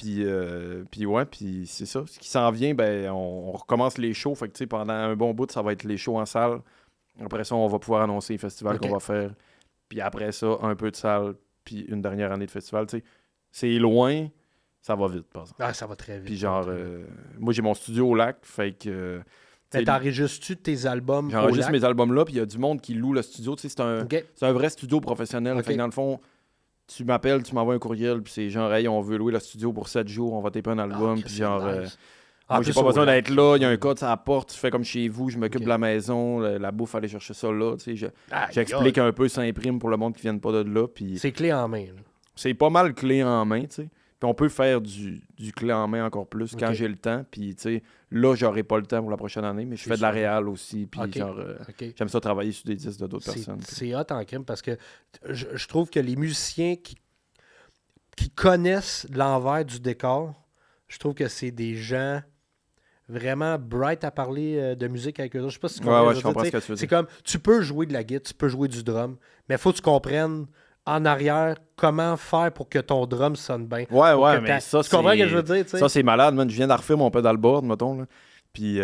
S2: Puis ouais, puis c'est ça. Ce qui s'en vient, ben, on recommence les shows. Fait que, tu sais, pendant un bon bout, ça va être les shows en salle. Après ça, on va pouvoir annoncer les festivals
S3: Ok.
S2: qu'on va faire. Puis après ça, un peu de salle, puis une dernière année de festival. Tu sais, c'est loin, ça va vite, par exemple.
S3: Ah, ça va très vite.
S2: Puis
S3: ça
S2: genre,
S3: va très vite.
S2: moi, j'ai mon studio au lac, fait que...
S3: Mais
S2: tu sais,
S3: t'enregistres-tu tes albums au
S2: j'enregistre
S3: lac?
S2: mes albums là, puis il y a du monde qui loue le studio. Tu sais, c'est un
S3: OK.
S2: vrai studio professionnel.
S3: Ok.
S2: Fait que dans le fond, tu m'appelles, tu m'envoies un courriel, puis c'est genre, hey, on veut louer le studio pour 7 jours, on va taper un album, puis genre... moi, j'ai pas besoin d'être là, il y a un code à la porte, tu fais comme chez vous, je m'occupe de la maison, la bouffe, aller chercher ça là, tu sais, j'explique un peu, ça imprime pour le monde qui vient pas de là, puis...
S3: C'est clé en main, là.
S2: C'est pas mal clé en main, tu sais. Puis on peut faire du clé en main encore plus quand j'ai le temps, puis tu sais, là, j'aurai pas le temps pour la prochaine année, mais je fais de la réal aussi, puis genre, j'aime ça travailler sur des disques d'autres personnes.
S3: C'est hot en crime, parce que je trouve que les musiciens qui connaissent l'envers du décor, je trouve que c'est des gens vraiment bright à parler de musique avec eux autres. Je sais pas si tu comprends.
S2: Je comprends ce que tu veux dire.
S3: C'est comme, tu peux jouer de la guitare, tu peux jouer du drum, mais il faut que tu comprennes en arrière comment faire pour que ton drum sonne bien.
S2: Ouais, mais ça,
S3: tu comprends ce que je veux dire, tu sais?
S2: Ça, c'est malade, man. Je viens de refaire mon pedalboard, mettons, là. Puis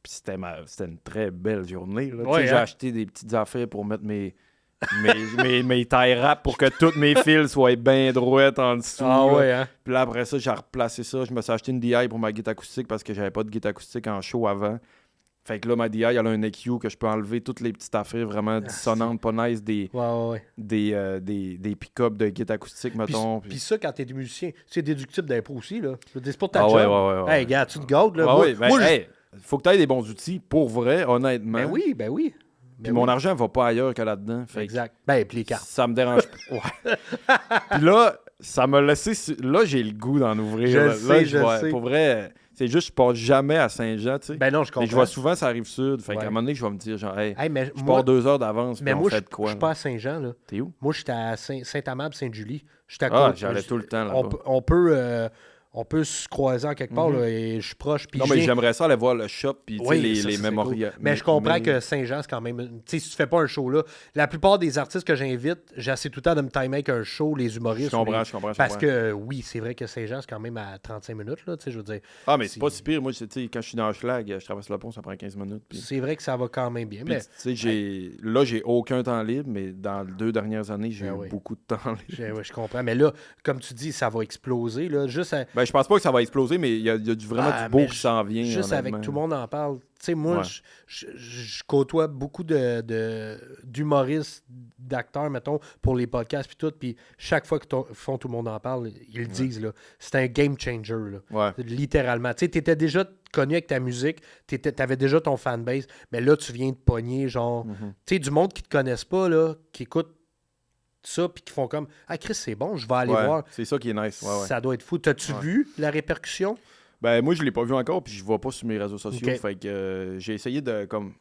S2: c'était une très belle journée, là.
S3: Ouais,
S2: J'ai acheté des petites affaires pour mettre mes tie wraps pour que toutes mes fils soient bien droites en dessous. Puis là, après ça, j'ai replacé ça. Je me suis acheté une DI pour ma guitare acoustique parce que j'avais pas de guitare acoustique en show avant. Fait que là, ma DI, elle a un EQ que je peux enlever toutes les petites affaires vraiment dissonantes, pas nice, des pick-up de guitare acoustique, mettons.
S3: Puis ça, quand t'es des musiciens, c'est déductible d'impôt aussi, là. C'est pour ta
S2: job.
S3: Hey, gars, tu te gâtes, là.
S2: Faut que tu aies des bons outils, pour vrai, honnêtement.
S3: Ben oui.
S2: Puis mon argent va pas ailleurs que là-dedans.
S3: Exact. Ben, puis les cartes.
S2: Ça me dérange pas. Ouais. Puis là, ça m'a laissé... Là, j'ai le goût d'en ouvrir.
S3: Je sais.
S2: Pour vrai, c'est juste je pars jamais à Saint-Jean, tu sais.
S3: Ben non, je comprends.
S2: Mais je vois souvent ça arrive sud. Fait qu'à un moment donné, je vais me dire, genre,
S3: mais
S2: je pars 2 heures d'avance,
S3: mais
S2: puis
S3: moi,
S2: on fait de quoi?
S3: Je suis pas à Saint-Jean, là.
S2: T'es où?
S3: Moi, j'étais à Saint-Amable, Sainte-Julie. J'étais à côté.
S2: J'allais tout le temps là-bas.
S3: On peut se croiser en quelque part, là, et je suis proche. Puis
S2: mais j'aimerais ça aller voir le shop, puis les mémorials.
S3: Cool. Mais je comprends que Saint-Jean, c'est quand même... Tu sais, si tu fais pas un show là, la plupart des artistes que j'invite, j'essaie tout le temps de me timer avec un show, les humoristes.
S2: Je comprends.
S3: Parce que, oui, c'est vrai que Saint-Jean, c'est quand même à 35 minutes, là, tu sais, je veux dire.
S2: Ah, mais c'est pas si pire. Moi, tu sais, quand je suis dans Schlag, je traverse le pont, ça prend 15 minutes. Puis...
S3: C'est vrai que ça va quand même bien.
S2: Puis,
S3: mais
S2: tu sais, là, j'ai aucun temps libre, mais dans les 2 dernières années, j'ai eu beaucoup de temps libre.
S3: Je comprends. Mais là, comme tu dis, ça va exploser, là. Juste
S2: Ben, je pense pas que ça va exploser, mais il y a vraiment du beau qui s'en vient.
S3: Juste
S2: honnêtement.
S3: avec tout le monde en parle. Tu sais, moi, je côtoie beaucoup d'humoristes, d'acteurs, mettons, pour les podcasts puis tout. Puis chaque fois que font tout le monde en parle, ils le disent, là. C'est un game changer, là. Littéralement. Tu sais, t'étais déjà connu avec ta musique, t'avais déjà ton fanbase, mais là, tu viens de pogner, genre... Tu sais, du monde qui te connaissent pas, là, qui écoute ça, puis qui font comme « Ah, Chris, c'est bon, je vais aller voir. »
S2: C'est ça qui est nice.
S3: Ça doit être fou. T'as-tu vu la répercussion?
S2: Ben, moi, je l'ai pas vu encore, puis je vois pas sur mes réseaux sociaux. Fait que j'ai essayé de, comme...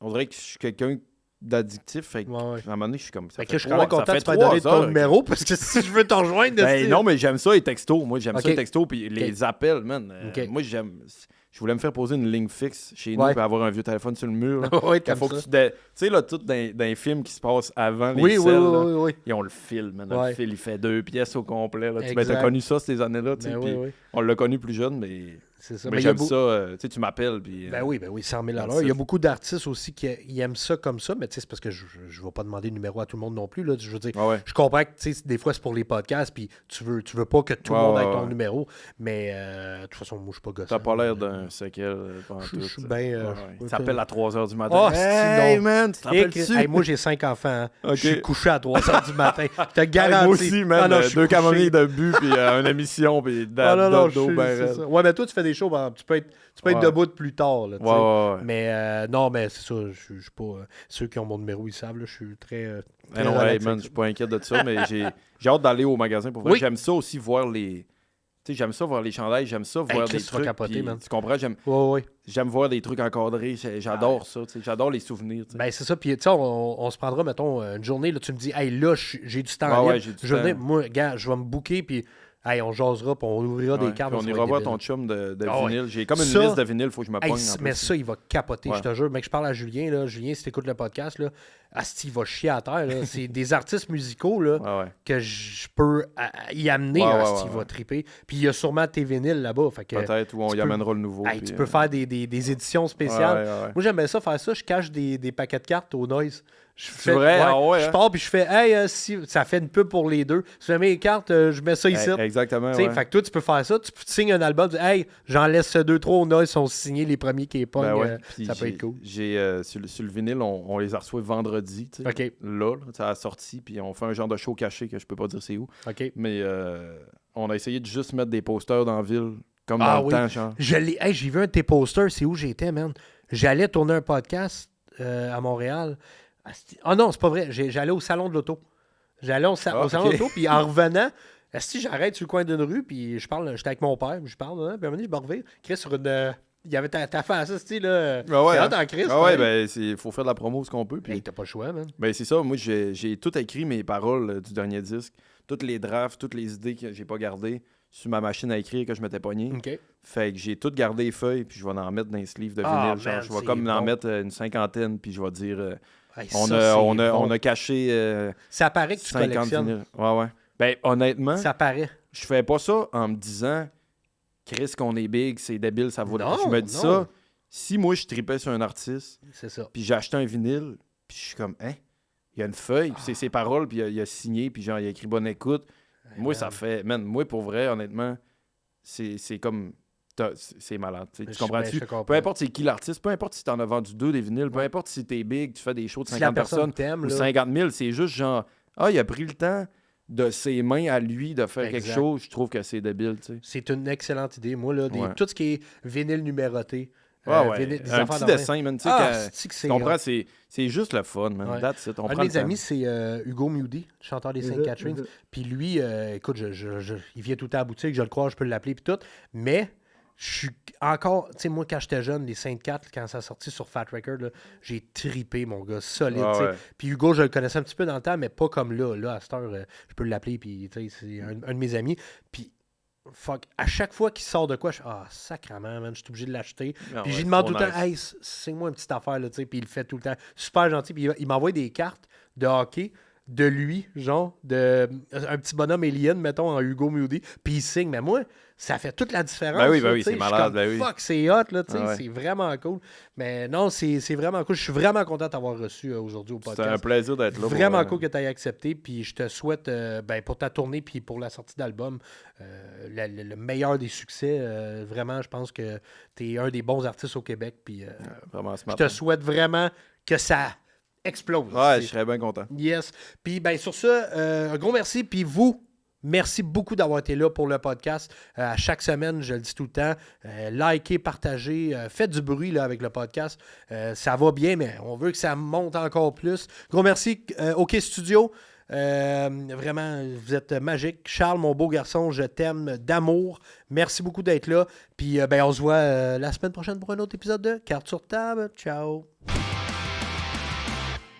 S2: On dirait que je suis quelqu'un d'addictif, fait que à un moment donné, je suis comme...
S3: je suis quand même content que tu m'aies donné ton numéro, parce que si je veux te rejoindre...
S2: Non, mais j'aime ça, les textos. Moi, j'aime ça, les textos, puis les appels, man. Moi, je voulais me faire poser une ligne fixe chez nous, puis avoir un vieux téléphone sur le mur. Tu sais, là, tout dans les films qui se passent avant les selles,
S3: oui.
S2: Ils ont le fil, man. Le fil, il fait 2 pièces au complet. Tu as connu ça ces années-là, tu sais. On l'a connu plus jeune, mais...
S3: C'est ça.
S2: Mais j'aime ça, tu sais, tu m'appelles. Puis,
S3: ben oui, 100 000 $. Il y a beaucoup d'artistes aussi qui aiment ça comme ça, mais tu sais, c'est parce que je ne vais pas demander le numéro à tout le monde non plus. Là. Je veux dire, je comprends que tu sais, des fois, c'est pour les podcasts, puis tu veux pas que tout le monde ait ton numéro, mais de toute façon, moi, je suis pas gossant.
S2: T'as pas l'air d'un séquel.
S3: Je suis bien...
S2: Il s'appelle à 3 h du matin.
S3: Hey,
S2: man, tu t'appelles-tu?
S3: Moi, j'ai 5 enfants. Je suis couché à 3 h du matin. Je te garantis.
S2: Moi aussi, man. 2 camomilles de but, puis une émission, puis d'ado, ben
S3: ouais, mais toi, tu fais des shows, tu peux être debout plus tard. Là, mais non, mais c'est ça. Je suis pas. Ceux qui ont mon numéro, ils savent. Là, je suis très.
S2: Je suis pas inquiète de ça, mais j'ai hâte d'aller au magasin pour voir. J'aime ça aussi voir les. Tu sais, j'aime ça voir les chandails, j'aime ça voir des trucs.
S3: Capoter,
S2: puis, tu comprends? J'aime voir des trucs encadrés. J'adore ça. J'adore les souvenirs.
S3: Ben, c'est ça. Puis, tu sais, on se prendra, mettons, une journée. Là, tu me dis, hey, là, j'ai du temps libre. Moi, gars, je vais me booker. Puis, hey, on jasera, puis on ouvrira des cartes.
S2: On ira voir ton chum de vinyle. J'ai comme une liste de vinyle, il faut que je me pogne.
S3: Mais ça, il va capoter, je te jure. Mec, je parle à Julien. Là. Julien, si tu écoutes le podcast, là, Asti, il va chier à terre. Là. C'est des artistes musicaux là, que je peux y amener. Asti, il va triper. Puis il y a sûrement tes vinyles là-bas.
S2: Peut-être, où on y amènera le nouveau.
S3: Hey, tu peux faire des éditions spéciales. Moi, j'aimais ça, faire ça. Je cache des paquets de cartes au Noise.
S2: C'est vrai?
S3: Je pars puis je fais hey, si ça fait une pub pour les deux. Si je mets les cartes, je mets ça ici.
S2: Exactement.
S3: Fait que toi, tu peux faire ça. Tu signes un album. Tu dis, hey, j'en laisse 2-3 au Noise, ils sont signés les premiers qui est pas. Ça peut être cool.
S2: Sur le vinyle, on les a reçus vendredi. vendredi, tu sais.
S3: OK.
S2: Là, ça a sorti, puis on fait un genre de show caché que je peux pas dire c'est où.
S3: OK.
S2: Mais on a essayé de juste mettre des posters dans la ville, comme dans
S3: Ah
S2: le
S3: oui.
S2: temps, genre.
S3: Hey, j'ai vu un de tes posters. C'est où j'étais, man? J'allais tourner un podcast à Montréal. Ah non, c'est pas vrai. J'allais au salon de l'auto. J'allais au salon de l'auto, puis en revenant, j'arrête sur le coin d'une rue, puis je parle, j'étais avec mon père, je parle, hein, puis à un moment donné, je me reviens, Chris, sur une... Il y avait ta face, là.
S2: Ouais,
S3: en Chris.
S2: ouais, ben, il faut faire de la promo ce qu'on peut. Puis...
S3: Hey, t'as pas le choix, man.
S2: Ben, c'est ça. Moi, j'ai tout écrit mes paroles du dernier disque. Toutes les drafts, toutes les idées que j'ai pas gardées sur ma machine à écrire que je m'étais pogné.
S3: OK.
S2: Fait que j'ai tout gardé les feuilles, puis je vais en mettre dans les sleeves de
S3: Ah,
S2: vinyle. Genre,
S3: man,
S2: je vais
S3: c'est
S2: comme en
S3: bon.
S2: mettre une 50aine, puis je vais dire...
S3: Hey,
S2: on
S3: bon.
S2: a caché
S3: Ça paraît que tu
S2: 50
S3: collectionnes.
S2: vinyles. Ouais. Ben, honnêtement,
S3: Ça paraît.
S2: je fais pas ça en me disant Chris, qu'on est big, c'est débile, ça vaut...
S3: Non,
S2: je me dis
S3: non.
S2: ça, si moi, je tripais sur un artiste,
S3: C'est ça.
S2: puis j'ai acheté un vinyle, puis je suis comme, hein, il y a une feuille, puis c'est ses paroles, puis il a signé, puis genre, il a écrit bonne écoute. Moi,
S3: man.
S2: ça fait... Man, moi, pour vrai, honnêtement, c'est comme... C'est malade. Tu comprends-tu?
S3: Je comprends.
S2: Peu importe c'est qui l'artiste, peu importe si t'en as vendu 2 des vinyles, peu importe si t'es big, tu fais des shows de
S3: Si la
S2: 50
S3: personne
S2: personnes
S3: t'aime,
S2: ou
S3: là.
S2: 50 000, c'est juste genre, il a pris le temps de ses mains à lui de faire quelque
S3: Exact.
S2: chose. Je trouve que c'est débile, tu sais.
S3: C'est une excellente idée. Moi, là,
S2: Ouais.
S3: tout ce qui est vinyle numéroté.
S2: Ouais.
S3: Des
S2: Un
S3: affaires
S2: petit
S3: de même.
S2: dessin, man. Tu sais,
S3: c'est que
S2: tu
S3: c'est
S2: comprends,
S3: hot.
S2: c'est juste le fun, man.
S3: Ouais.
S2: That's it. On
S3: Un
S2: prend
S3: de
S2: le
S3: mes
S2: temps.
S3: amis, c'est Hugo Moody, chanteur des Sainte-Catherine. Puis lui, écoute, il vient tout le temps à la boutique, je le crois, je peux l'appeler, puis tout. Mais je suis encore, tu sais, moi, quand j'étais jeune, les Sainte-Catherine, quand ça a sorti sur Fat Record, là, j'ai tripé, mon gars, solide.
S2: Ah
S3: tu sais.
S2: ouais.
S3: Puis Hugo, je le connaissais un petit peu dans le temps, mais pas comme là. Là, à cette heure, je peux l'appeler, puis tu sais, c'est un de mes amis. Puis, fuck, à chaque fois qu'il sort de quoi, je suis sacrément, man, je suis obligé de l'acheter.
S2: Ah
S3: Puis
S2: ouais,
S3: j'y demande
S2: c'est
S3: tout le
S2: trop
S3: temps, hey, c'est-moi une petite affaire, là, tu sais, puis il le fait tout le temps. Super gentil, puis il m'envoie des cartes de hockey de lui, genre, un petit bonhomme alien, mettons, en Hugo Moody, puis il signe. Mais moi, ça fait toute la différence.
S2: Ben oui,
S3: là,
S2: c'est
S3: tu sais. Je suis
S2: malade,
S3: comme,
S2: ben oui.
S3: fuck, c'est hot, là, tu sais,
S2: Ah ouais.
S3: c'est vraiment cool. Mais non, c'est vraiment cool. Je suis vraiment content de t'avoir reçu aujourd'hui au
S2: C'était
S3: podcast.
S2: un plaisir d'être là.
S3: Vraiment
S2: pour,
S3: cool que tu aies accepté. Puis je te souhaite, pour ta tournée puis pour la sortie d'album, le meilleur des succès. Vraiment, je pense que tu es un des bons artistes au Québec. Puis
S2: Vraiment
S3: je
S2: smart.
S3: te souhaite vraiment que ça explose.
S2: Ouais, je serais bien content.
S3: Yes. Puis sur ça, un gros merci. Puis vous, merci beaucoup d'avoir été là pour le podcast. À chaque semaine, je le dis tout le temps, likez, partagez, faites du bruit là, avec le podcast. Ça va bien, mais on veut que ça monte encore plus. Gros merci, OK Studio. Vraiment, vous êtes magique. Charles, mon beau garçon, je t'aime d'amour. Merci beaucoup d'être là. Puis on se voit la semaine prochaine pour un autre épisode de Cartes sur table. Ciao.